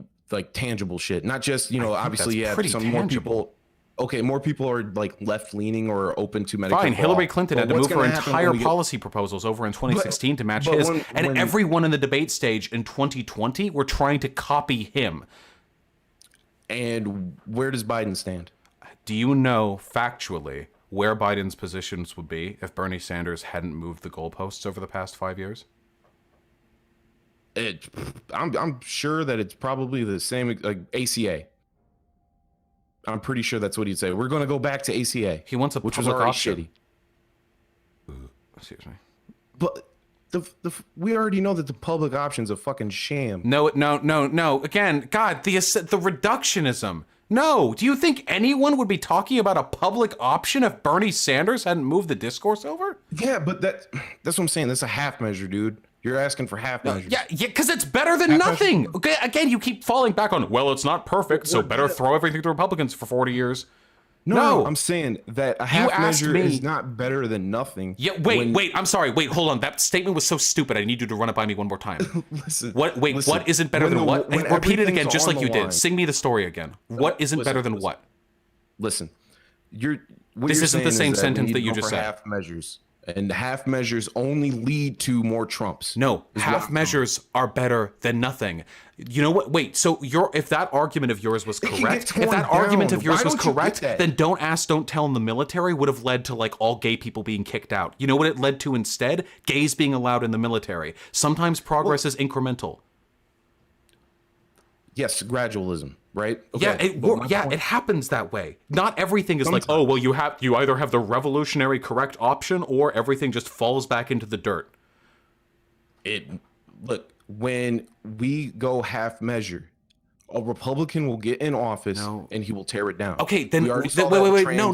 tangible shit, not just obviously more people. Okay, more people are like left leaning or open to Medicare. Fine, Hillary Clinton had to move her entire policy proposals over in 2016 to match his, and everyone in the debate stage in 2020 were trying to copy him. And where does Biden stand? Do you know factually where Biden's positions would be if Bernie Sanders hadn't moved the goalposts over the past 5 years? I'm sure that it's probably the same, like ACA. I'm pretty sure that's what he'd say. We're going to go back to ACA. He wants which was already shitty. Excuse me. But we already know that the public option's a fucking sham. No. Again, God, the reductionism. No. Do you think anyone would be talking about a public option if Bernie Sanders hadn't moved the discourse over? Yeah, but that's what I'm saying. That's a half measure, dude. You're asking for half measures. Yeah, because it's better than nothing. Okay, again, you keep falling back on, well, it's not perfect, so better throw everything to Republicans for 40 years. No, I'm saying that a half measure is not better than nothing. Yeah, wait, I'm sorry. Wait, hold on. That statement was so stupid. I need you to run it by me one more time. Listen. What isn't better than what? Repeat it again, just like you did. Sing me the story again. What isn't better than what? Listen, this isn't the same sentence that you just said. Half measures. And half measures only lead to more Trumps. No, half measures are better than nothing. You know what? Wait, so if that argument of yours was correct, then don't ask, don't tell in the military would have led to like all gay people being kicked out. You know what it led to instead? Gays being allowed in the military. Sometimes progress is incremental. Yes, gradualism, right? Okay. It happens that way. Not everything is like, oh, well, you either have the revolutionary correct option or everything just falls back into the dirt. Look, when we go half measure, a Republican will get in office and he will tear it down. Okay, then wait, no.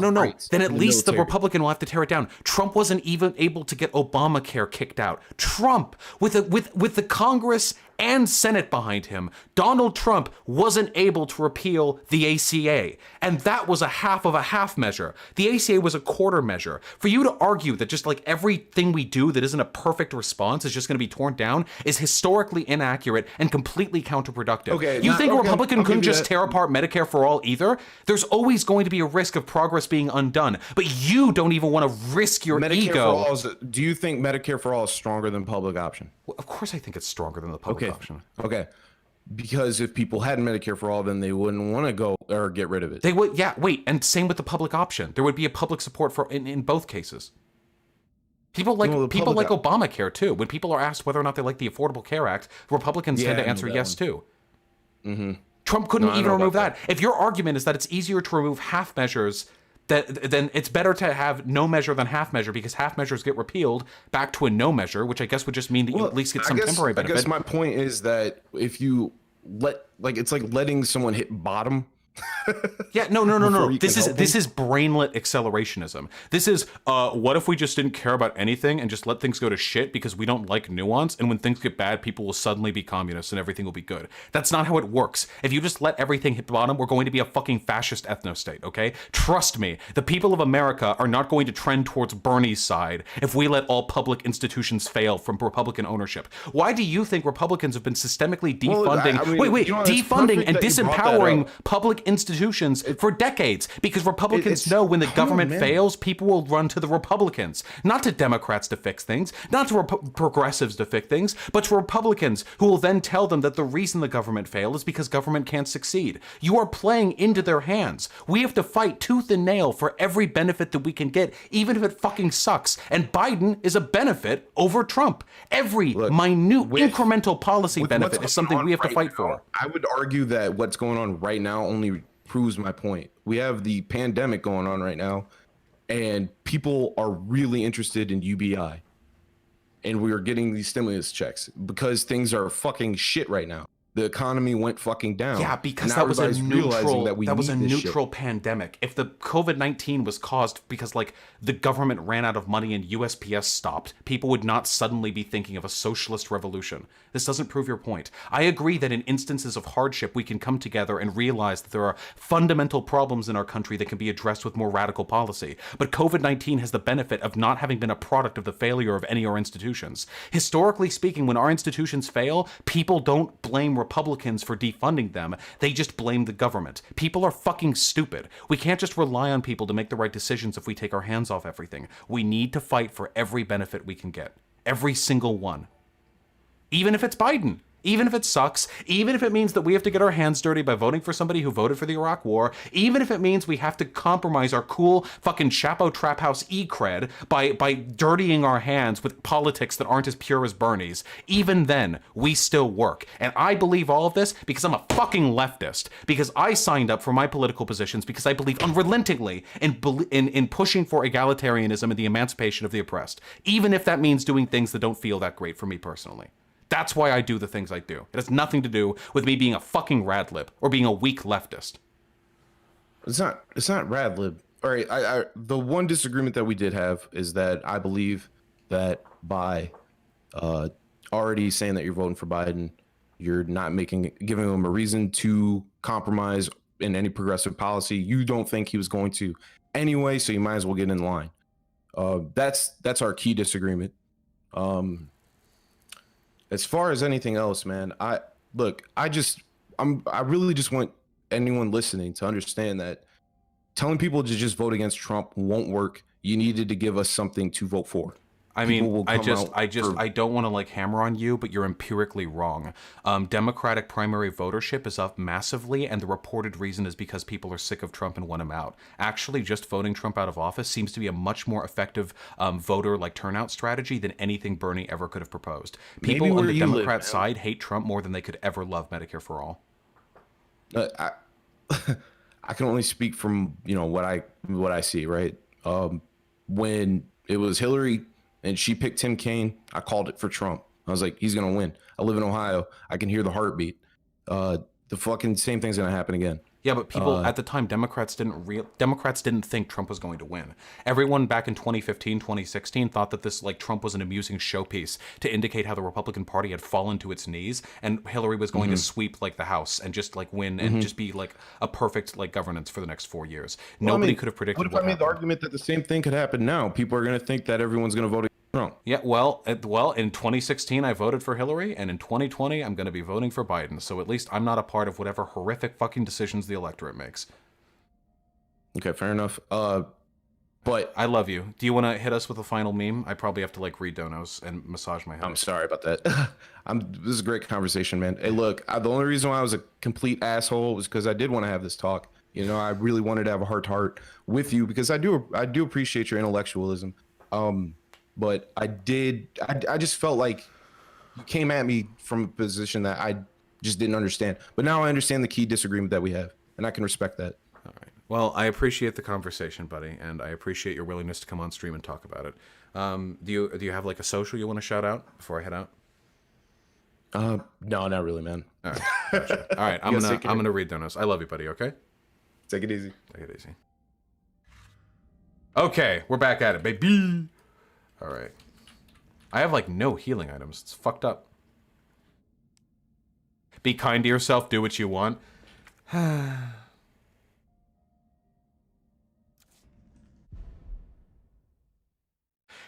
Then at least the Republican will have to tear it down. Trump wasn't even able to get Obamacare kicked out. Trump, with the Congress and Senate behind him, Donald Trump wasn't able to repeal the ACA. And that was a half of a half measure. The ACA was a quarter measure. For you to argue that just like everything we do that isn't a perfect response is just going to be torn down is historically inaccurate and completely counterproductive. Okay, you think a Republican couldn't just tear apart Medicare for all either? There's always going to be a risk of progress being undone. But you don't even want to risk your ego. Do you think Medicare for all is stronger than public option? Well, of course I think it's stronger than the public option. Okay. because if people had Medicare for all, then they wouldn't want to go or get rid of it. They would, yeah, wait, and same with the public option. There would be a public support for in both cases. People like Obamacare too. When people are asked whether or not they like the Affordable Care Act, Republicans tend to answer yes too. Trump couldn't even remove that. If your argument is that it's easier to remove half measures, then it's better to have no measure than half measure, because half measures get repealed back to a no measure, which I guess would just mean that you at least get some temporary benefit. I guess my point is that if you it's like letting someone hit bottom. Yeah, no. This is brainlet accelerationism. This is what if we just didn't care about anything and just let things go to shit because we don't like nuance, and when things get bad, people will suddenly be communists and everything will be good. That's not how it works. If you just let everything hit the bottom, we're going to be a fucking fascist ethno-state, okay? Trust me, the people of America are not going to trend towards Bernie's side if we let all public institutions fail from Republican ownership. Why do you think Republicans have been systemically defunding, defunding and disempowering public institutions for decades? Because Republicans know when the government fails, people will run to the Republicans, not to Democrats to fix things, not to progressives to fix things, but to Republicans who will then tell them that the reason the government failed is because government can't succeed. You are playing into their hands. We have to fight tooth and nail for every benefit that we can get, even if it fucking sucks. And Biden is a benefit over Trump. Every minute incremental policy benefit is something we have to fight for. I would argue that what's going on right now only proves my point. We have the pandemic going on right now, and people are really interested in UBI, and we are getting these stimulus checks because things are fucking shit right now. The economy went fucking down. Yeah, because that was a neutral pandemic. If the COVID-19 was caused because the government ran out of money and USPS stopped, people would not suddenly be thinking of a socialist revolution. This doesn't prove your point. I agree that in instances of hardship, we can come together and realize that there are fundamental problems in our country that can be addressed with more radical policy. But COVID-19 has the benefit of not having been a product of the failure of any of our institutions. Historically speaking, when our institutions fail, people don't blame Republicans for defunding them. They just blame the government. People are fucking stupid. We can't just rely on people to make the right decisions if we take our hands off everything. We need to fight for every benefit we can get. Every single one. Even if it's Biden. Even if it sucks, even if it means that we have to get our hands dirty by voting for somebody who voted for the Iraq War, even if it means we have to compromise our cool fucking Chapo Trap House E-cred by dirtying our hands with politics that aren't as pure as Bernie's, even then, we still work. And I believe all of this because I'm a fucking leftist, because I signed up for my political positions because I believe unrelentingly in pushing for egalitarianism and the emancipation of the oppressed, even if that means doing things that don't feel that great for me personally. That's why I do the things I do. It has nothing to do with me being a fucking radlib or being a weak leftist. It's not radlib. All right, the one disagreement that we did have is that I believe that by already saying that you're voting for Biden, you're not giving him a reason to compromise in any progressive policy. You don't think he was going to anyway, so you might as well get in line. That's our key disagreement. As far as anything else, man, I really just want anyone listening to understand that telling people to just vote against Trump won't work. You needed to give us something to vote for. I mean, I don't want to hammer on you, but you're empirically wrong. Democratic primary votership is up massively, and the reported reason is because people are sick of Trump and want him out. Actually, just voting Trump out of office seems to be a much more effective voter turnout strategy than anything Bernie ever could have proposed. People on the Democrat side hate Trump more than they could ever love Medicare for all. I can only speak from what I see, right? When it was Hillary and she picked Tim Kaine, I called it for Trump. I was like, he's going to win. I live in Ohio. I can hear the heartbeat. The fucking same thing's going to happen again. Yeah, but people at the time, Democrats didn't think Trump was going to win. Everyone back in 2015, 2016 thought that this Trump was an amusing showpiece to indicate how the Republican Party had fallen to its knees, and Hillary was going to sweep the House and just win and just be a perfect governance for the next 4 years. Nobody could have predicted. What if I made the argument that the same thing could happen now? People are going to think that everyone's going to vote against Trump. Yeah, well, in 2016 I voted for Hillary, and in 2020 I'm going to be voting for Biden. So at least I'm not a part of whatever horrific fucking decisions the electorate makes. Okay, fair enough. But I love you. Do you want to hit us with a final meme? I probably have to like read donos and massage my head. I'm sorry about that. This is a great conversation, man. Hey, look, the only reason why I was a complete asshole was because I did want to have this talk. You know, I really wanted to have a heart to heart with you because I do appreciate your intellectualism. But I just felt like you came at me from a position that I just didn't understand. But now I understand the key disagreement that we have, and I can respect that. All right. Well, I appreciate the conversation, buddy, and I appreciate your willingness to come on stream and talk about it. Do you have like a social you want to shout out before I head out? No, not really, man. All right. Gotcha. All right. I'm gonna read donos. I love you, buddy. Okay. Take it easy. Take it easy. Okay, we're back at it, baby. All right. I have like no healing items. It's fucked up. Be kind to yourself. Do what you want.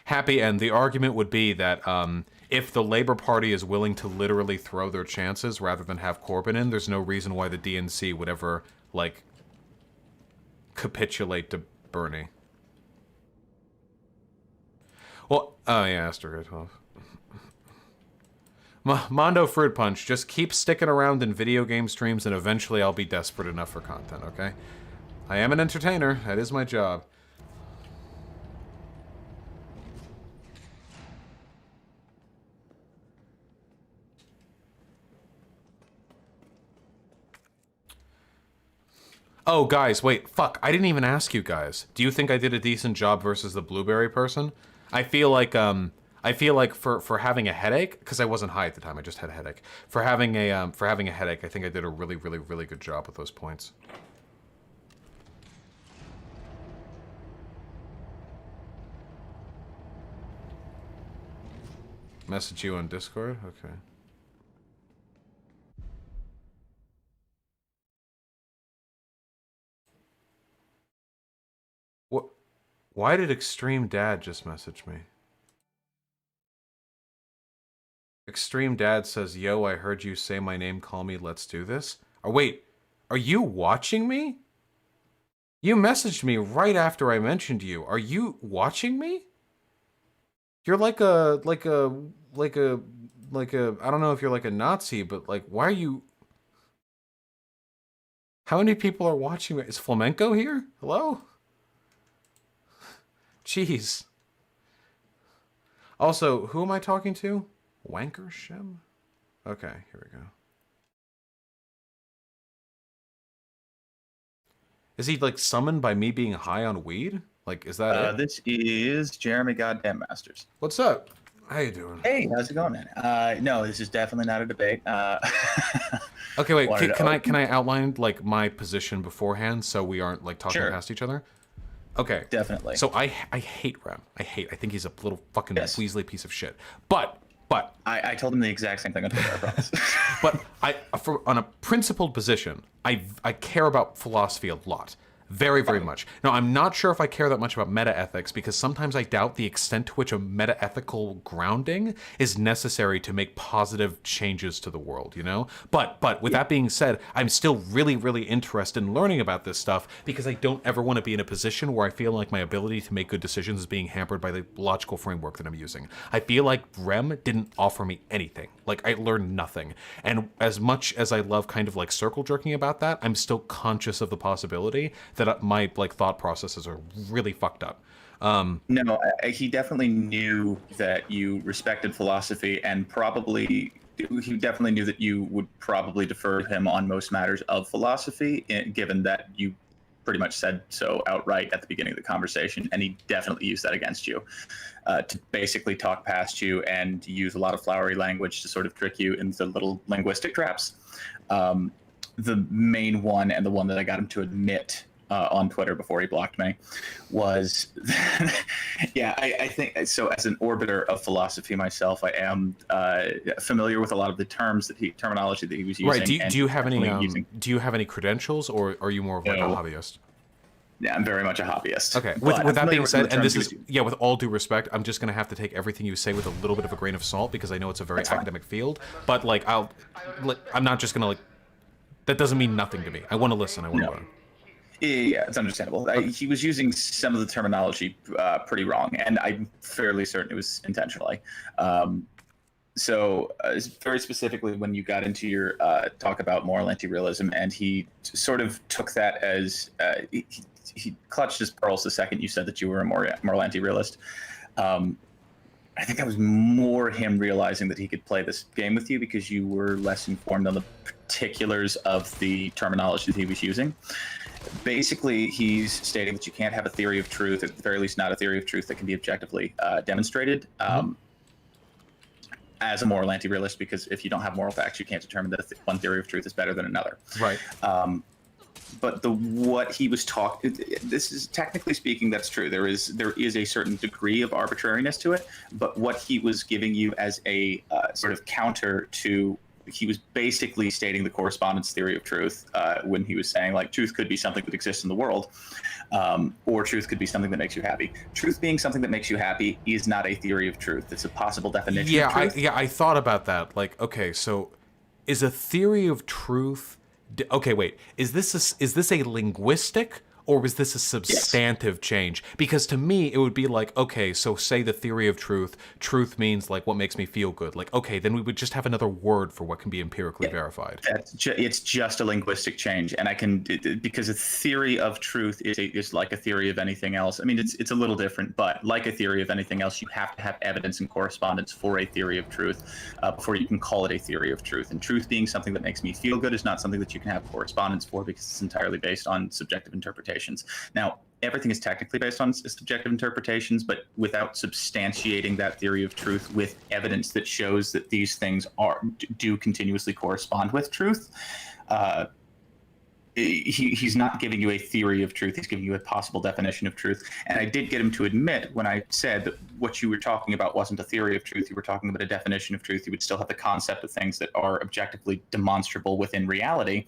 Happy end. The argument would be that if the Labor Party is willing to literally throw their chances rather than have Corbyn in, there's no reason why the DNC would ever, like, capitulate to Bernie. Well, oh yeah, Aster 12. Mondo Fruit Punch, just keep sticking around in video game streams and eventually I'll be desperate enough for content, okay? I am an entertainer. That is my job. Oh, guys, wait, fuck, I didn't even ask you guys. Do you think I did a decent job versus the blueberry person? I feel like for having a headache, because I wasn't high at the time, I just had a headache. For having a headache, I think I did a really, really, really good job with those points. Message you on Discord? Okay. What? Why did Extreme Dad just message me? Extreme Dad says, yo, I heard you say my name, call me, let's do this. Oh, wait, are you watching me? You messaged me right after I mentioned you. Are you watching me? You're like a, I don't know if you're like a Nazi, but like, why are you... How many people are watching me? Is Flamenco here? Hello? Jeez. Also, who am I talking to? Wankersham? Okay, here we go. Is he like summoned by me being high on weed? Like, is that it? This is Jeremy Goddamn Masters. What's up? How you doing? Hey, how's it going, man? No, this is definitely not a debate. Okay, wait. Can I outline like my position beforehand so we aren't like talking past each other? Okay. Definitely. So I hate Rem. I think he's a little fucking Weasley piece of shit. But I told him the exact same thing on Twitter, I promise. But on a principled position, I care about philosophy a lot. Very, very much. Now, I'm not sure if I care that much about meta-ethics because sometimes I doubt the extent to which a meta-ethical grounding is necessary to make positive changes to the world, you know? But with that being said, I'm still really, really interested in learning about this stuff because I don't ever want to be in a position where I feel like my ability to make good decisions is being hampered by the logical framework that I'm using. I feel like Rem didn't offer me anything. Like, I learned nothing. And as much as I love kind of like circle jerking about that, I'm still conscious of the possibility that my like thought processes are really fucked up. No, he definitely knew that you respected philosophy, and he definitely knew that you would probably defer to him on most matters of philosophy, given that you pretty much said so outright at the beginning of the conversation, and he definitely used that against you to basically talk past you and use a lot of flowery language to sort of trick you into little linguistic traps. The main one, and the one that I got him to admit on Twitter before he blocked me, was I think so. As an orbiter of philosophy myself, I am familiar with a lot of the terminology that he was using. Right? Do you have any credentials, or are you more of like a hobbyist? Yeah, I'm very much a hobbyist. Okay. With that being said, and this is with all due respect, I'm just gonna have to take everything you say with a little bit of a grain of salt because I know it's a very academic field. But like, I'm not just gonna like. That doesn't mean nothing to me. I want to listen. I want to learn. Yeah, it's understandable. He was using some of the terminology pretty wrong, and I'm fairly certain it was intentionally. So very specifically, when you got into your talk about moral anti-realism, and he sort of took that as he clutched his pearls the second you said that you were a moral anti-realist. I think that was more him realizing that he could play this game with you because you were less informed on the particulars of the terminology that he was using. Basically, he's stating that you can't have a theory of truth, at the very least not a theory of truth that can be objectively demonstrated as a moral anti-realist, because if you don't have moral facts, you can't determine that one theory of truth is better than another. Right. But what he was talking, this is technically speaking, that's true. There is a certain degree of arbitrariness to it, but what he was giving you as a sort of counter to, he was basically stating the correspondence theory of truth when he was saying, like, truth could be something that exists in the world, or truth could be something that makes you happy. Truth being something that makes you happy is not a theory of truth. It's a possible definition of truth. I thought about that. Like, okay, so is a theory of truth... Okay, wait. Is this a linguistic or was this a substantive change? Because to me, it would be like, okay, so say the theory of truth means like what makes me feel good. Like, okay, then we would just have another word for what can be empirically verified. It's just a linguistic change, and I can, because a theory of truth is like a theory of anything else. I mean, it's a little different, but like a theory of anything else, you have to have evidence and correspondence for a theory of truth before you can call it a theory of truth. And truth being something that makes me feel good is not something that you can have correspondence for, because it's entirely based on subjective interpretation. Now, everything is technically based on subjective interpretations, but without substantiating that theory of truth with evidence that shows that these things do continuously correspond with truth, he's not giving you a theory of truth. He's giving you a possible definition of truth. And I did get him to admit when I said that what you were talking about wasn't a theory of truth, you were talking about a definition of truth. You would still have the concept of things that are objectively demonstrable within reality.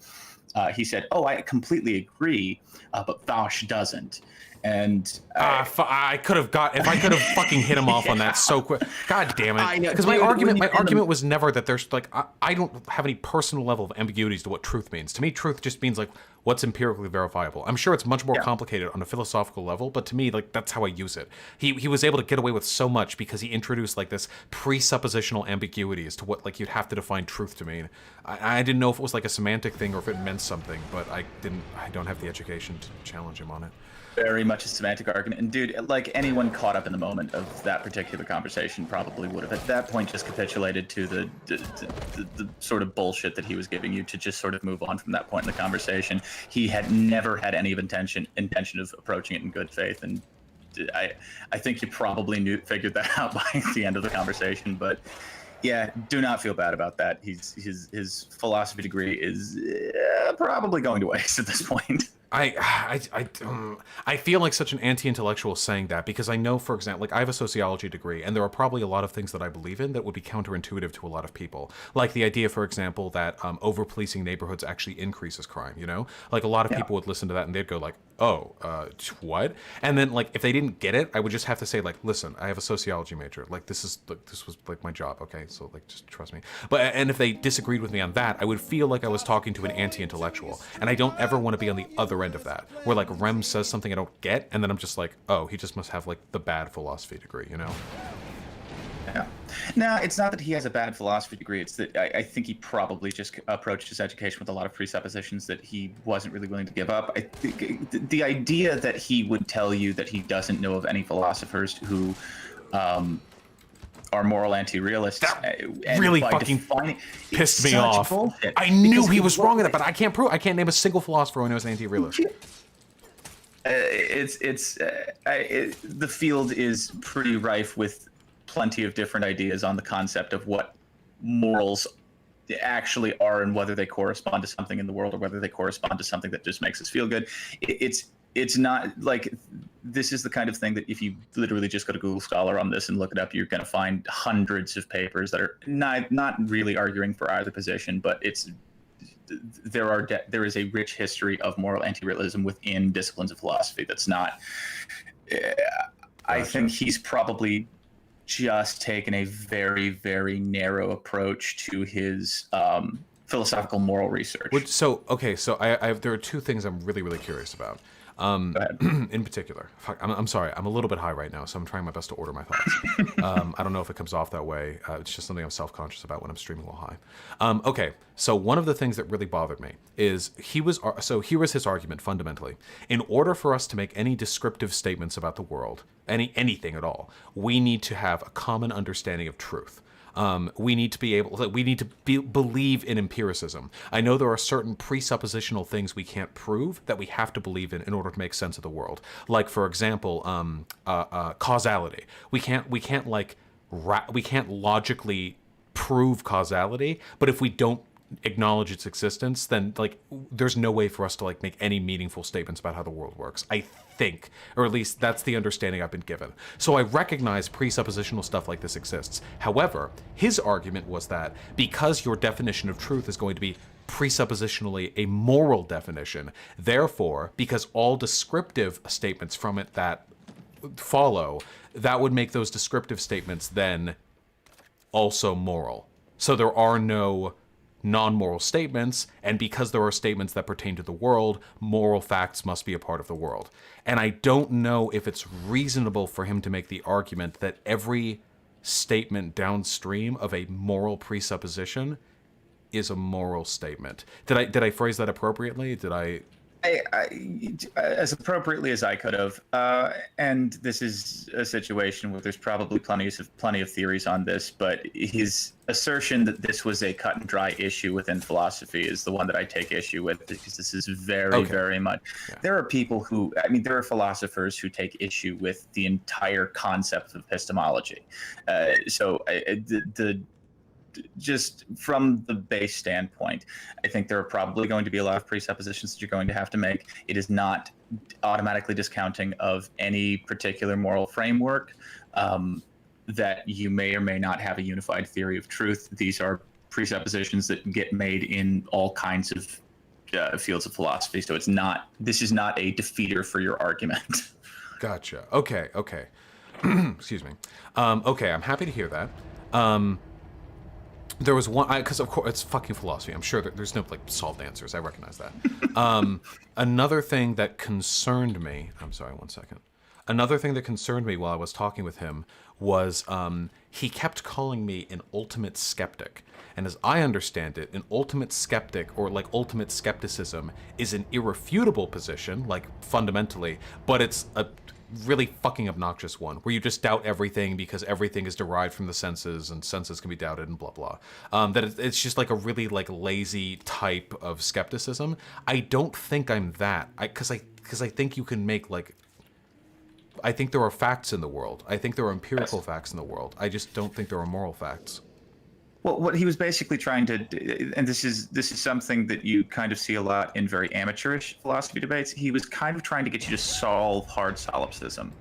He said, "Oh, I completely agree, but Vaush doesn't." And I could have if I could have fucking hit him off on that so quick. God damn it! I know, Because my argument was never that there's like I don't have any personal level of ambiguities to what truth means. To me, truth just means like what's empirically verifiable. I'm sure it's much more complicated on a philosophical level, but to me, like that's how I use it. He was able to get away with so much because he introduced like this presuppositional ambiguity as to what like you'd have to define truth to mean. I didn't know if it was like a semantic thing or if it meant something, but I don't have the education to challenge him on it. Very much a semantic argument. And dude, like anyone caught up in the moment of that particular conversation probably would have at that point just capitulated to the sort of bullshit that he was giving you to just sort of move on from that point in the conversation. He had never had any intention of approaching it in good faith. And I think you probably figured that out by the end of the conversation. But yeah, do not feel bad about that. His philosophy degree is probably going to waste at this point. I feel like such an anti-intellectual saying that because I know, for example, like I have a sociology degree and there are probably a lot of things that I believe in that would be counterintuitive to a lot of people. Like the idea, for example, that over-policing neighborhoods actually increases crime, you know? Like a lot of people would listen to that and they'd go like, oh, what? And then like if they didn't get it, I would just have to say like, listen, I have a sociology major. Like this was like my job, okay? So like just trust me. And if they disagreed with me on that, I would feel like I was talking to an anti-intellectual. And I don't ever want to be on the other end of that, where like Rem says something I don't get, and then I'm just like, oh, he just must have like the bad philosophy degree, you know? Yeah. No, it's not that he has a bad philosophy degree. It's that I think he probably just approached his education with a lot of presuppositions that he wasn't really willing to give up. I think the idea that he would tell you that he doesn't know of any philosophers who are moral anti-realists really fucking pissed me off. Bullshit. I knew he was wrong with that, but I can't name a single philosopher who knows an anti-realist. The field is pretty rife with plenty of different ideas on the concept of what morals actually are and whether they correspond to something in the world or whether they correspond to something that just makes us feel good. It's not like this is the kind of thing that if you literally just go to Google Scholar on this and look it up, you're going to find hundreds of papers that are not really arguing for either position, but there is a rich history of moral anti-realism within disciplines of philosophy that's not. I think he's probably just taken a very, very narrow approach to his philosophical moral research. So there are two things I'm really, really curious about. Go ahead. In particular, fuck, I'm sorry, I'm a little bit high right now, so I'm trying my best to order my thoughts. I don't know if it comes off that way. It's just something I'm self-conscious about when I'm streaming while high. Okay, so one of the things that really bothered me is here was his argument fundamentally. In order for us to make any descriptive statements about the world, anything at all, we need to have a common understanding of truth. We need to believe in empiricism. I know there are certain presuppositional things we can't prove that we have to believe in order to make sense of the world. Like, for example, causality. We can't logically prove causality, but if we don't acknowledge its existence, then there's no way for us to make any meaningful statements about how the world works, I think, or at least that's the understanding I've been given. So I recognize presuppositional stuff like this exists. However, his argument was that because your definition of truth is going to be presuppositionally a moral definition, therefore, because all descriptive statements from it that follow, that would make those descriptive statements then also moral. So there are no non-moral statements, and because there are statements that pertain to the world, moral facts must be a part of the world. And I don't know if it's reasonable for him to make the argument that every statement downstream of a moral presupposition is a moral statement. Did I phrase that appropriately? Did I as appropriately as I could have. And this is a situation where there's probably plenty of theories on this, but his assertion that this was a cut and dry issue within philosophy is the one that I take issue with, because this is very much. Yeah. There are people who, there are philosophers who take issue with the entire concept of epistemology. Just from the base standpoint, I think there are probably going to be a lot of presuppositions that you're going to have to make. It is not automatically discounting of any particular moral framework, that you may or may not have a unified theory of truth. These are presuppositions that get made in all kinds of fields of philosophy. So this is not a defeater for your argument. Gotcha. Okay. Excuse me. Okay, I'm happy to hear that. There was one, because of course it's fucking philosophy. I'm sure there's no solved answers. I recognize that. Another thing that concerned me. I'm sorry, 1 second. Another thing that concerned me while I was talking with him was he kept calling me an ultimate skeptic. And as I understand it, an ultimate skeptic, or ultimate skepticism, is an irrefutable position, fundamentally, but it's a really fucking obnoxious one, where you just doubt everything because everything is derived from the senses and senses can be doubted and blah blah. That it's just a really lazy type of skepticism. I don't think I'm that. Because I think you can make I think there are facts in the world. I think there are empirical facts in the world. I just don't think there are moral facts. Well, what he was basically trying to do, and this is something that you kind of see a lot in very amateurish philosophy debates, he was kind of trying to get you to solve hard solipsism.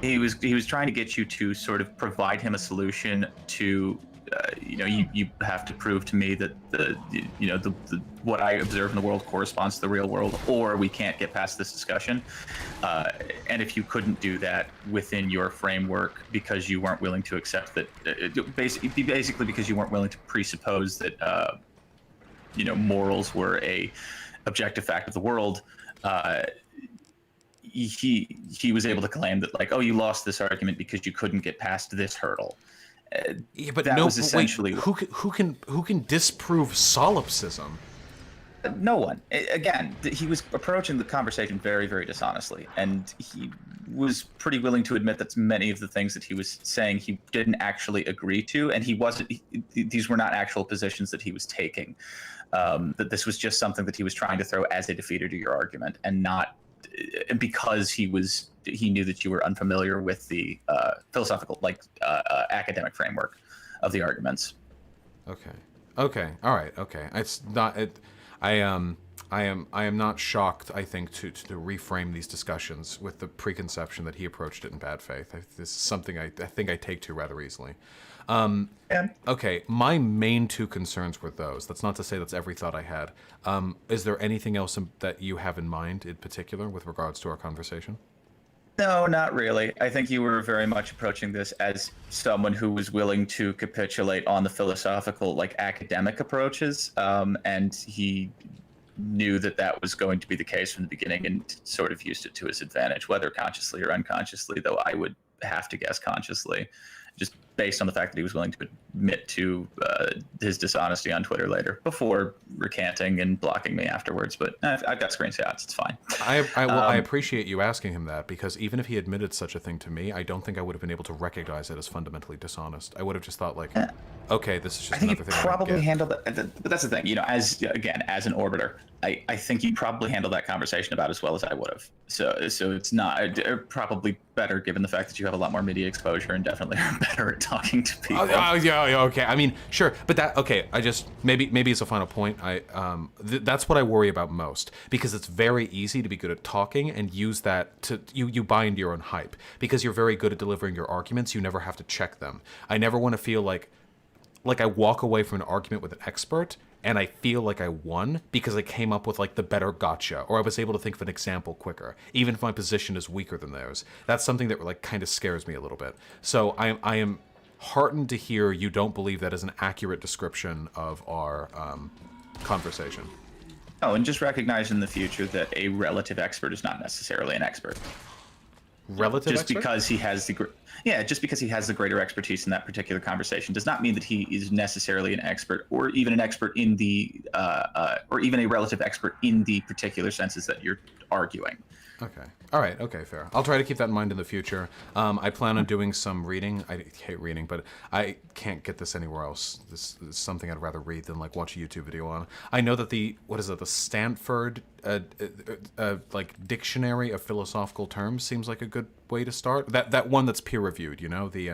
He was trying to get you to sort of provide him a solution to, you have to prove to me that the what I observe in the world corresponds to the real world, or we can't get past this discussion. And if you couldn't do that within your framework because you weren't willing to accept that, basically because you weren't willing to presuppose that, morals were a objective fact of the world, he was able to claim that you lost this argument because you couldn't get past this hurdle. Yeah, but that was essentially who can disprove solipsism? No one. Again, he was approaching the conversation very, very dishonestly, and he was pretty willing to admit that many of the things that he was saying he didn't actually agree to, and these were not actual positions that he was taking. That this was just something that he was trying to throw as a defeater to your argument, and because he knew that you were unfamiliar with the philosophical, academic framework of the arguments. Okay. All right. Okay. It's not. I am not shocked, I think, to reframe these discussions with the preconception that he approached it in bad faith. This is something I think I take to rather easily. Okay, my main two concerns were those. That's not to say that's every thought I had. Is there anything else that you have in mind in particular with regards to our conversation? No, not really. I think you were very much approaching this as someone who was willing to capitulate on the philosophical, like academic approaches, and he knew that that was going to be the case from the beginning and sort of used it to his advantage, whether consciously or unconsciously, though I would have to guess consciously, just based on the fact that he was willing to admit to his dishonesty on Twitter later, before recanting and blocking me afterwards. But I've got screenshots; it's fine. I appreciate you asking him that, because even if he admitted such a thing to me, I don't think I would have been able to recognize it as fundamentally dishonest. I would have just thought like, okay, this is just I think another you thing. probably handled it, but that's the thing. You know, as an orbiter, I think you probably handled that conversation about as well as I would have. So it's not probably better given the fact that you have a lot more media exposure and definitely are better at talking to people. Yeah, okay. I mean, sure, but that okay. I just maybe as a final point, that's what I worry about most, because it's very easy to be good at talking and use that to you buy into your own hype because you're very good at delivering your arguments. You never have to check them. I never want to feel like I walk away from an argument with an expert and I feel like I won because I came up with like the better gotcha, or I was able to think of an example quicker, even if my position is weaker than theirs. That's something that like kind of scares me a little bit. So I am heartened to hear you don't believe that is an accurate description of our conversation. Oh, and just recognize in the future that a relative expert is not necessarily an expert. Relative just expert? because he has the greater expertise in that particular conversation does not mean that he is necessarily an expert, or even an expert in the or even a relative expert in the particular senses that you're arguing. Okay. All right. Okay, fair. I'll try to keep that in mind in the future. I plan on doing some reading. I hate reading, but I can't get this anywhere else. This is something I'd rather read than like watch a YouTube video on. I know that the Stanford like dictionary of philosophical terms seems like a good way to start. That one that's peer reviewed. You know the.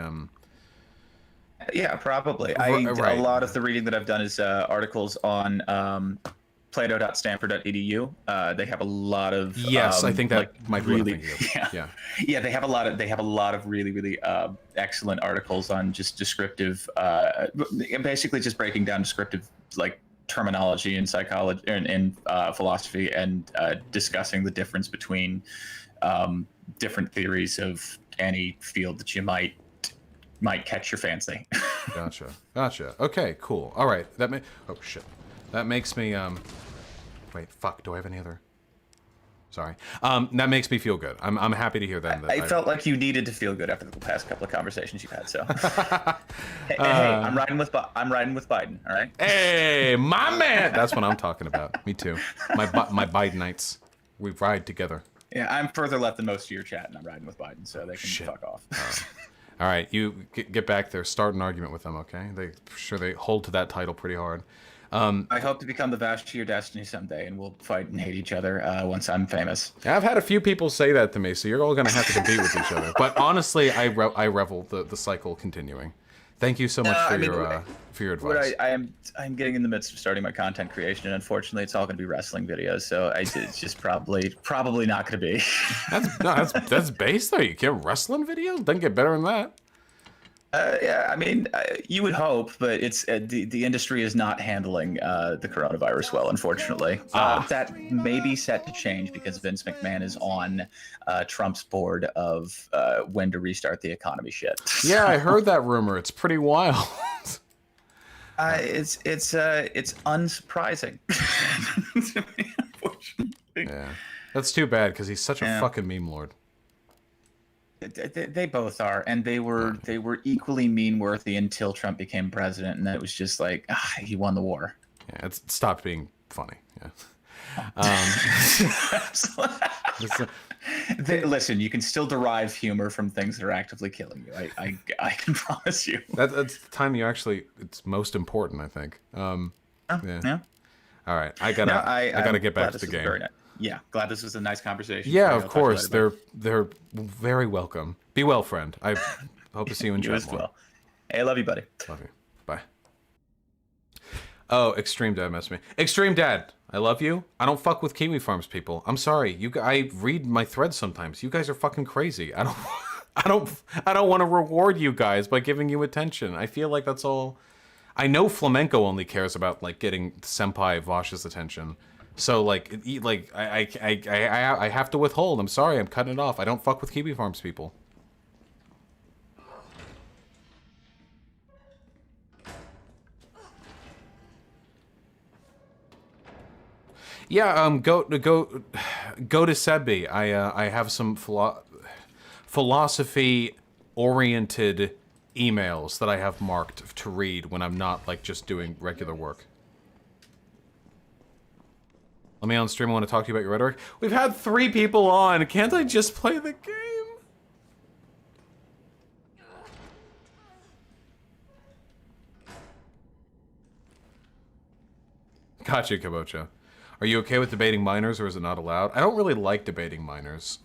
Yeah, probably. Right. A lot of the reading that I've done is articles on plato.stanford.edu. They have a lot of I think that like might be really, what I'm thinking of. Yeah. They have a lot of really excellent articles on just descriptive, basically just breaking down descriptive like terminology in psychology and philosophy, and discussing the difference between different theories of any field that you might catch your fancy. Gotcha. Okay, cool. All right. That makes me wait, fuck, do I have any other? Sorry. That makes me feel good. I'm happy to hear that. I felt like you needed to feel good after the past couple of conversations you've had. So, hey, I'm riding with Biden. All right. Hey, my man. That's what I'm talking about. Me too. My Bidenites. We ride together. Yeah, I'm further left than most of your chat, and I'm riding with Biden, so they can fuck off. All right, you get back there. Start an argument with them, okay? They hold to that title pretty hard. I hope to become the Vaush to your destiny someday, and we'll fight and hate each other once I'm famous. I've had a few people say that to me, so you're all going to have to compete with each other. But honestly, I revel the cycle continuing. Thank you so much for your advice. I'm getting in the midst of starting my content creation, and unfortunately, it's all going to be wrestling videos. So it's just probably not going to be. That's base though. You can't wrestling videos. Doesn't get better than that. Yeah, I mean, you would hope, but it's the industry is not handling the coronavirus well, unfortunately. That may be set to change because Vince McMahon is on Trump's board of when to restart the economy shit. Yeah, I heard that rumor. It's pretty wild. It's unsurprising. Unfortunately. Yeah, that's too bad because he's such a fucking meme lord. They both are, and they were equally meme-worthy until Trump became president, and that was just like he won the war. Yeah, it stopped being funny. Yeah. Listen, you can still derive humor from things that are actively killing you. I can promise you. That's the time it's most important, I think. Yeah. All right, I gotta get back to the game. Yeah, glad this was a nice conversation. Yeah, of course. They're very welcome. Be well, friend. I hope to see you in chat as more. well. Hey, I love you, buddy. Love you. Bye. Oh, Extreme Dad messaged me. Extreme Dad, I love you. I don't fuck with Kiwi Farms people. I'm sorry. I read my threads sometimes. You guys are fucking crazy. I don't want to reward you guys by giving you attention. I feel like that's all. I know Flamenco only cares about like getting Senpai Vaush's attention. So like I have to withhold. I'm sorry, I'm cutting it off. I don't fuck with Kiwi Farms people. Yeah, go to Sebi. I have some philosophy-oriented emails that I have marked to read when I'm not like just doing regular work. Let me on stream. I want to talk to you about your rhetoric. We've had 3 people on. Can't I just play the game? Gotcha, Kabocha. Are you okay with debating minors, or is it not allowed? I don't really like debating minors.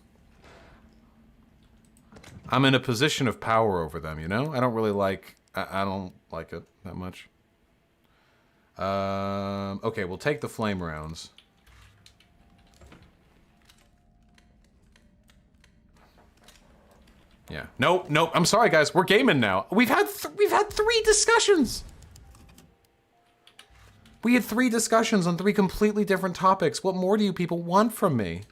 I'm in a position of power over them, you know? I don't really like... I don't like it that much. Okay, we'll take the flame rounds. Yeah. Nope, nope. I'm sorry, guys. We're gaming now. We've had 3 discussions. We had 3 discussions on 3 completely different topics. What more do you people want from me?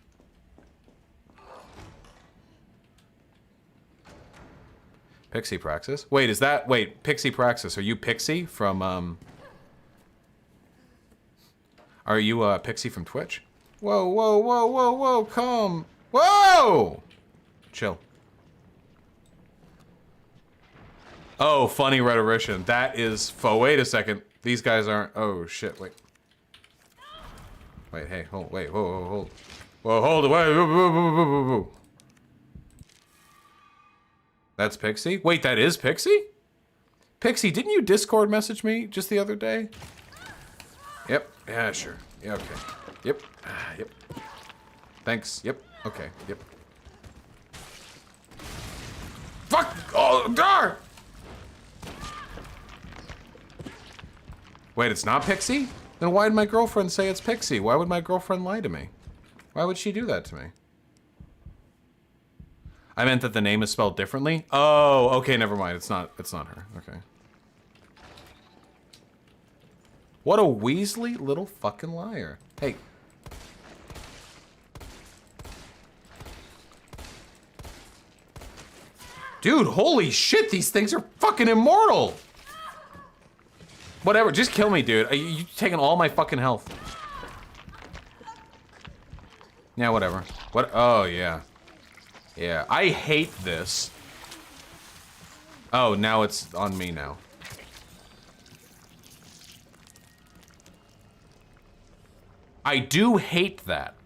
Pixie Praxis? Wait, is that... Wait, Pixie Praxis. Are you Pixie from, Are you, Pixie from Twitch? Whoa, whoa, whoa, whoa, whoa, come. Whoa! Chill. Oh, funny rhetorician. That is... Wait a second. These guys aren't... Oh, shit, wait. Wait, hey, hold, wait, whoa, whoa, hold. Whoa, hold it, wait, whoa, whoa, whoa, whoa, whoa. That's Pixie? Wait, that is Pixie? Pixie, didn't you Discord message me just the other day? Yep, yeah, sure. Yeah, okay. Yep, yep. Thanks, yep, okay, yep. Fuck! Oh, darn! Wait, it's not Pixie? Then why did my girlfriend say it's Pixie? Why would my girlfriend lie to me? Why would she do that to me? I meant that the name is spelled differently? Oh, okay, never mind. It's not her. Okay. What a Weasley little fucking liar. Hey. Dude, holy shit, these things are fucking immortal! Whatever, just kill me, dude. You taking all my fucking health. Yeah, whatever. What? Oh, yeah. Yeah, I hate this. Oh, now it's on me now. I do hate that.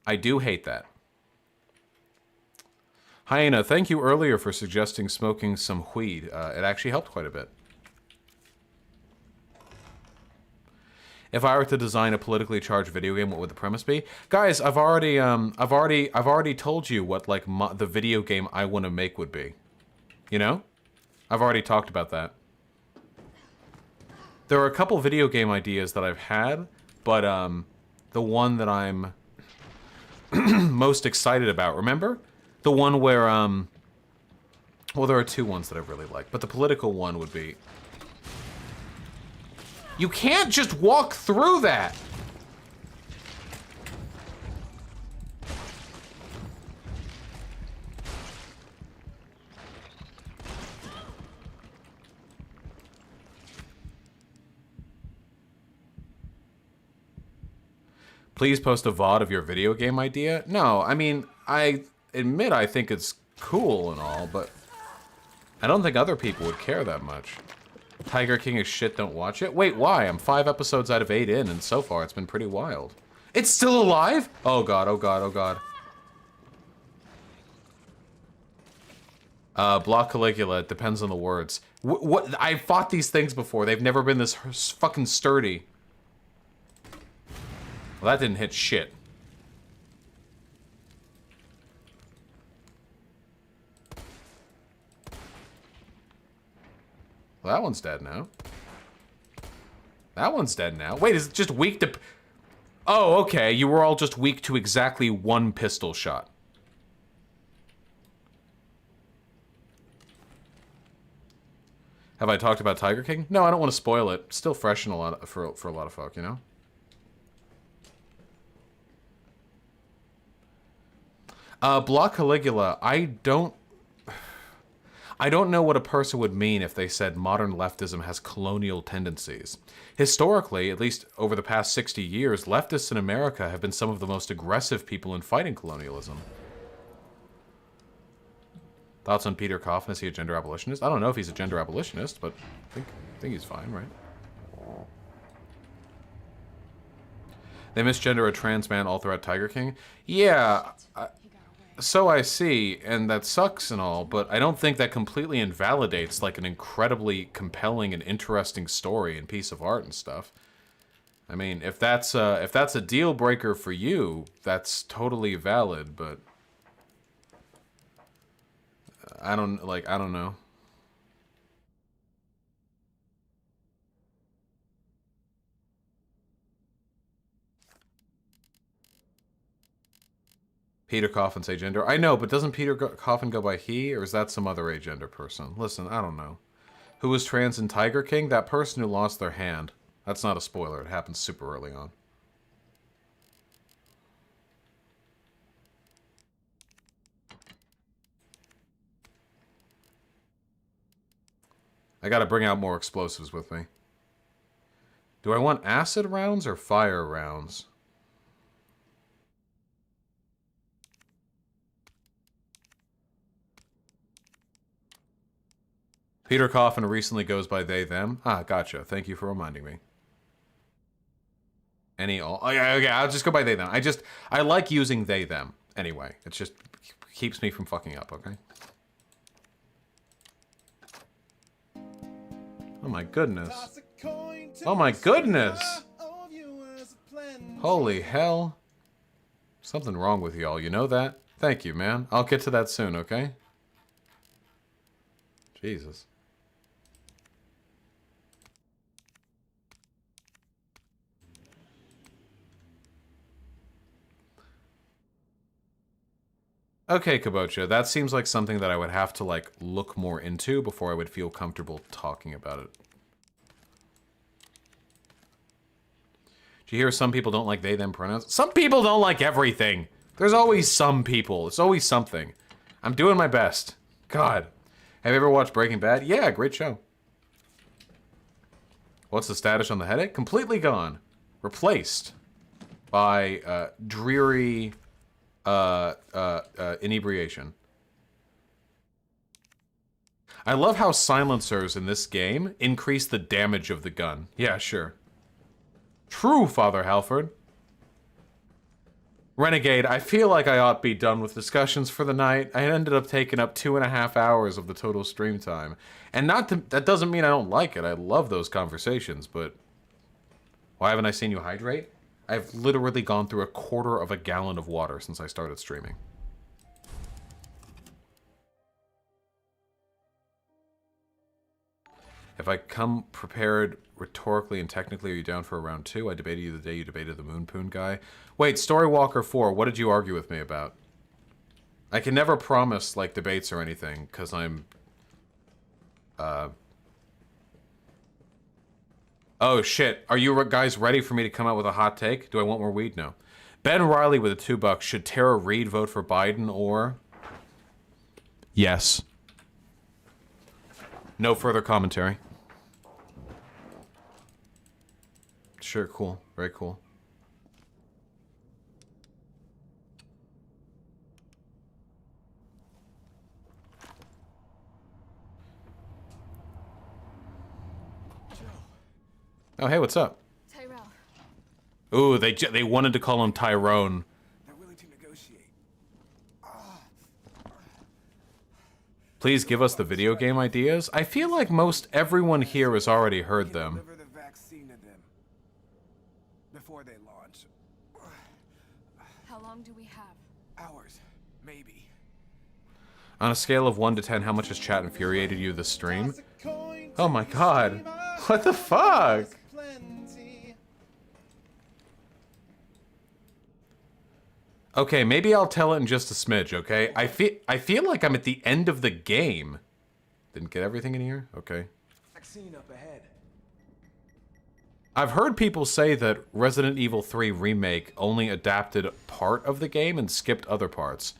I do hate that. Hyena, thank you earlier for suggesting smoking some weed. It actually helped quite a bit. If I were to design a politically charged video game, what would the premise be? Guys, I've already told you what like the video game I want to make would be. You know? I've already talked about that. There are a couple video game ideas that I've had, but the one that I'm most excited about, remember? The one where well, there are 2 ones that I really like, but the political one would be... You can't just walk through that! Please post a VOD of your video game idea? No, I mean, I admit I think it's cool and all, but I don't think other people would care that much. Tiger King is shit, don't watch it? Wait, why? I'm 5 episodes out of 8 in, and so far it's been pretty wild. It's still alive? Oh god, oh god, oh god. Block Caligula, it depends on the words. What? I've fought these things before, they've never been this fucking sturdy. Well, that didn't hit shit. Well, that one's dead now. That one's dead now. Wait, is it just weak to... Oh, okay. You were all just weak to exactly 1 pistol shot. Have I talked about Tiger King? No, I don't want to spoil it. It's still fresh in a lot of, for a lot of folk, you know? Block Caligula, I don't know what a person would mean if they said modern leftism has colonial tendencies. Historically, at least over the past 60 years, leftists in America have been some of the most aggressive people in fighting colonialism. Thoughts on Peter Coffin? Is he a gender abolitionist? I don't know if he's a gender abolitionist, but I think he's fine, right? They misgender a trans man all throughout Tiger King? Yeah, so I see, and that sucks and all, but I don't think that completely invalidates like an incredibly compelling and interesting story and piece of art and stuff. I mean, if that's a deal breaker for you, that's totally valid, but I don't know. Peter Coffin's agender. I know, but doesn't Peter Coffin go by he, or is that some other agender person? Listen, I don't know. Who was trans in Tiger King? That person who lost their hand. That's not a spoiler. It happens super early on. I gotta bring out more explosives with me. Do I want acid rounds or fire rounds? Peter Coffin recently goes by they, them. Ah, gotcha. Thank you for reminding me. Any, all. Oh, yeah, okay, I'll just go by they, them. I like using they, them. Anyway, it just keeps me from fucking up, okay? Oh my goodness. Oh my goodness! Holy hell. Something wrong with y'all, you know that? Thank you, man. I'll get to that soon, okay? Jesus. Okay, Kabocha, that seems like something that I would have to, like, look more into before I would feel comfortable talking about it. Do you hear some people don't like they, them pronouns? Some people don't like everything! There's always some people. It's always something. I'm doing my best. God. Have you ever watched Breaking Bad? Yeah, great show. What's the status on the headache? Completely gone. Replaced by dreary inebriation. I love how silencers in this game increase the damage of the gun. Yeah, sure. True, Father Halford. Renegade, I feel like I ought to be done with discussions for the night. I ended up taking up 2.5 hours of the total stream time. And that doesn't mean I don't like it. I love those conversations, but why haven't I seen you hydrate? I've literally gone through 1/4 gallon of water since I started streaming. If I come prepared rhetorically and technically, are you down for a round 2? I debated you the day you debated the Moon Poon guy. Wait, Storywalker 4, what did you argue with me about? I can never promise, like, debates or anything, because I'm... Oh, shit. Are you guys ready for me to come out with a hot take? Do I want more weed? No. Ben Riley with a $2. Should Tara Reid vote for Biden or... Yes. No further commentary. Sure, cool. Very cool. Oh, hey, what's up? Tyrell. Ooh, they wanted to call him Tyrone. They're willing to negotiate. Please give us the video game ideas. I feel like most everyone here has already heard them. Deliver the vaccine to them before they launch. How long do we have? Hours, maybe. On a scale of 1 to 10, how much has chat infuriated you this stream? Oh my god. What the fuck? Okay, maybe I'll tell it in just a smidge, okay? I feel like I'm at the end of the game. Didn't get everything in here? Okay. Vaccine up ahead. I've heard people say that Resident Evil 3 Remake only adapted part of the game and skipped other parts.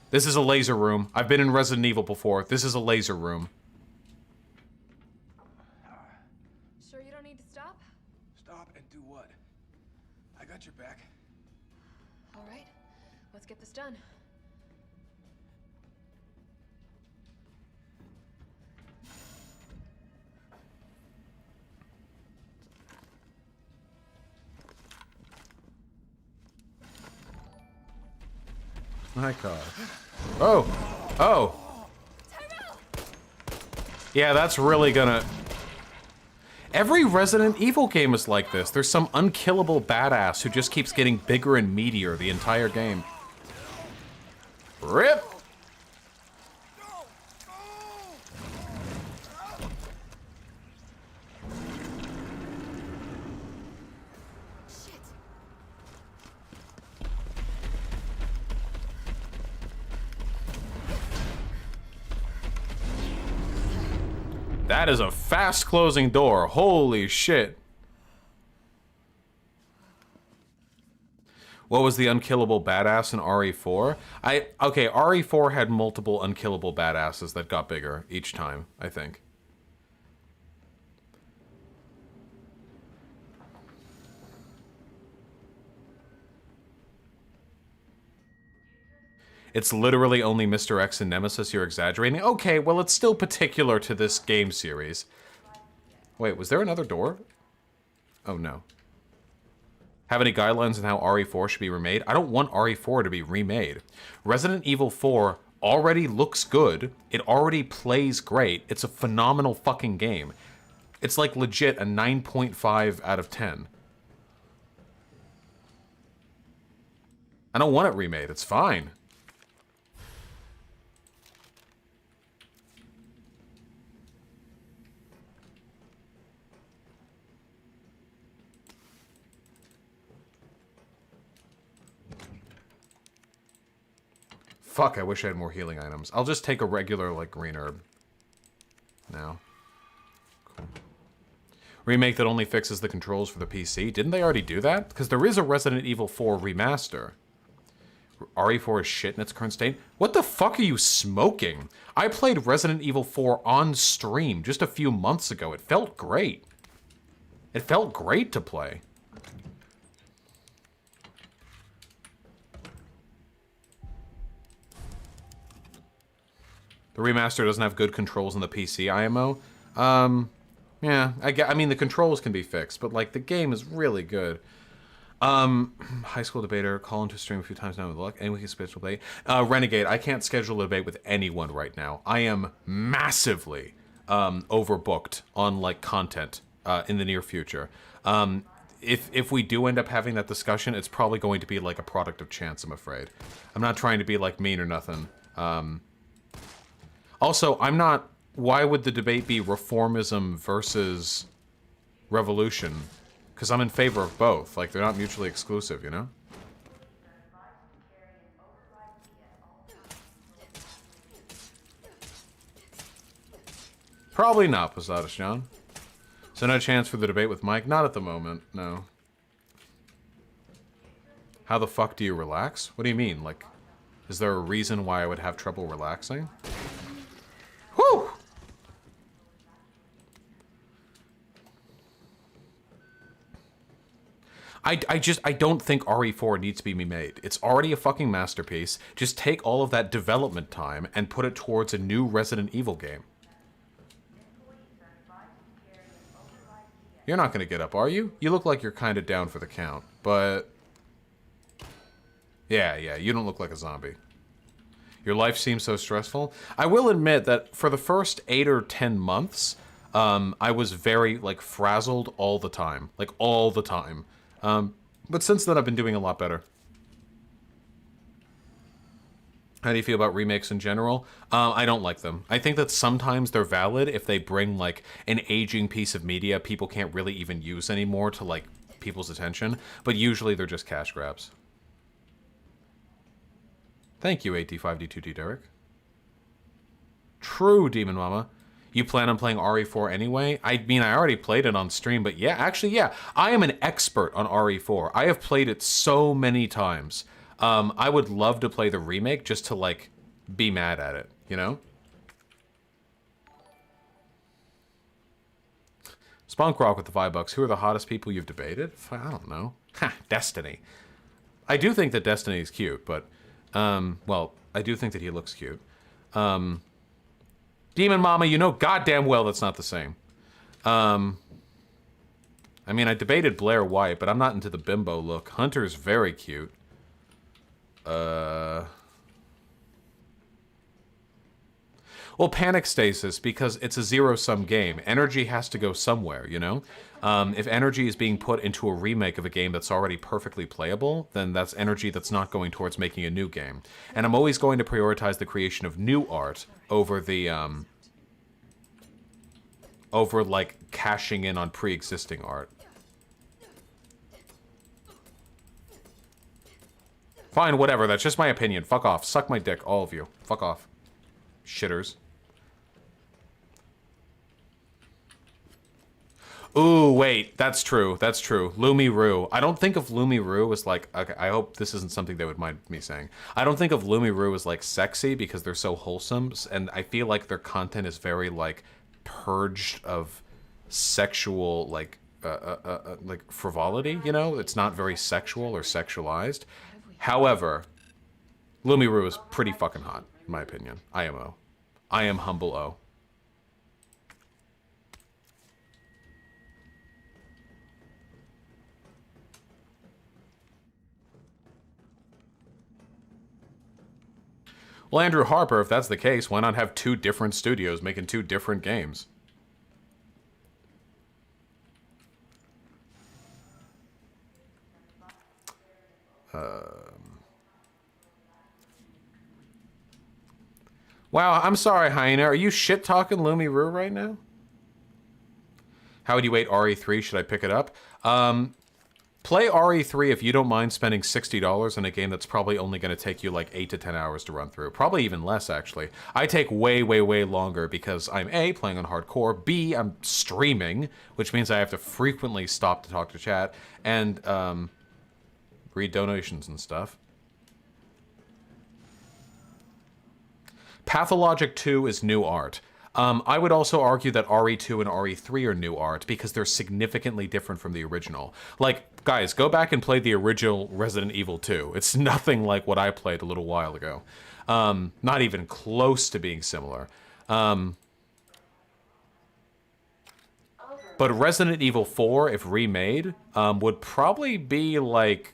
This is a laser room. I've been in Resident Evil before. This is a laser room. Sure you don't need to stop? Stop and do what? I got your back. All right, let's get this done. My God. Oh! Oh! Yeah, that's really gonna... Every Resident Evil game is like this. There's some unkillable badass who just keeps getting bigger and meatier the entire game. RIP! That is a fast closing door. Holy shit. What was the unkillable badass in RE4? Okay, RE4 had multiple unkillable badasses that got bigger each time, I think. It's literally only Mr. X and Nemesis, you're exaggerating? Okay, well, it's still particular to this game series. Wait, was there another door? Oh, no. Have any guidelines on how RE4 should be remade? I don't want RE4 to be remade. Resident Evil 4 already looks good. It already plays great. It's a phenomenal fucking game. It's like legit a 9.5 out of 10. I don't want it remade. It's fine. Fuck, I wish I had more healing items. I'll just take a regular, like, green herb. Now. Cool. Remake that only fixes the controls for the PC. Didn't they already do that? Because there is a Resident Evil 4 remaster. RE4 is shit in its current state. What the fuck are you smoking? I played Resident Evil 4 on stream just a few months ago. It felt great. It felt great to play. The remaster doesn't have good controls on the PC IMO. Yeah, I mean, the controls can be fixed, but, like, the game is really good. High school debater, call into stream a few times now with luck. Anyone can schedule debate. Renegade, I can't schedule a debate with anyone right now. I am massively overbooked on, like, content in the near future. If we do end up having that discussion, it's probably going to be, like, a product of chance, I'm afraid. I'm not trying to be, like, mean or nothing. Also, I'm not... Why would the debate be reformism versus revolution? Because I'm in favor of both. Like, they're not mutually exclusive, you know? Probably not, Posadas John. So no chance for the debate with Mike? Not at the moment, no. How the fuck do you relax? What do you mean? Like, is there a reason why I would have trouble relaxing? Whew! I don't think RE4 needs to be remade. It's already a fucking masterpiece. Just take all of that development time and put it towards a new Resident Evil game. You're not gonna get up, are you? You look like you're kinda down for the count, but... Yeah, you don't look like a zombie. Your life seems so stressful. I will admit that for the first 8 or 10 months, I was very, like, frazzled all the time. Like, all the time. But since then, I've been doing a lot better. How do you feel about remakes in general? I don't like them. I think that sometimes they're valid if they bring, like, an aging piece of media people can't really even use anymore to, like, people's attention. But usually they're just cash grabs. Thank you, 8D5D2D Derek. True, Demon Mama. You plan on playing RE4 anyway? I mean, I already played it on stream, but yeah, actually, yeah. I am an expert on RE4. I have played it so many times. I would love to play the remake just to, like, be mad at it, you know? Spunk Rock with the $5. Who are the hottest people you've debated? I don't know. Ha, Destiny. I do think that Destiny is cute, but, well, I do think that he looks cute. Demon Mama, you know goddamn well that's not the same. I mean, I debated Blair White, but I'm not into the bimbo look. Hunter's very cute. Well, Panic Stasis, because it's a zero-sum game. Energy has to go somewhere, you know? If energy is being put into a remake of a game that's already perfectly playable, then that's energy that's not going towards making a new game. And I'm always going to prioritize the creation of new art over the, over, like, cashing in on pre-existing art. Fine, whatever, that's just my opinion. Fuck off. Suck my dick, all of you. Fuck off. Shitters. Ooh, wait, that's true. That's true. Lumi Roo. I don't think of Lumi Roo as like, okay, I hope this isn't something they would mind me saying. I don't think of Lumi Roo as like sexy because they're so wholesome, and I feel like their content is very like purged of sexual like frivolity, you know? It's not very sexual or sexualized. However, Lumi Roo is pretty fucking hot, in my opinion. IMO. I am humble O. Well, Andrew Harper, if that's the case, why not have two different studios making two different games? Wow, I'm sorry, Hyena. Are you shit-talking Lumi Roo right now? How would you rate RE3? Should I pick it up? Play RE3 if you don't mind spending $60 in a game that's probably only going to take you like 8 to 10 hours to run through. Probably even less, actually. I take way, way, way longer because I'm A, playing on hardcore, B, I'm streaming, which means I have to frequently stop to talk to chat, and read donations and stuff. Pathologic 2 is new art. I would also argue that RE2 and RE3 are new art because they're significantly different from the original. Like, guys, go back and play the original Resident Evil 2. It's nothing like what I played a little while ago. Not even close to being similar. But Resident Evil 4, if remade, would probably be, like,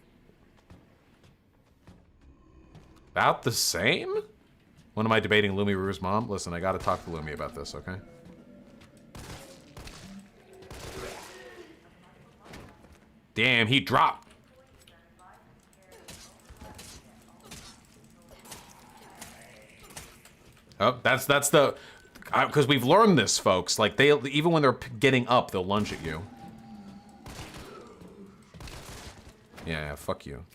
about the same? When am I debating Lumi Roo's mom? Listen, I gotta talk to Lumi about this, okay? Damn, he dropped! Oh, that's the... Because we've learned this, folks. Like, they even when they're getting up, they'll lunge at you. Yeah, fuck you.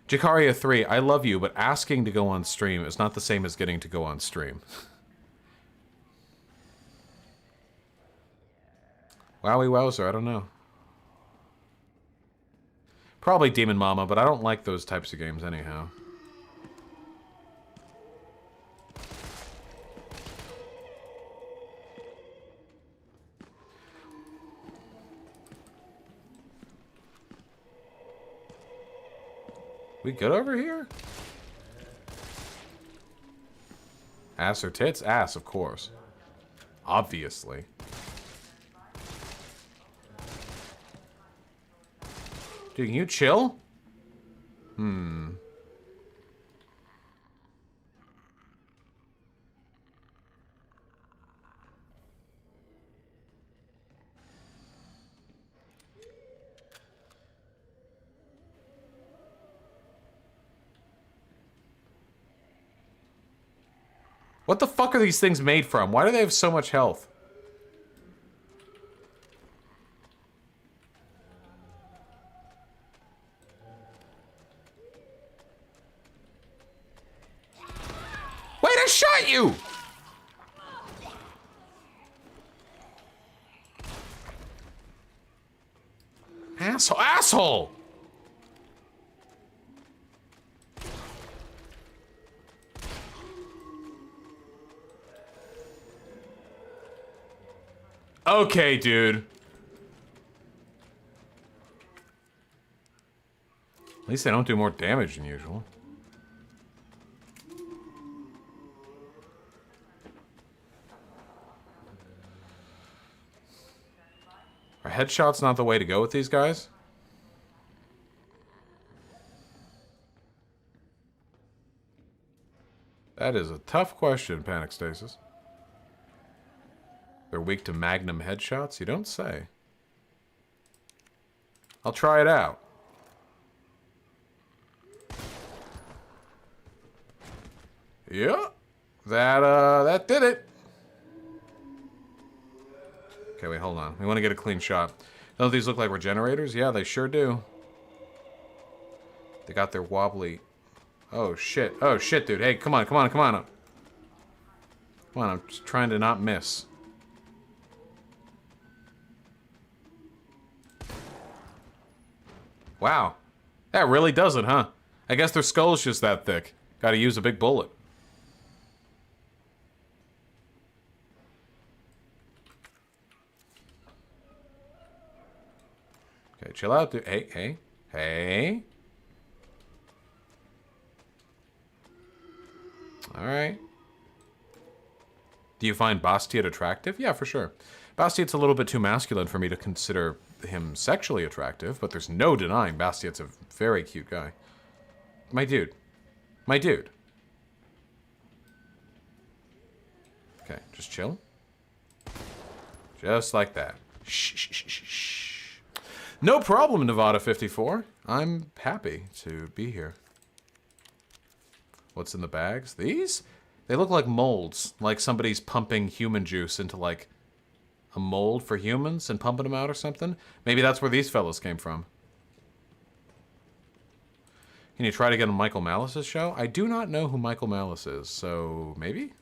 Jakaria 3, I love you, but asking to go on stream is not the same as getting to go on stream. Wowie wowzer, I don't know. Probably Demon Mama, but I don't like those types of games anyhow. We good over here? Ass or tits? Ass, of course. Obviously. Dude, can you chill? What the fuck are these things made from? Why do they have so much health? Wait, I shot you! Asshole! Okay, dude. At least they don't do more damage than usual. Are headshots not the way to go with these guys? That is a tough question, Panic Stasis. They're weak to Magnum headshots? You don't say. I'll try it out. Yeah. That did it. Okay, wait, hold on. We want to get a clean shot. Don't these look like regenerators? Yeah, they sure do. They got their wobbly... Oh, shit. Oh, shit, dude. Hey, come on, come on, come on. Come on, I'm just trying to not miss. Wow. That really does it, huh? I guess their skull's just that thick. Gotta use a big bullet. Okay, chill out, dude. Hey, hey, hey. Alright. Do you find Bastiat attractive? Yeah, for sure. Bastiat's a little bit too masculine for me to consider him sexually attractive, but there's no denying Bastiat's a very cute guy. My dude. My dude. Okay, just chill. Just like that. Shh, shh, shh, shh, shh. No problem, Nevada 54. I'm happy to be here. What's in the bags? These? They look like molds. Like somebody's pumping human juice into, like, a mold for humans and pumping them out or something. Maybe that's where these fellas came from. Can you try to get on Michael Malice's show? I do not know who Michael Malice is, so maybe?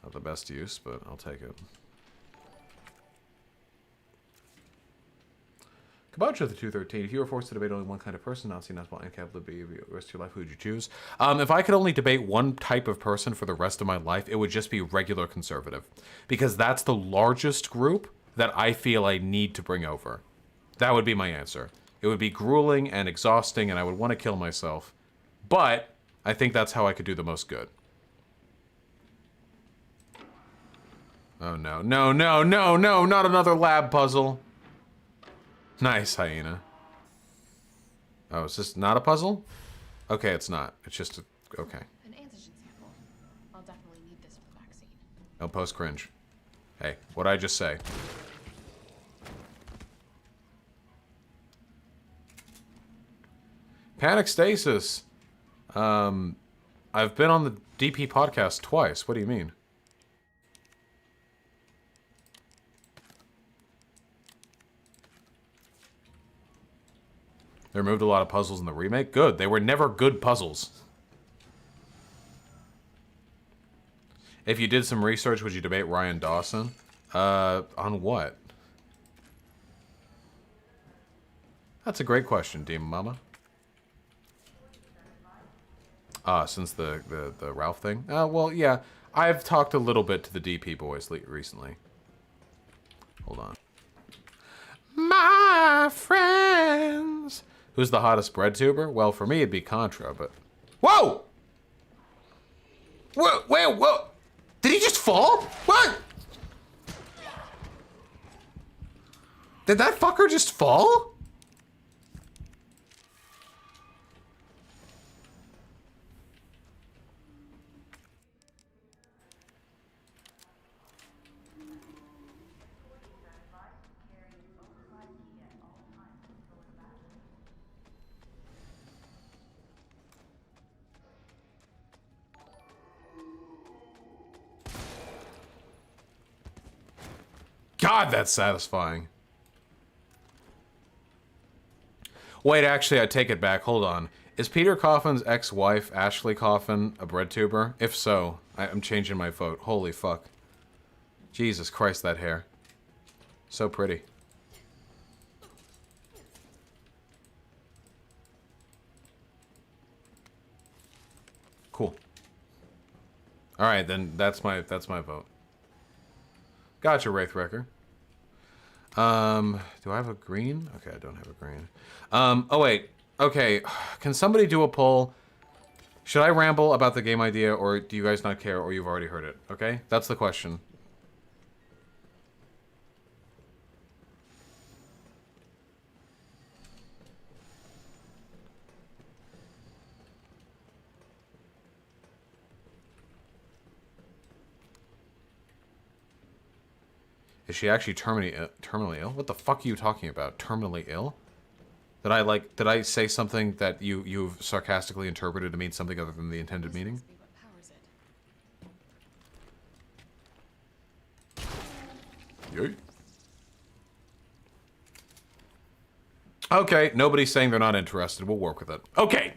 Not the best use, but I'll take it. Kabacha the 213. If you were forced to debate only one kind of person, Nazi, Nazbot, and Capital B, the rest of your life, who would you choose? If I could only debate one type of person for the rest of my life, it would just be regular conservative. Because that's the largest group that I feel I need to bring over. That would be my answer. It would be grueling and exhausting, and I would want to kill myself. But I think that's how I could do the most good. Oh no, no, no, no, no, not another lab puzzle. Nice, Hyena. Oh, is this not a puzzle? Okay, it's not. It's just a... Okay. An antigen sample. I'll definitely need this for the vaccine. No post cringe. Hey, what'd I just say? Panic Stasis. I've been on the DP podcast twice. What do you mean? They removed a lot of puzzles in the remake. Good. They were never good puzzles. If you did some research, would you debate Ryan Dawson? On what? That's a great question, Demon Mama. Since the Ralph thing? Well, yeah. I've talked a little bit to the DP boys recently. Hold on. My friends... Who's the hottest bread tuber? Well, for me, it'd be Contra, but... Whoa! Whoa, wait, whoa! Did he just fall? What? Did that fucker just fall? God, that's satisfying. Wait, actually, I take it back. Hold on. Is Peter Coffin's ex-wife, Ashley Coffin, a bread tuber? If so, I'm changing my vote. Holy fuck. Jesus Christ, that hair. So pretty. Cool. All right, then that's my vote. Gotcha, Wraithwrecker. Do I have a green? Okay, I don't have a green. Oh wait. Okay, can somebody do a poll? Should I ramble about the game idea, or do you guys not care, or you've already heard it? Okay, that's the question. Is she actually terminally ill? What the fuck are you talking about? Terminally ill? Did I say something that you've sarcastically interpreted to mean something other than the intended meaning? Yay. Okay, nobody's saying they're not interested. We'll work with it. Okay.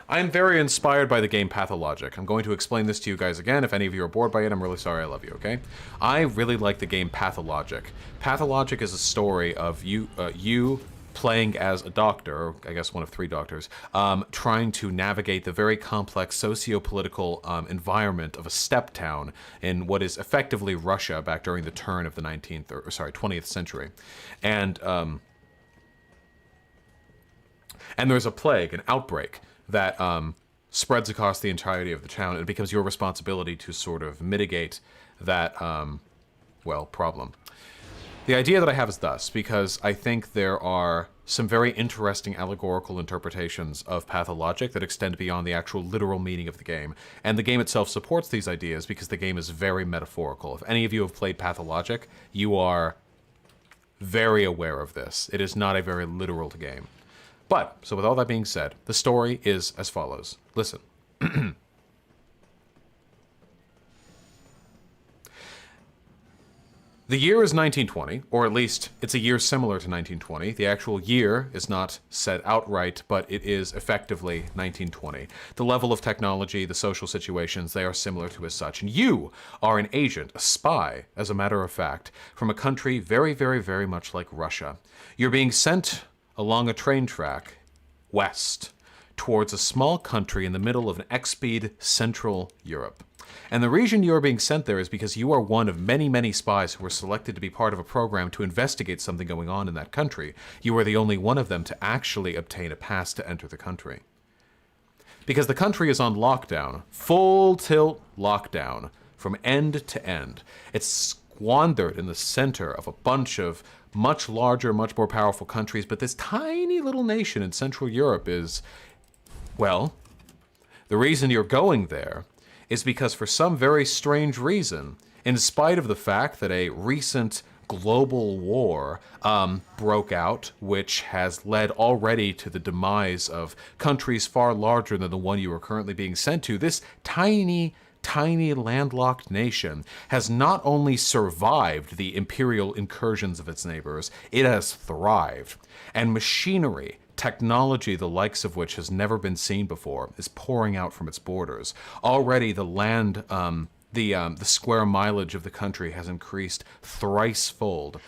I am very inspired by the game Pathologic. I'm going to explain this to you guys again. If any of you are bored by it, I'm really sorry. I love you, okay? I really like the game Pathologic. Pathologic is a story of you playing as a doctor, or I guess one of 3 doctors, trying to navigate the very complex socio-political environment of a steppe town in what is effectively Russia back during the turn of the 20th century. And there's a plague, an outbreak, that spreads across the entirety of the town. It becomes your responsibility to sort of mitigate that, well, problem. The idea that I have is thus, because I think there are some very interesting allegorical interpretations of Pathologic that extend beyond the actual literal meaning of the game. And the game itself supports these ideas because the game is very metaphorical. If any of you have played Pathologic, you are very aware of this. It is not a very literal game. But, so with all that being said, the story is as follows. Listen. The year is 1920, or at least it's a year similar to 1920. The actual year is not said outright, but it is effectively 1920. The level of technology, the social situations, they are similar to as such. And you are an agent, a spy, as a matter of fact, from a country very, very, very much like Russia. You're being sent along a train track west towards a small country in the middle of an X-speed Central Europe. And the reason you are being sent there is because you are one of many, many spies who were selected to be part of a program to investigate something going on in that country. You are the only one of them to actually obtain a pass to enter the country. Because the country is on lockdown, full tilt lockdown, from end to end. It's squandered in the center of a bunch of much larger, much more powerful countries, but this tiny little nation in Central Europe is, well, the reason you're going there is because for some very strange reason, in spite of the fact that a recent global war broke out, which has led already to the demise of countries far larger than the one you are currently being sent to, this tiny landlocked nation has not only survived the imperial incursions of its neighbors, it has thrived. And machinery, technology the likes of which has never been seen before, is pouring out from its borders. Already the land, the square mileage of the country has increased thrice-fold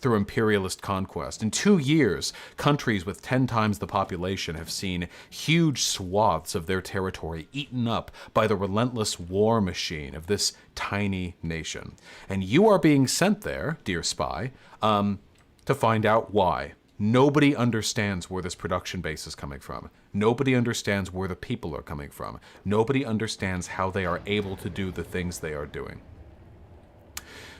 through imperialist conquest. In 2 years, countries with 10 times the population have seen huge swaths of their territory eaten up by the relentless war machine of this tiny nation. And you are being sent there, dear spy, to find out why. Nobody understands where this production base is coming from. Nobody understands where the people are coming from. Nobody understands how they are able to do the things they are doing.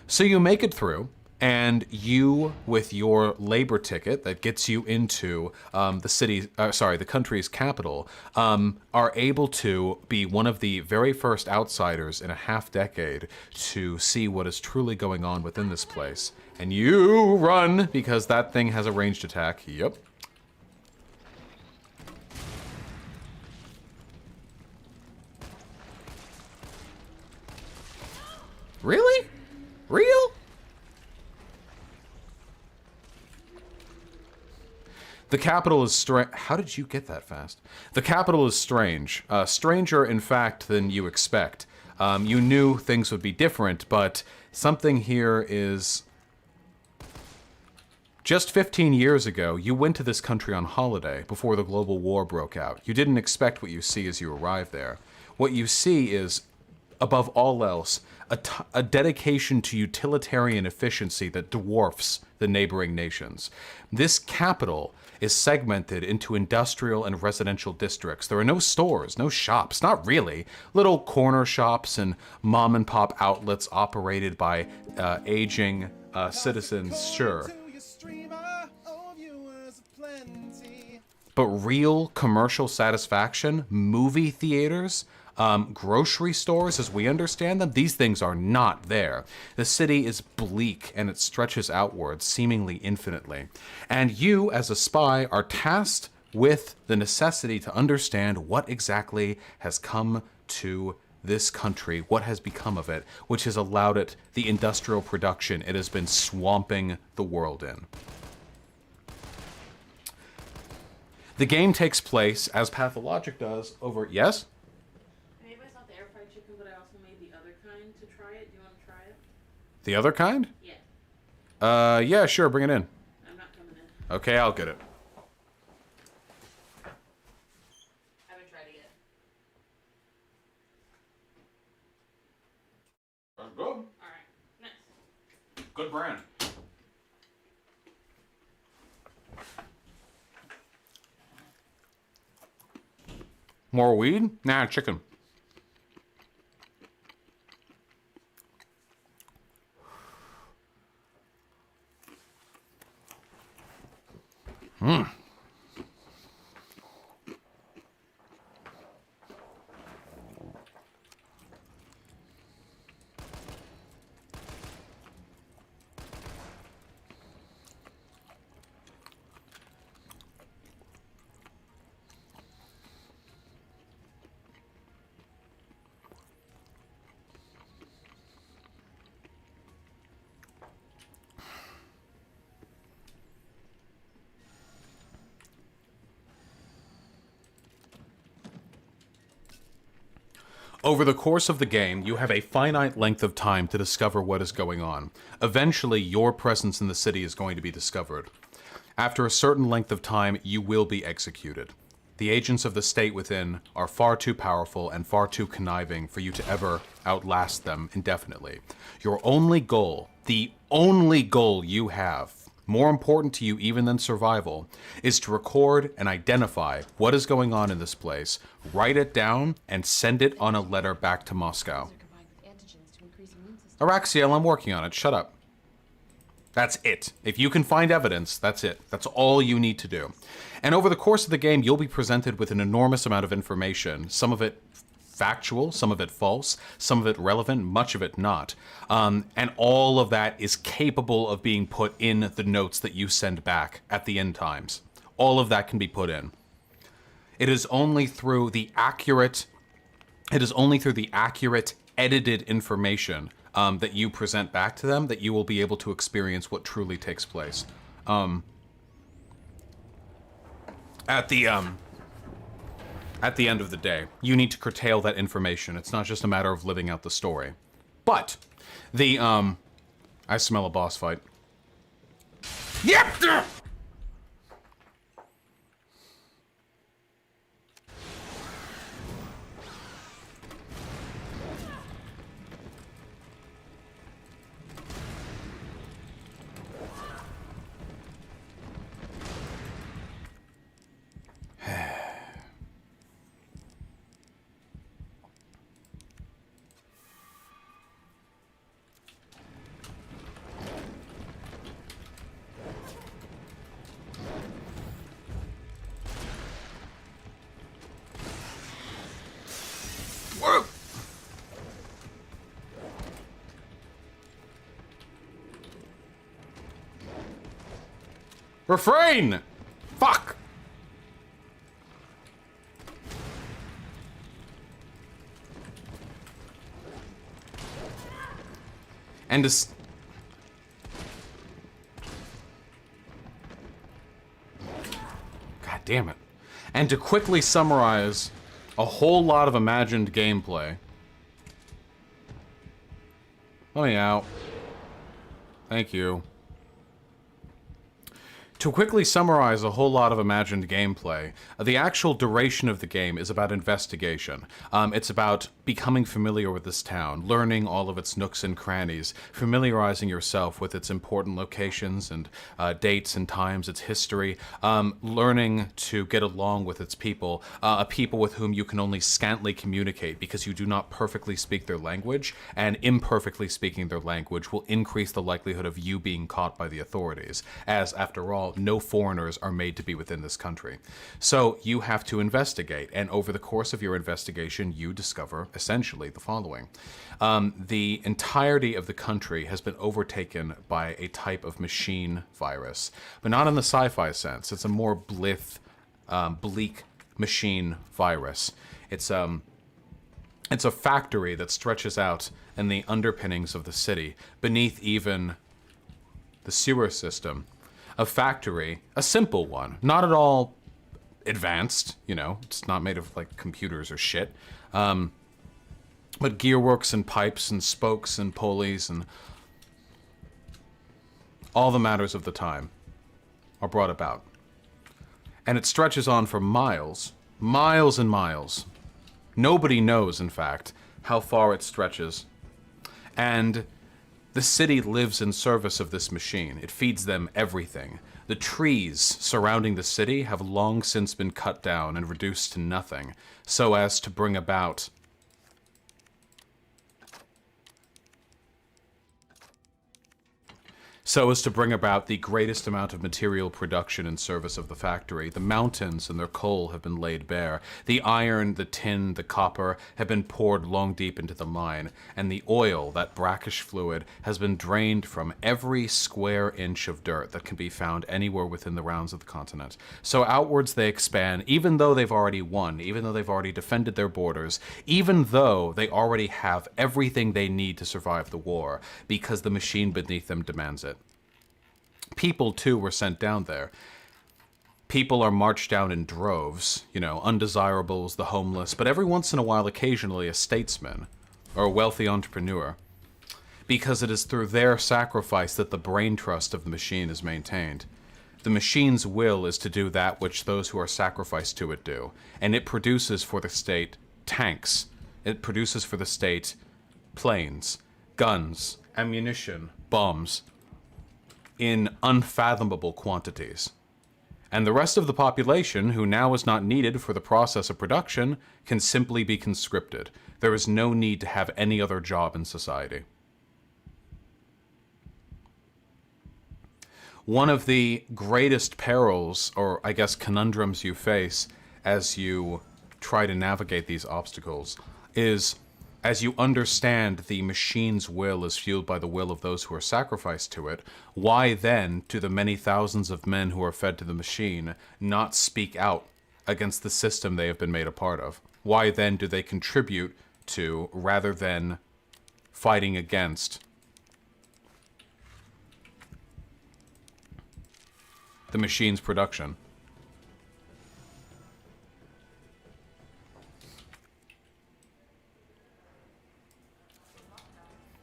So you make it through, and you, with your labor ticket that gets you into the country's capital, are able to be one of the very first outsiders in a half-decade to see what is truly going on within this place. And you run, because that thing has a ranged attack. Yep. Really? Real? The capital is strange. How did you get that fast? The capital is strange. Stranger, in fact, than you expect. You knew things would be different, but something here is Just 15 years ago, you went to this country on holiday before the global war broke out. You didn't expect what you see as you arrive there. What you see is, above all else, a dedication to utilitarian efficiency that dwarfs the neighboring nations. This capital is segmented into industrial and residential districts. There are no stores, no shops, not really. Little corner shops and mom and pop outlets operated by aging citizens, sure. But real commercial satisfaction, movie theaters, grocery stores as we understand them, these things are not there. The city is bleak and it stretches outwards, seemingly infinitely. And you, as a spy, are tasked with the necessity to understand what exactly has come to this country, what has become of it, which has allowed it the industrial production it has been swamping the world in. The game takes place, as Pathologic does, over... Yes? I made myself the air fried chicken, but I also made the other kind to try it. Do you want to try it? The other kind? Yeah. Yeah, sure, bring it in. I'm not coming in. Okay, I'll get it. I haven't tried it yet. That's good. Alright, nice. Good brand. More weed? Nah, chicken. Mmm. Over the course of the game, you have a finite length of time to discover what is going on. Eventually, your presence in the city is going to be discovered. After a certain length of time, you will be executed. The agents of the state within are far too powerful and far too conniving for you to ever outlast them indefinitely. Your only goal, the only goal you have, more important to you even than survival, is to record and identify what is going on in this place, write it down, and send it on a letter back to Moscow. Araxiel, I'm working on it. Shut up. That's it. If you can find evidence, that's it. That's all you need to do. And over the course of the game, you'll be presented with an enormous amount of information, some of it factual, some of it false, some of it relevant, much of it not. And all of that is capable of being put in the notes that you send back at the end times. All of that can be put in. It is only through the accurate, edited information that you present back to them that you will be able to experience what truly takes place. At the end of the day, you need to curtail that information. It's not just a matter of living out the story. But, I smell a boss fight. Yep! Refrain! Fuck! And God damn it. And to quickly summarize a whole lot of imagined gameplay. Let me out. Thank you. To quickly summarize a whole lot of imagined gameplay, the actual duration of the game is about investigation. It's about becoming familiar with this town, learning all of its nooks and crannies, familiarizing yourself with its important locations and dates and times, its history, learning to get along with its people, a people with whom you can only scantily communicate because you do not perfectly speak their language, and imperfectly speaking their language will increase the likelihood of you being caught by the authorities, as, after all, no foreigners are made to be within this country. So you have to investigate, and over the course of your investigation, you discover essentially the following. The entirety of the country has been overtaken by a type of machine virus, but not in the sci-fi sense. It's a more bleak machine virus. It's a factory that stretches out in the underpinnings of the city, beneath even the sewer system. A factory, a simple one, not at all advanced, you know, it's not made of like computers or shit, but gearworks and pipes and spokes and pulleys and all the matters of the time are brought about. And it stretches on for miles, miles and miles. Nobody knows, in fact, how far it stretches. And the city lives in service of this machine. It feeds them everything. The trees surrounding the city have long since been cut down and reduced to nothing, so as to bring about the greatest amount of material production in service of the factory. The mountains and their coal have been laid bare. The iron, the tin, the copper have been poured long deep into the mine, and the oil, that brackish fluid, has been drained from every square inch of dirt that can be found anywhere within the rounds of the continent. So outwards they expand, even though they've already won, even though they've already defended their borders, even though they already have everything they need to survive the war, because the machine beneath them demands it. People, too, were sent down there. People are marched down in droves, you know, undesirables, the homeless, but every once in a while, occasionally, a statesman or a wealthy entrepreneur, because it is through their sacrifice that the brain trust of the machine is maintained. The machine's will is to do that which those who are sacrificed to it do, and it produces for the state tanks. It produces for the state planes, guns, ammunition, bombs, in unfathomable quantities. And the rest of the population, who now is not needed for the process of production, can simply be conscripted. There is no need to have any other job in society. One of the greatest perils, or I guess conundrums you face as you try to navigate these obstacles, is as you understand the machine's will is fueled by the will of those who are sacrificed to it, why then do the many thousands of men who are fed to the machine not speak out against the system they have been made a part of? Why then do they contribute to, rather than fighting against, the machine's production?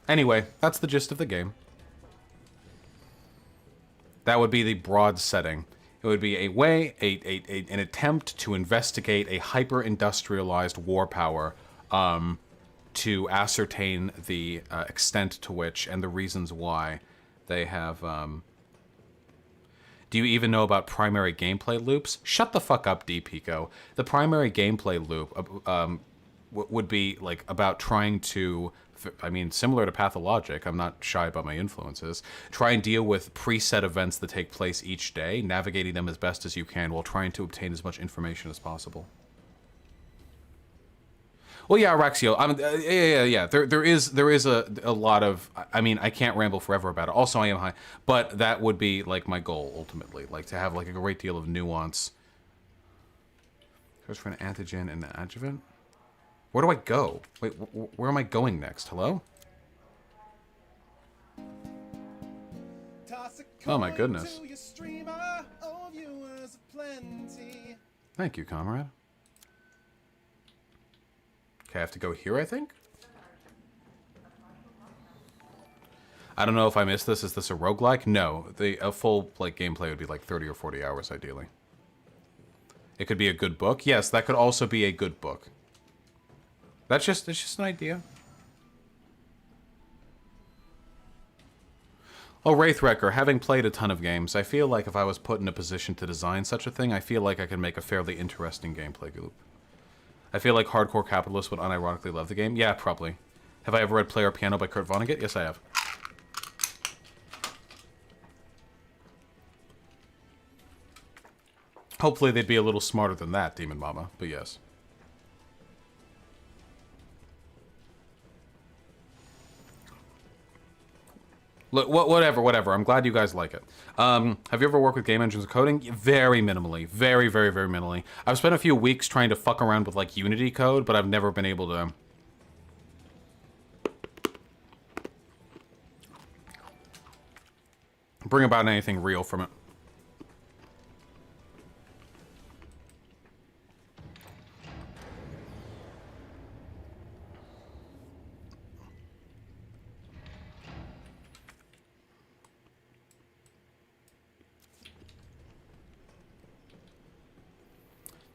Anyway, that's the gist of the game. That would be the broad setting. It would be an attempt to investigate a hyper-industrialized war power to ascertain the extent to which and the reasons why they have... Do you even know about primary gameplay loops? Shut the fuck up, DPico. The primary gameplay loop would be like about trying to... I mean, similar to Pathologic, I'm not shy about my influences. Try and deal with preset events that take place each day, navigating them as best as you can while trying to obtain as much information as possible. Well, yeah, Raxio, yeah. There is a lot of... I mean, I can't ramble forever about it. Also, I am high. But that would be, like, my goal, ultimately. Like, to have, like, a great deal of nuance. Search for an antigen and an adjuvant? Where do I go? Wait, where am I going next? Hello? Oh my goodness. Thank you, comrade. Okay, I have to go here, I think? I don't know if I missed this. Is this a roguelike? No. A full like gameplay would be like 30 or 40 hours ideally. It could be a good book. Yes, that could also be a good book. It's just an idea. Oh, Wraithwrecker, having played a ton of games, I feel like if I was put in a position to design such a thing, I feel like I could make a fairly interesting gameplay loop. I feel like hardcore capitalists would unironically love the game. Yeah, probably. Have I ever read Player Piano by Kurt Vonnegut? Yes, I have. Hopefully they'd be a little smarter than that, Demon Mama, but yes. Look, whatever. I'm glad you guys like it. Have you ever worked with game engines and coding? Very minimally. Very, very, very minimally. I've spent a few weeks trying to fuck around with, like, Unity code, but I've never been able to... bring about anything real from it.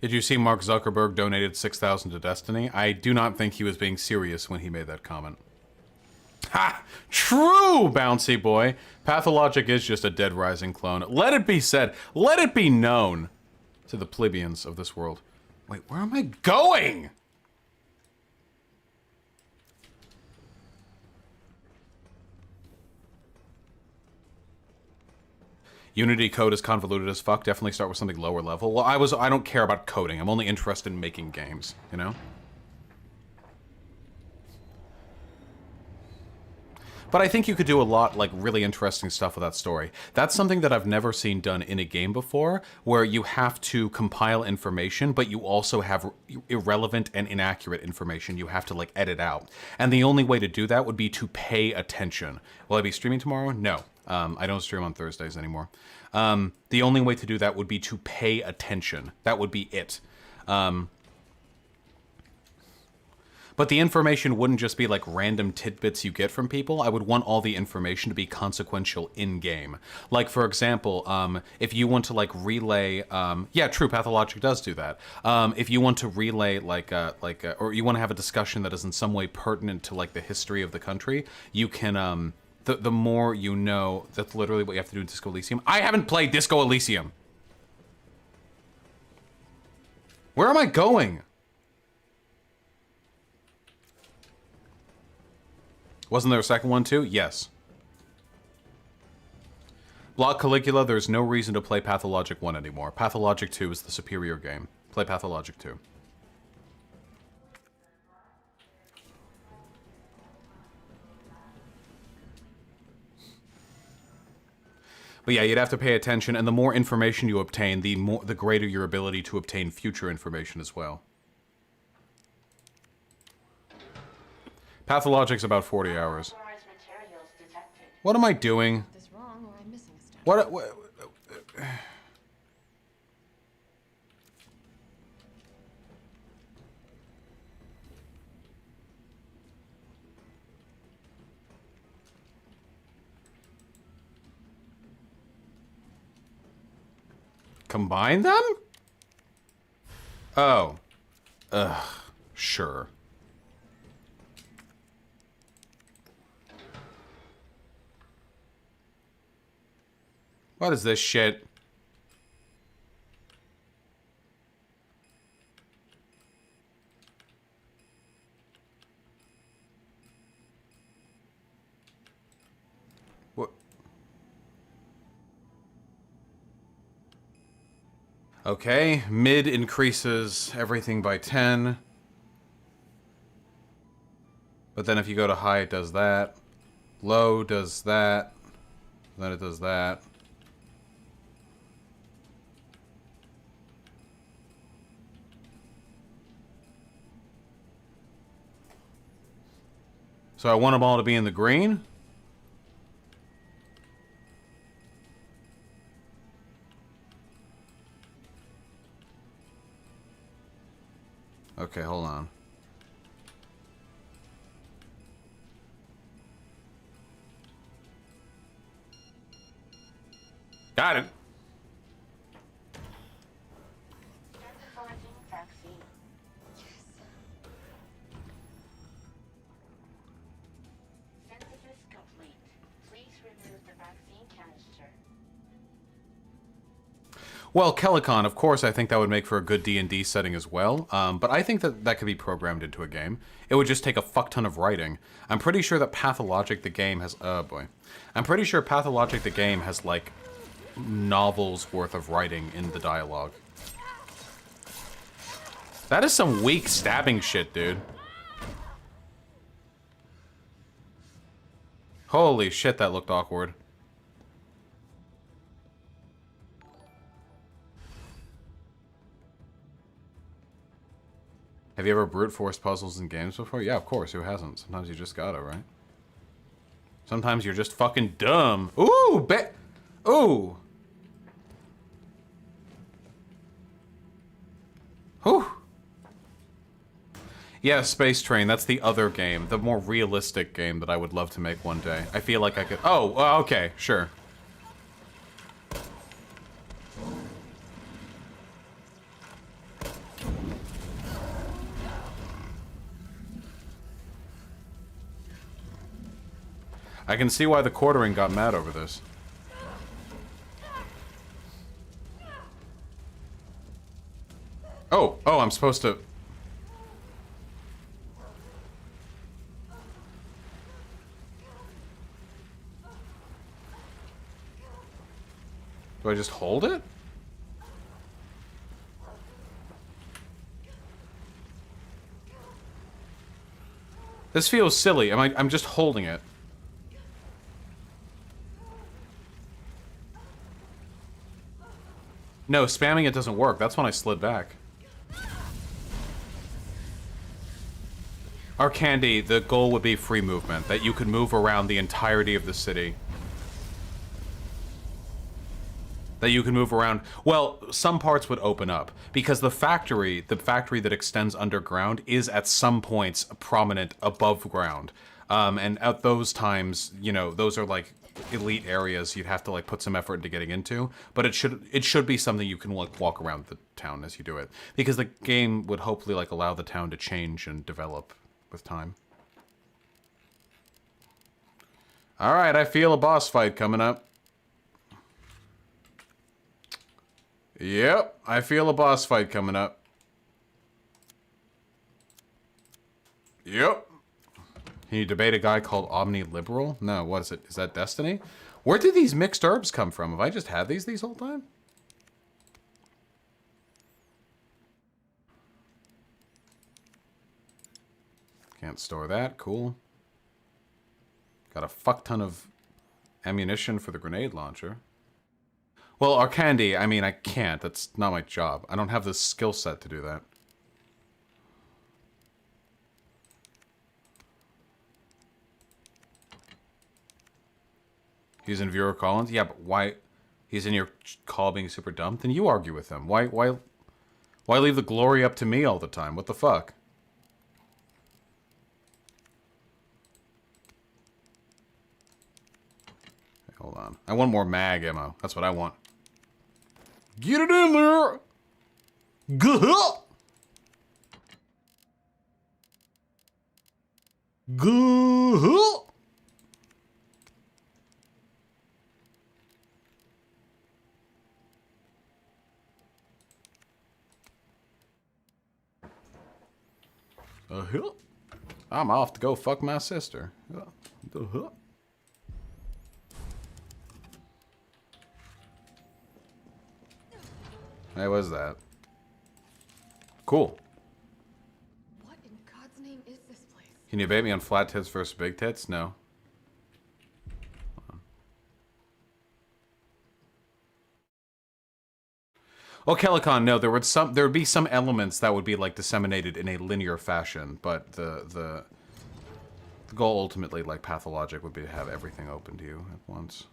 Did you see Mark Zuckerberg donated $6,000 to Destiny? I do not think he was being serious when he made that comment. Ha! True, bouncy boy. Pathologic is just a Dead Rising clone. Let it be said. Let it be known to the plebeians of this world. Wait, where am I going? Unity code is convoluted as fuck. Definitely start with something lower level. Well, I don't care about coding. I'm only interested in making games, you know? But I think you could do a lot, like, really interesting stuff with that story. That's something that I've never seen done in a game before, where you have to compile information, but you also have irrelevant and inaccurate information you have to, like, edit out. And the only way to do that would be to pay attention. Will I be streaming tomorrow? No. I don't stream on Thursdays anymore. The only way to do that would be to pay attention. That would be it. But the information wouldn't just be like random tidbits you get from people. I would want all the information to be consequential in-game. Like, for example, if you want to, like, relay... yeah, true, Pathologic does do that. If you want to relay, or you want to have a discussion that is in some way pertinent to, like, the history of the country, you can... The more you know, that's literally what you have to do in Disco Elysium. I haven't played Disco Elysium! Where am I going? Wasn't there a second one too? Yes. Block Caligula, there's no reason to play Pathologic 1 anymore. Pathologic 2 is the superior game. Play Pathologic 2. But yeah, you'd have to pay attention, and the more information you obtain, the greater your ability to obtain future information as well. Pathologic's about 40 hours. What am I doing? What combine them? Oh. Ugh. Sure. What is this shit? What? Okay, mid increases everything by 10. But then if you go to high, it does that. Low does that. Then it does that. So I want them all to be in the green? Okay, hold on. Got it. Foraging vaccine. Synthesis complete. Please remove the vaccine canister. Well, Kelicon, of course, I think that would make for a good D&D setting as well, but I think that that could be programmed into a game. It would just take a fuck ton of writing. I'm pretty sure that Pathologic the game has... Oh, boy. I'm pretty sure Pathologic the game has, like, novels worth of writing in the dialogue. That is some weak stabbing shit, dude. Holy shit, that looked awkward. Have you ever brute forced puzzles in games before? Yeah, of course. Who hasn't? Sometimes you just gotta, right? Sometimes you're just fucking dumb. Ooh, ooh. Whew. Yeah, Space Train. That's the other game. The more realistic game that I would love to make one day. I feel like I could... Oh, okay. Sure. I can see why the quartering got mad over this. Oh, I'm supposed to... Do I just hold it? This feels silly. I'm just holding it. No, spamming it doesn't work. That's when I slid back. Our Candy, the goal would be free movement, that you could move around the entirety of the city. That you can move around. Well, some parts would open up because the factory that extends underground is at some points prominent above ground. And at those times, you know, those are like elite areas you'd have to like put some effort into getting into, but it should be something you can like walk around the town as you do it, because the game would hopefully like allow the town to change and develop with time. All right, I feel a boss fight coming up. Yep, I feel a boss fight coming up. Yep. Can you debate a guy called Omni-Liberal? No, what is it? Is that Destiny? Where did these mixed herbs come from? Have I just had these whole time? Can't store that. Cool. Got a fuck ton of ammunition for the grenade launcher. Well, Arcandy, I mean, I can't. That's not my job. I don't have the skill set to do that. He's in Viewer Collins? Yeah, but why? He's in your call being super dumb? Then you argue with him. Why leave the glory up to me all the time? What the fuck? Okay, hold on. I want more mag ammo. That's what I want. Get it in there! Gah! Gah! I'm off to go fuck my sister. Hey, what's that? Cool. What in God's name is this place? Can you bait me on flat tits versus big tits? No. Well, Kelicon, no, there would be some elements that would be like disseminated in a linear fashion, but the goal ultimately, like Pathologic, would be to have everything open to you at once.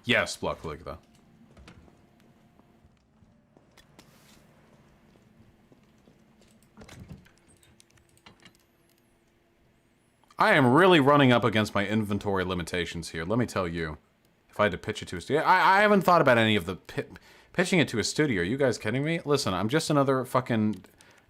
Yes, Blockligda. I am really running up against my inventory limitations here. Let me tell you. If I had to pitch it to a studio... I haven't thought about any of the... pitching it to a studio. Are you guys kidding me? Listen, I'm just another fucking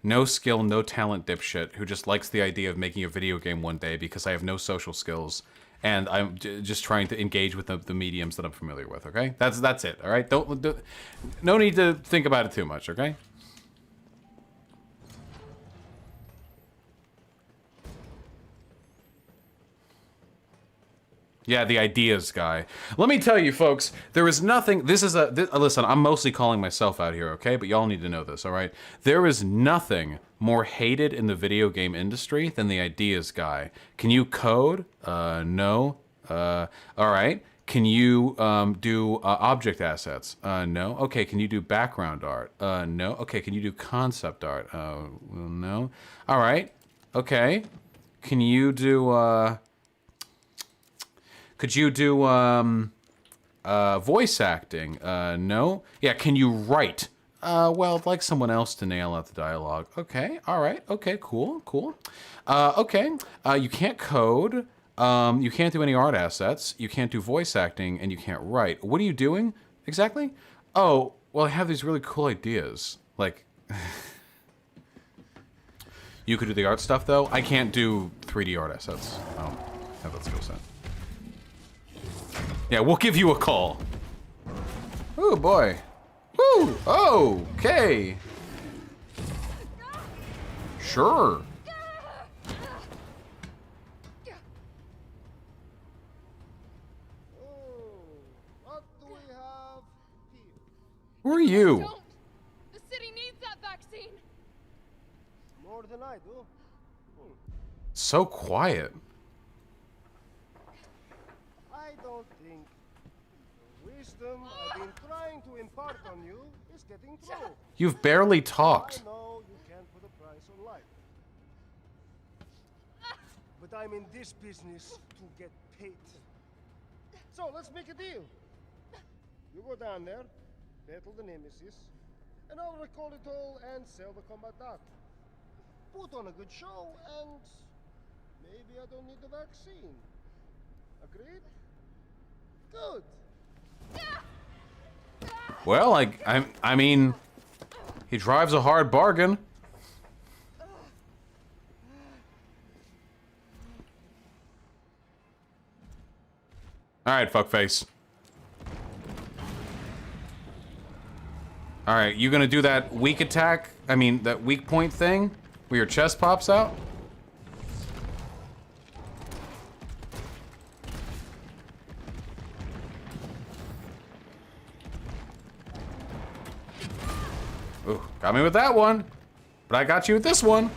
no skill, no talent dipshit who just likes the idea of making a video game one day because I have no social skills. And I'm just trying to engage with the mediums that I'm familiar with, okay? That's it, all right? No need to think about it too much, okay? Yeah, the ideas guy. Let me tell you, folks, there is nothing... listen, I'm mostly calling myself out here, okay? But y'all need to know this, all right? There is nothing more hated in the video game industry than the ideas guy. Can you code? No. All right. Can you do object assets? No. Okay, can you do background art? No. Okay, can you do concept art? No. All right. Okay. Can you do... Could you do voice acting? No. Yeah, can you write? Well, I'd like someone else to nail out the dialogue. Okay, all right. Okay, cool. Okay, you can't code. You can't do any art assets. You can't do voice acting, and you can't write. What are you doing exactly? Oh, well, I have these really cool ideas. Like, you could do the art stuff, though. I can't do 3D art assets. I don't have that skill set. Yeah, we'll give you a call. Oh boy. Woo! Oh, okay. Sure. Who are you? The city needs that vaccine. More than I do. So quiet. I don't think the wisdom I've been trying to impart on you is getting through. You've barely talked. I know you can't put a price on life. But I'm in this business to get paid. So let's make a deal. You go down there, battle the nemesis, and I'll recall it all and sell the combat art. Put on a good show, and maybe I don't need the vaccine. Agreed? Good. Well, I mean, he drives a hard bargain. All right, fuckface. All right, you gonna do that weak attack? I mean, that weak point thing where your chest pops out? Ooh, got me with that one. But I got you with this one.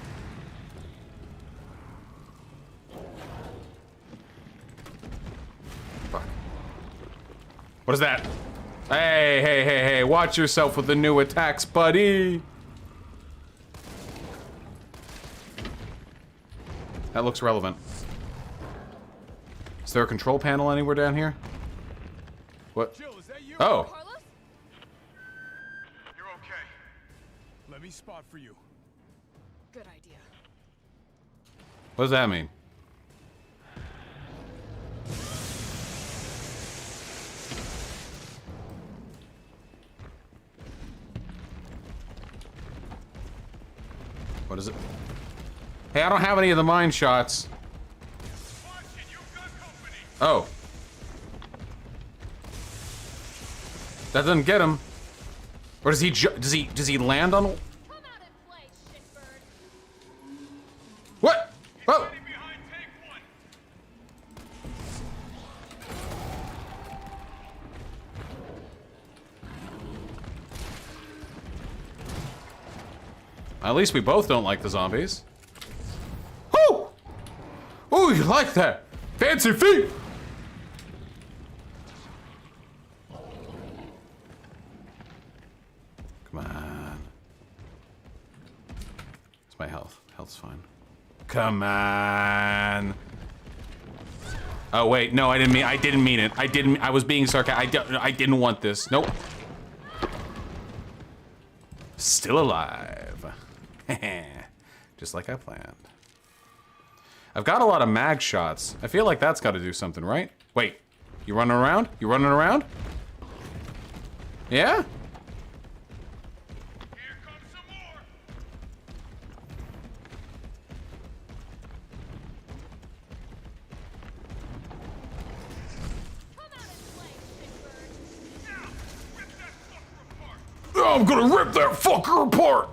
Fuck. What is that? Hey, watch yourself with the new attacks, buddy. That looks relevant. Is there a control panel anywhere down here? What? Jill, is that you? Oh. Carlos? You're okay. Let me spot for you. Good idea. What does that mean? What is it? Hey, I don't have any of the mine shots. Oh. That doesn't get him. Or does he does he land on? What? Oh. At least we both don't like the zombies. Woo! Ooh, you like that? Fancy feet! Come on. It's my health. Health's fine. Come on. Oh wait, no, I didn't mean it. I was being sarcastic. I didn't want this. Nope. Still alive. Just like I planned. I've got a lot of mag shots. I feel like that's got to do something, right? Wait, you running around? You running around? Yeah? Here comes some more. Oh, I'm gonna rip that fucker apart!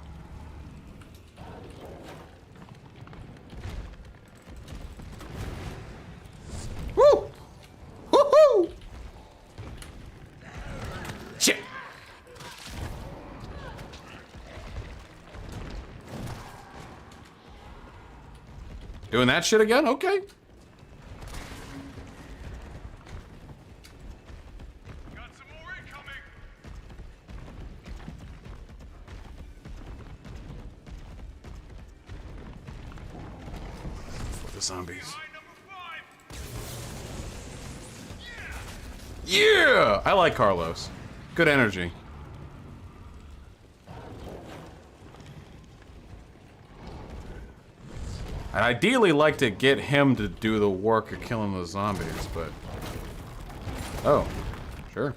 Woo! Woohoo! Shit! Doing that shit again? Okay. Got some more incoming. For the zombies. Line number 5. Yeah! I like Carlos. Good energy. I'd ideally like to get him to do the work of killing the zombies, but... Oh, sure.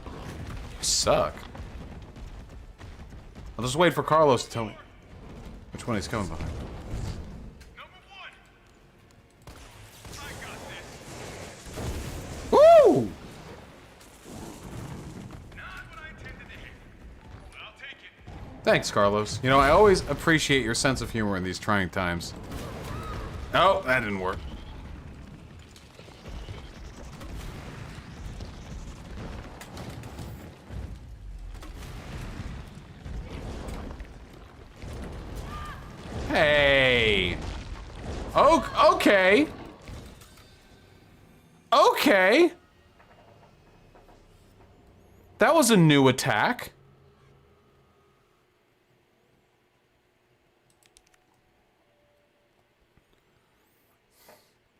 You suck. I'll just wait for Carlos to tell me which one he's coming behind. Number 1. I got this. Woo! Not what I intended to hit. But I'll take it. Thanks, Carlos. You know, I always appreciate your sense of humor in these trying times. Oh, that didn't work. Hey. Oh, okay. Okay. That was a new attack.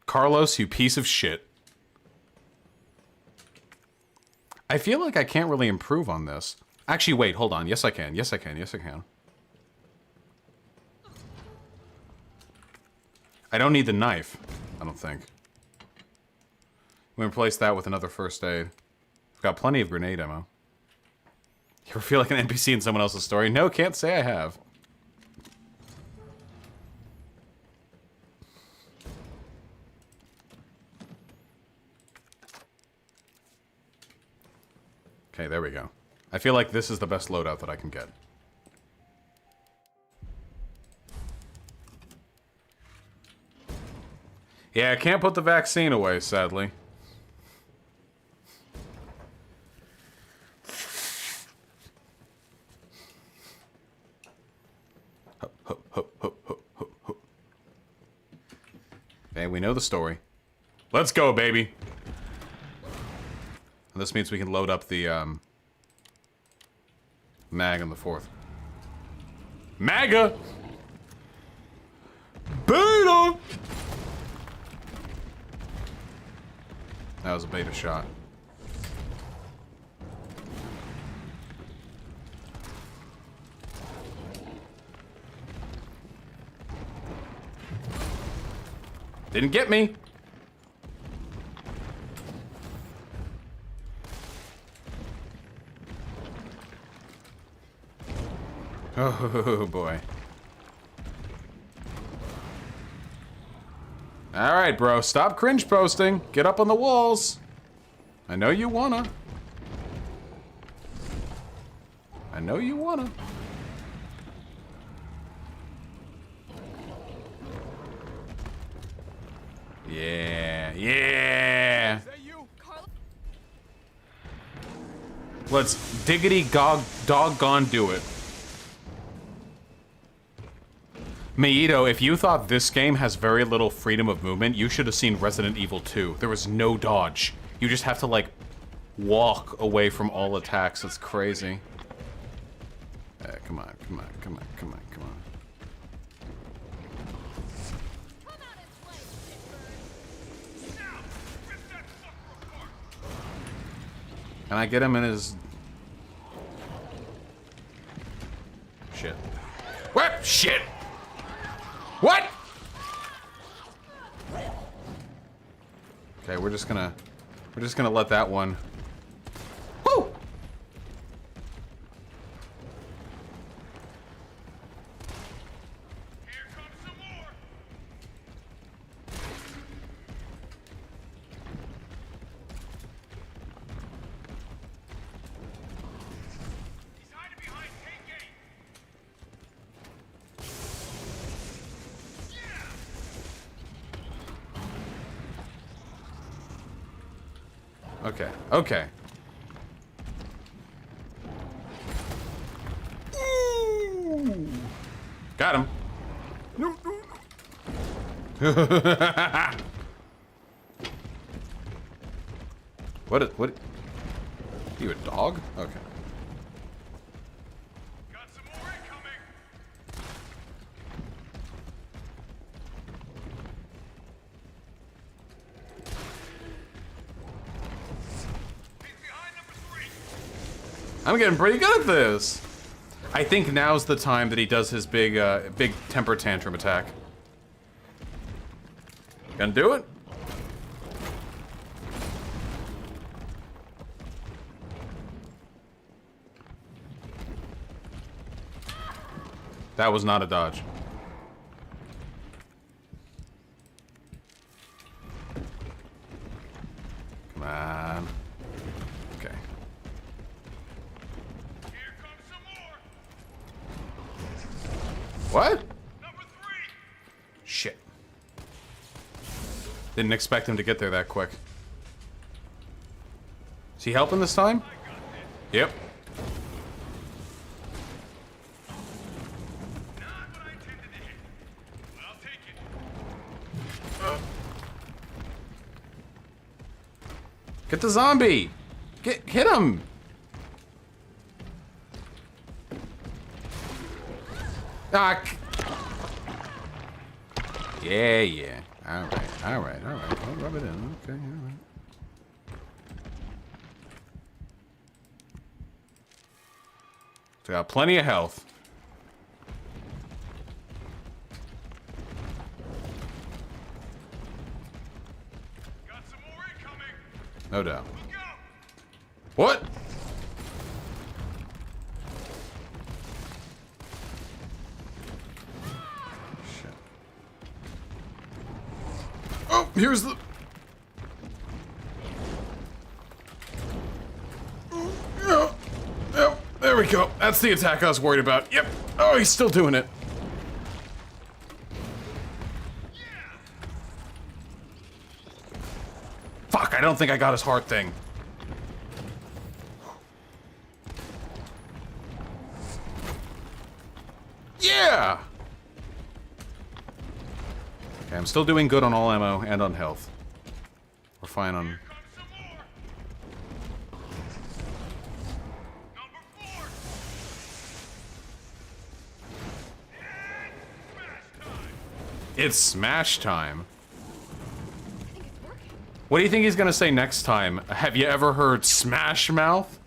Carlos, you piece of shit. I feel like I can't really improve on this. Actually, wait, hold on. Yes, I can. Yes, I can. Yes, I can. I don't need the knife, I don't think. We replace that with another first aid. I've got plenty of grenade ammo. You ever feel like an NPC in someone else's story? No, can't say I have. Okay, there we go. I feel like this is the best loadout that I can get. Yeah, I can't put the vaccine away, sadly. Okay, we know the story. Let's go, baby! And this means we can load up the, mag on the 4th. MAGA! Beta! That was a beta shot. Didn't get me. Oh boy. Alright, bro. Stop cringe posting. Get up on the walls. I know you wanna. I know you wanna. Yeah. Yeah. Let's diggity doggone do it. Maito, if you thought this game has very little freedom of movement, you should have seen Resident Evil 2. There was no dodge. You just have to, like, walk away from all attacks. It's crazy. Come on, come on, come on, come on, come on. Can I get him in his... Shit! What? Okay, we're just gonna let that one. Woo! Okay, okay. Ooh. Got him. No, no, no. What? Are you a dog? Okay. Got some more incoming. I'm getting pretty good at this. I think now's the time that he does his big temper tantrum attack. Gonna do it? That was not a dodge. Come on. Okay. What? Shit. Didn't expect him to get there that quick. Is he helping this time? Yep. Get the zombie! Hit him! Ah! Yeah, yeah. Alright, alright, alright. I'll rub it in. Okay, alright. So got plenty of health. No doubt. What? Shit. Oh, here's the... Oh, oh, there we go. That's the attack I was worried about. Yep. Oh, he's still doing it. Fuck, I don't think I got his heart thing. Yeah! Okay, I'm still doing good on all ammo and on health. We're fine on... It's smash time. What do you think he's gonna say next time? Have you ever heard Smash Mouth?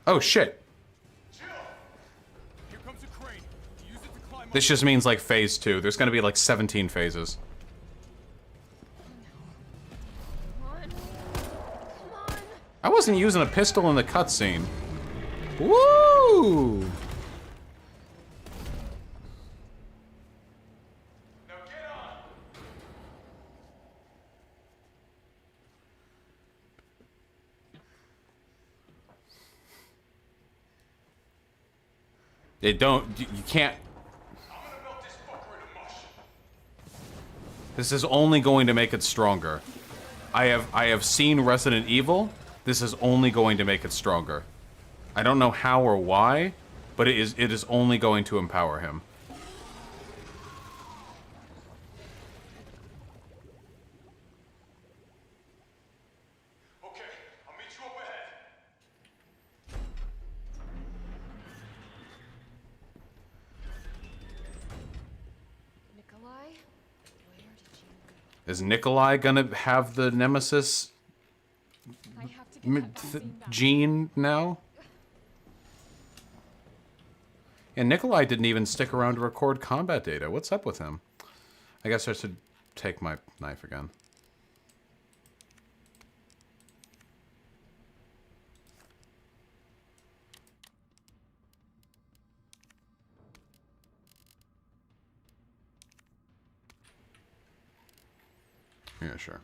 Oh shit. This just means like phase 2. There's gonna be like 17 phases. I wasn't using a pistol in the cutscene. Woo! They don't, you can't. This is only going to make it stronger. I have seen Resident Evil. This is only going to make it stronger. I don't know how or why, but it is only going to empower him. Is Nikolai gonna have the Nemesis gene now? And Nikolai didn't even stick around to record combat data. What's up with him? I guess I should take my knife again. Yeah, sure.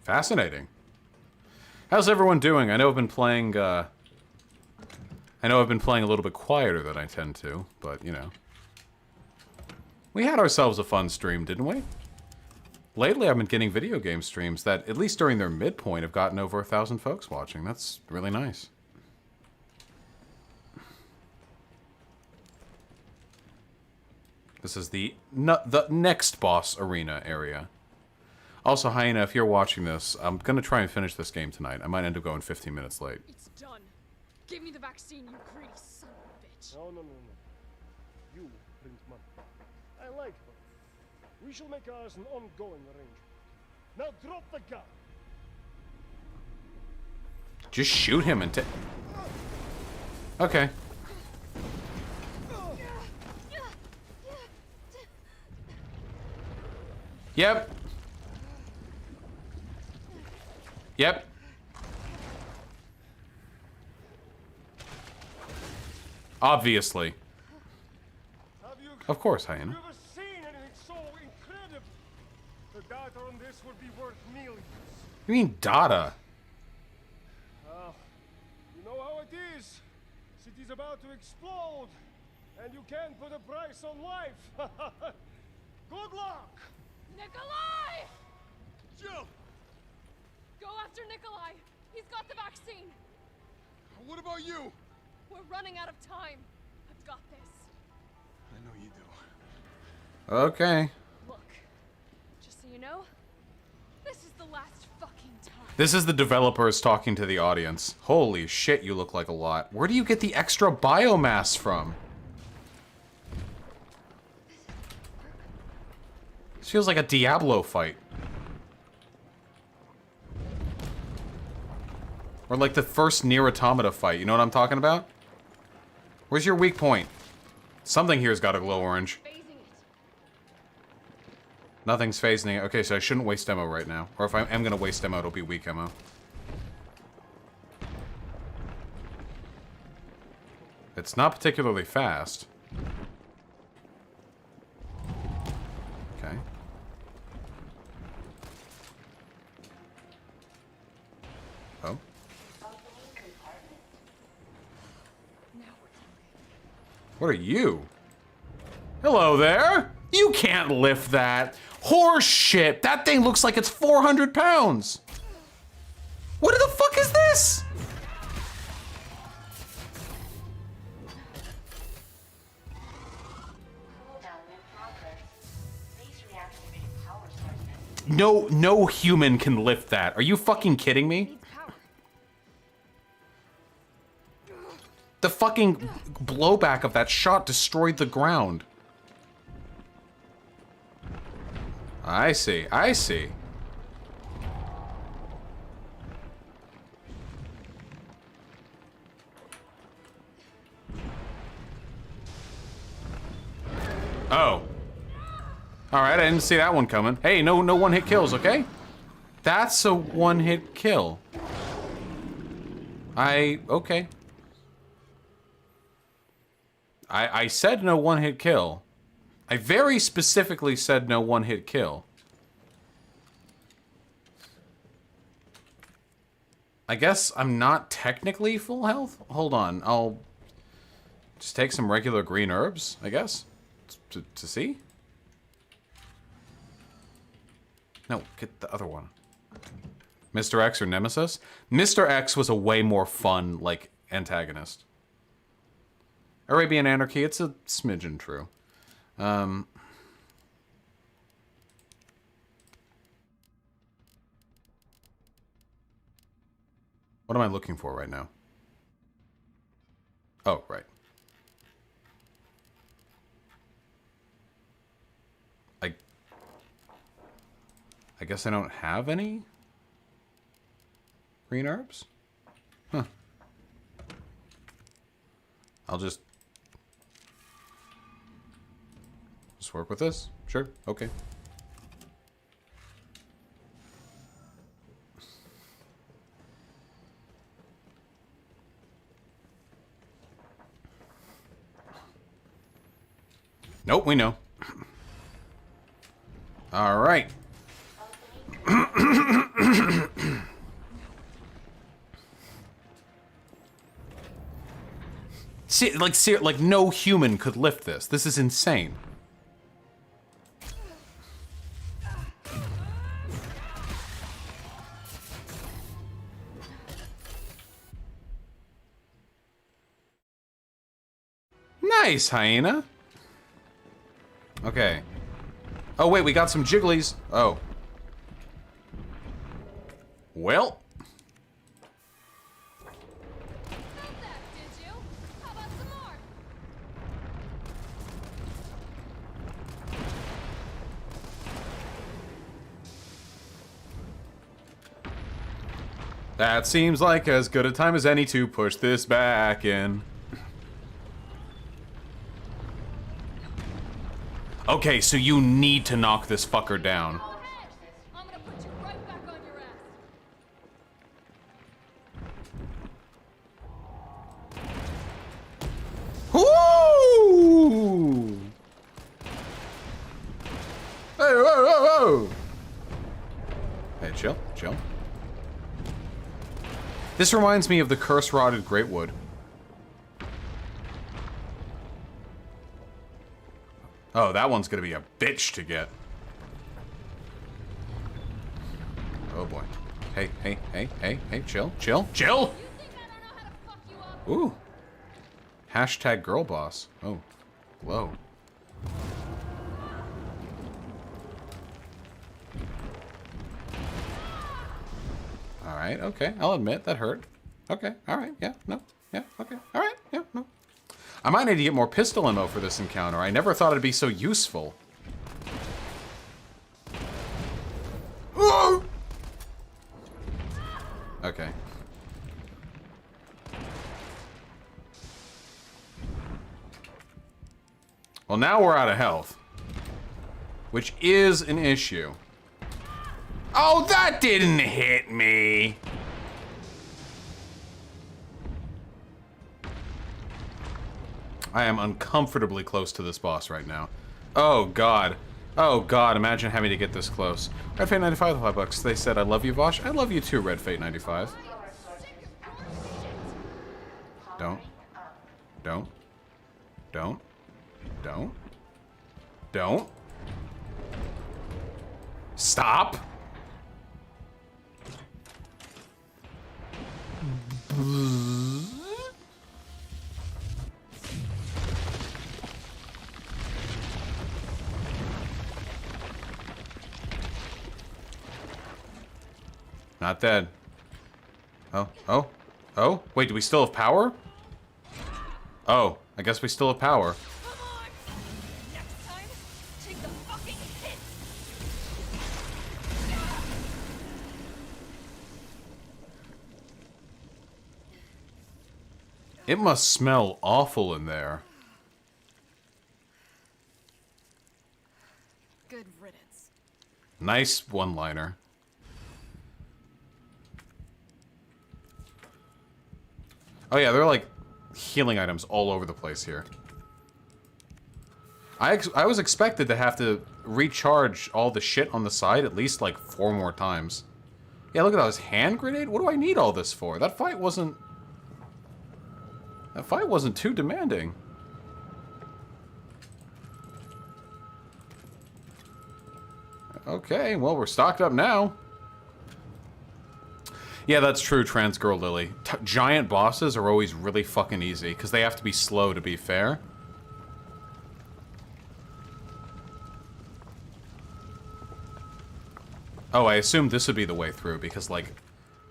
Fascinating. How's everyone doing? I know I've been playing, a little bit quieter than I tend to, but, you know. We had ourselves a fun stream, didn't we? Lately, I've been getting video game streams that, at least during their midpoint, have gotten over 1,000 folks watching. That's really nice. This is the next boss arena area. Also, Hyena, if you're watching this, I'm gonna try and finish this game tonight. I might end up going 15 minutes late. It's done. Give me the vaccine, you greedy son of a bitch. No. You print money. I like her. We shall make ours an ongoing arrangement. Now drop the gun. Just shoot him and take... Okay. Yep. Yep. Obviously. Of course, Hyena. Have you ever seen anything so incredible? The data on this would be worth millions. You mean data? You know how it is. City's about to explode, and you can't put a price on life. Good luck! Nikolai! Jill! Go after Nikolai! He's got the vaccine! What about you? We're running out of time. I've got this. I know you do. Okay. Look, just so you know, this is the last fucking time. This is the developers talking to the audience. Holy shit, you look like a lot. Where do you get the extra biomass from? This feels like a Diablo fight. Or like the first Nier Automata fight, you know what I'm talking about? Where's your weak point? Something here's got a glow orange. Nothing's phasing it. Okay, so I shouldn't waste ammo right now. Or if I am gonna waste ammo, it'll be weak ammo. It's not particularly fast. Okay. Oh. What are you? Hello there! You can't lift that! Horse shit! That thing looks like it's 400 pounds! What the fuck is this? No human can lift that. Are you fucking kidding me? The fucking blowback of that shot destroyed the ground. I see. I see. Oh. Alright, I didn't see that one coming. Hey, no one-hit kills, okay? That's a one-hit kill. Okay. I said no one-hit kill. I very specifically said no one-hit kill. I guess I'm not technically full health? Hold on, I'll just take some regular green herbs, I guess, to see? No, get the other one. Mr. X or Nemesis? Mr. X was a way more fun, like, antagonist. Arabian Anarchy, it's a smidgen true. What am I looking for right now? Oh, right. I guess I don't have any green herbs? I'll just work with this. Sure. Okay. Nope, we know. All right. See, like no human could lift this. This is insane. Nice, hyena. Okay. Oh, wait, we got some jigglies. Oh. Well. That seems like as good a time as any to push this back in. Okay, so you need to knock this fucker down. I'm gonna put you right back on your ass. Woo! Hey, whoa, whoa, whoa! Hey, chill, chill. This reminds me of the curse-rotted Greatwood. Oh, that one's gonna be a bitch to get. Oh boy. Hey, hey, hey, hey, hey, chill, chill, chill! Ooh. Hashtag girl boss. Oh. Whoa. Alright, okay. I'll admit, that hurt. Okay, alright, yeah, no, yeah, okay, alright, yeah, no. I might need to get more pistol ammo for this encounter. I never thought it'd be so useful. Whoa! Okay. Well, now we're out of health. Which is an issue. Oh, that didn't hit me! I am uncomfortably close to this boss right now. Oh, God. Oh, God, imagine having to get this close. Red Fate 95, $5. They said, I love you, Vaush. I love you too, Red Fate 95. Don't. Don't. Don't. Don't. Don't. Stop! Not dead. Oh, oh, oh. Wait, do we still have power? Oh, I guess we still have power. Next time, take the fucking hit. It must smell awful in there. Good riddance. Nice one-liner. Oh yeah, they're like healing items all over the place here. I was expected to have to recharge all the shit on the side at least like 4 more times. Yeah, look at those hand grenade. What do I need all this for? That fight wasn't too demanding. Okay, well, we're stocked up now. Yeah, that's true, Trans Girl Lily. Giant bosses are always really fucking easy, because they have to be slow to be fair. Oh, I assumed this would be the way through, because, like,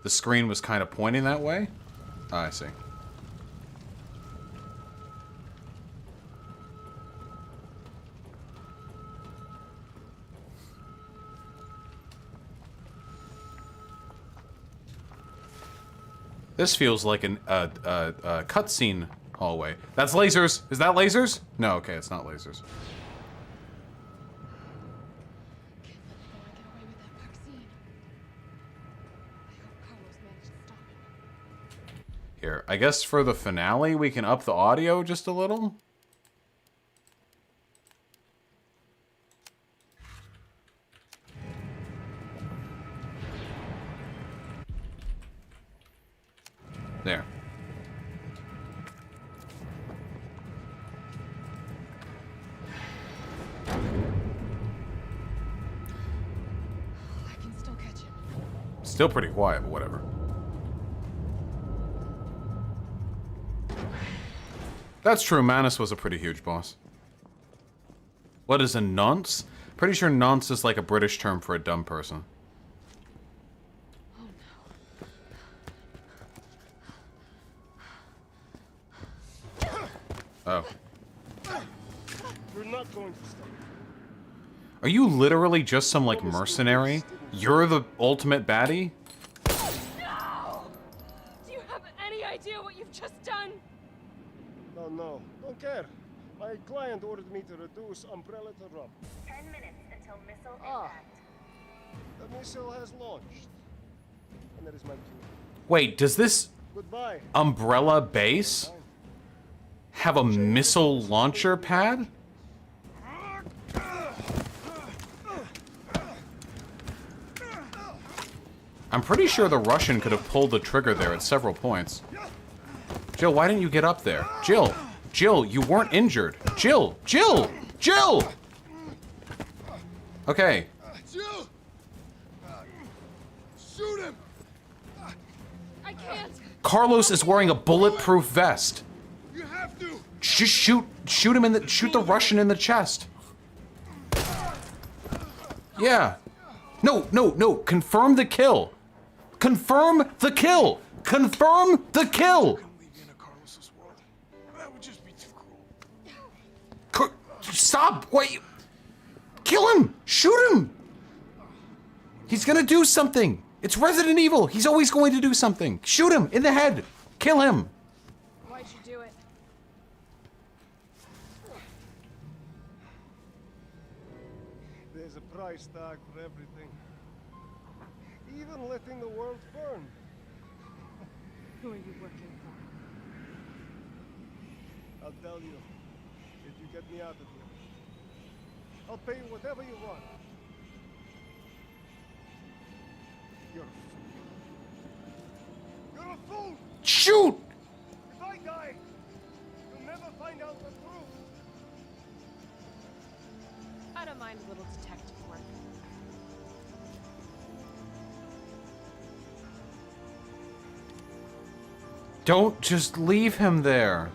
the screen was kind of pointing that way. Oh, I see. This feels like a cutscene hallway. That's lasers. Is that lasers? No, okay, it's not lasers. Here, I guess for the finale, we can up the audio just a little. There. I can still catch him. Still pretty quiet, but whatever. That's true, Manus was a pretty huge boss. What is a nonce? Pretty sure nonce is like a British term for a dumb person. Oh. You're not going to stop. Are you literally just some, like, mercenary? You're the ultimate baddie? No! Do you have any idea what you've just done? No, don't care. My client ordered me to reduce Umbrella to rubble. 10 minutes until missile impact. The missile has launched. And that is my cue. Wait, does this Goodbye. Umbrella base have a missile launcher pad? I'm pretty sure the Russian could have pulled the trigger there at several points. Jill, why didn't you get up there? Jill! Jill, you weren't injured. Jill! Jill! Jill! Okay. Jill! Shoot him! I can't. Carlos is wearing a bulletproof vest. You have to! Just shoot him in the, shoot the Russian in the chest. Yeah. No, confirm the kill. Confirm the kill. Confirm the kill. Stop! Wait! Kill him! Shoot him! He's gonna do something! It's Resident Evil! He's always going to do something! Shoot him! In the head! Kill him! Why'd you do it? There's a price tag for everything. Even letting the world burn. Who are you working for? I'll tell you. If you get me out of here. I'll pay you whatever you want. You're a fool. You're a fool! Shoot! If I die, you'll never find out the truth. I don't mind a little detective work. Don't just leave him there.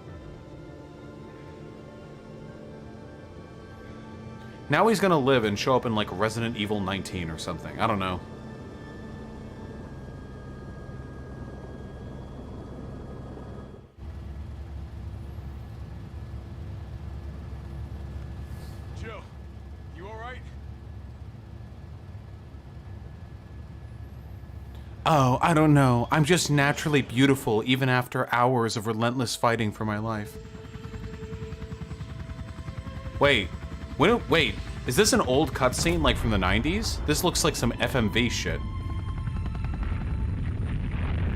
Now he's gonna live and show up in like Resident Evil 19 or something. I don't know. Jill, you alright? Oh, I don't know. I'm just naturally beautiful even after hours of relentless fighting for my life. Wait. Wait, is this an old cutscene like from the 90s? This looks like some FMV shit.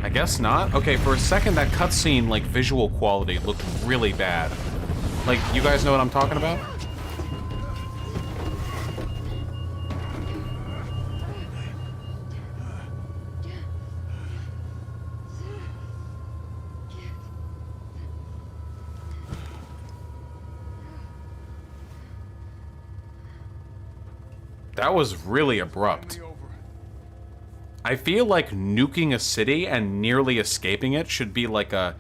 I guess not? Okay, for a second that cutscene, like, visual quality looked really bad. Like, you guys know what I'm talking about? That was really abrupt. I feel like nuking a city and nearly escaping it should be like a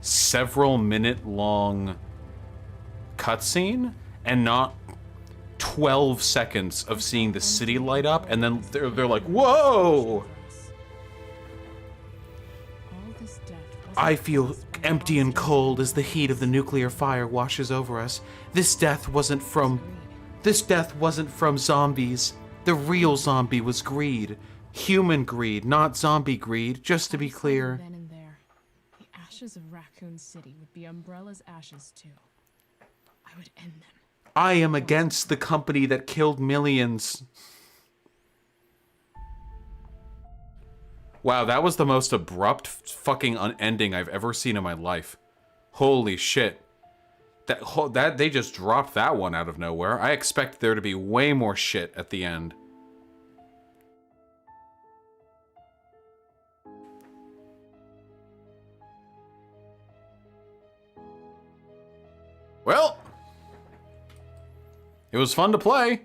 several minute long cutscene and not 12 seconds of seeing the city light up and then they're like, whoa! I feel empty and cold as the heat of the nuclear fire washes over us. This death wasn't from zombies. The real zombie was greed. Human greed, not zombie greed, just to be clear. ashes of Raccoon City would be Umbrella's ashes too. I would end them. I am against the company that killed millions. Wow, that was the most abrupt fucking ending I've ever seen in my life. Holy shit. That they just dropped that one out of nowhere. I expect there to be way more shit at the end. Well, it was fun to play.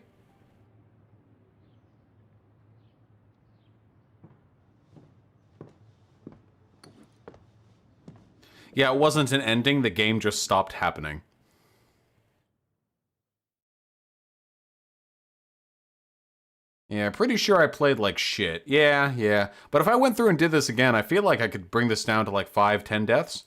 Yeah, it wasn't an ending, the game just stopped happening. Yeah, pretty sure I played like shit. Yeah. But if I went through and did this again, I feel like I could bring this down to like 5-10 deaths.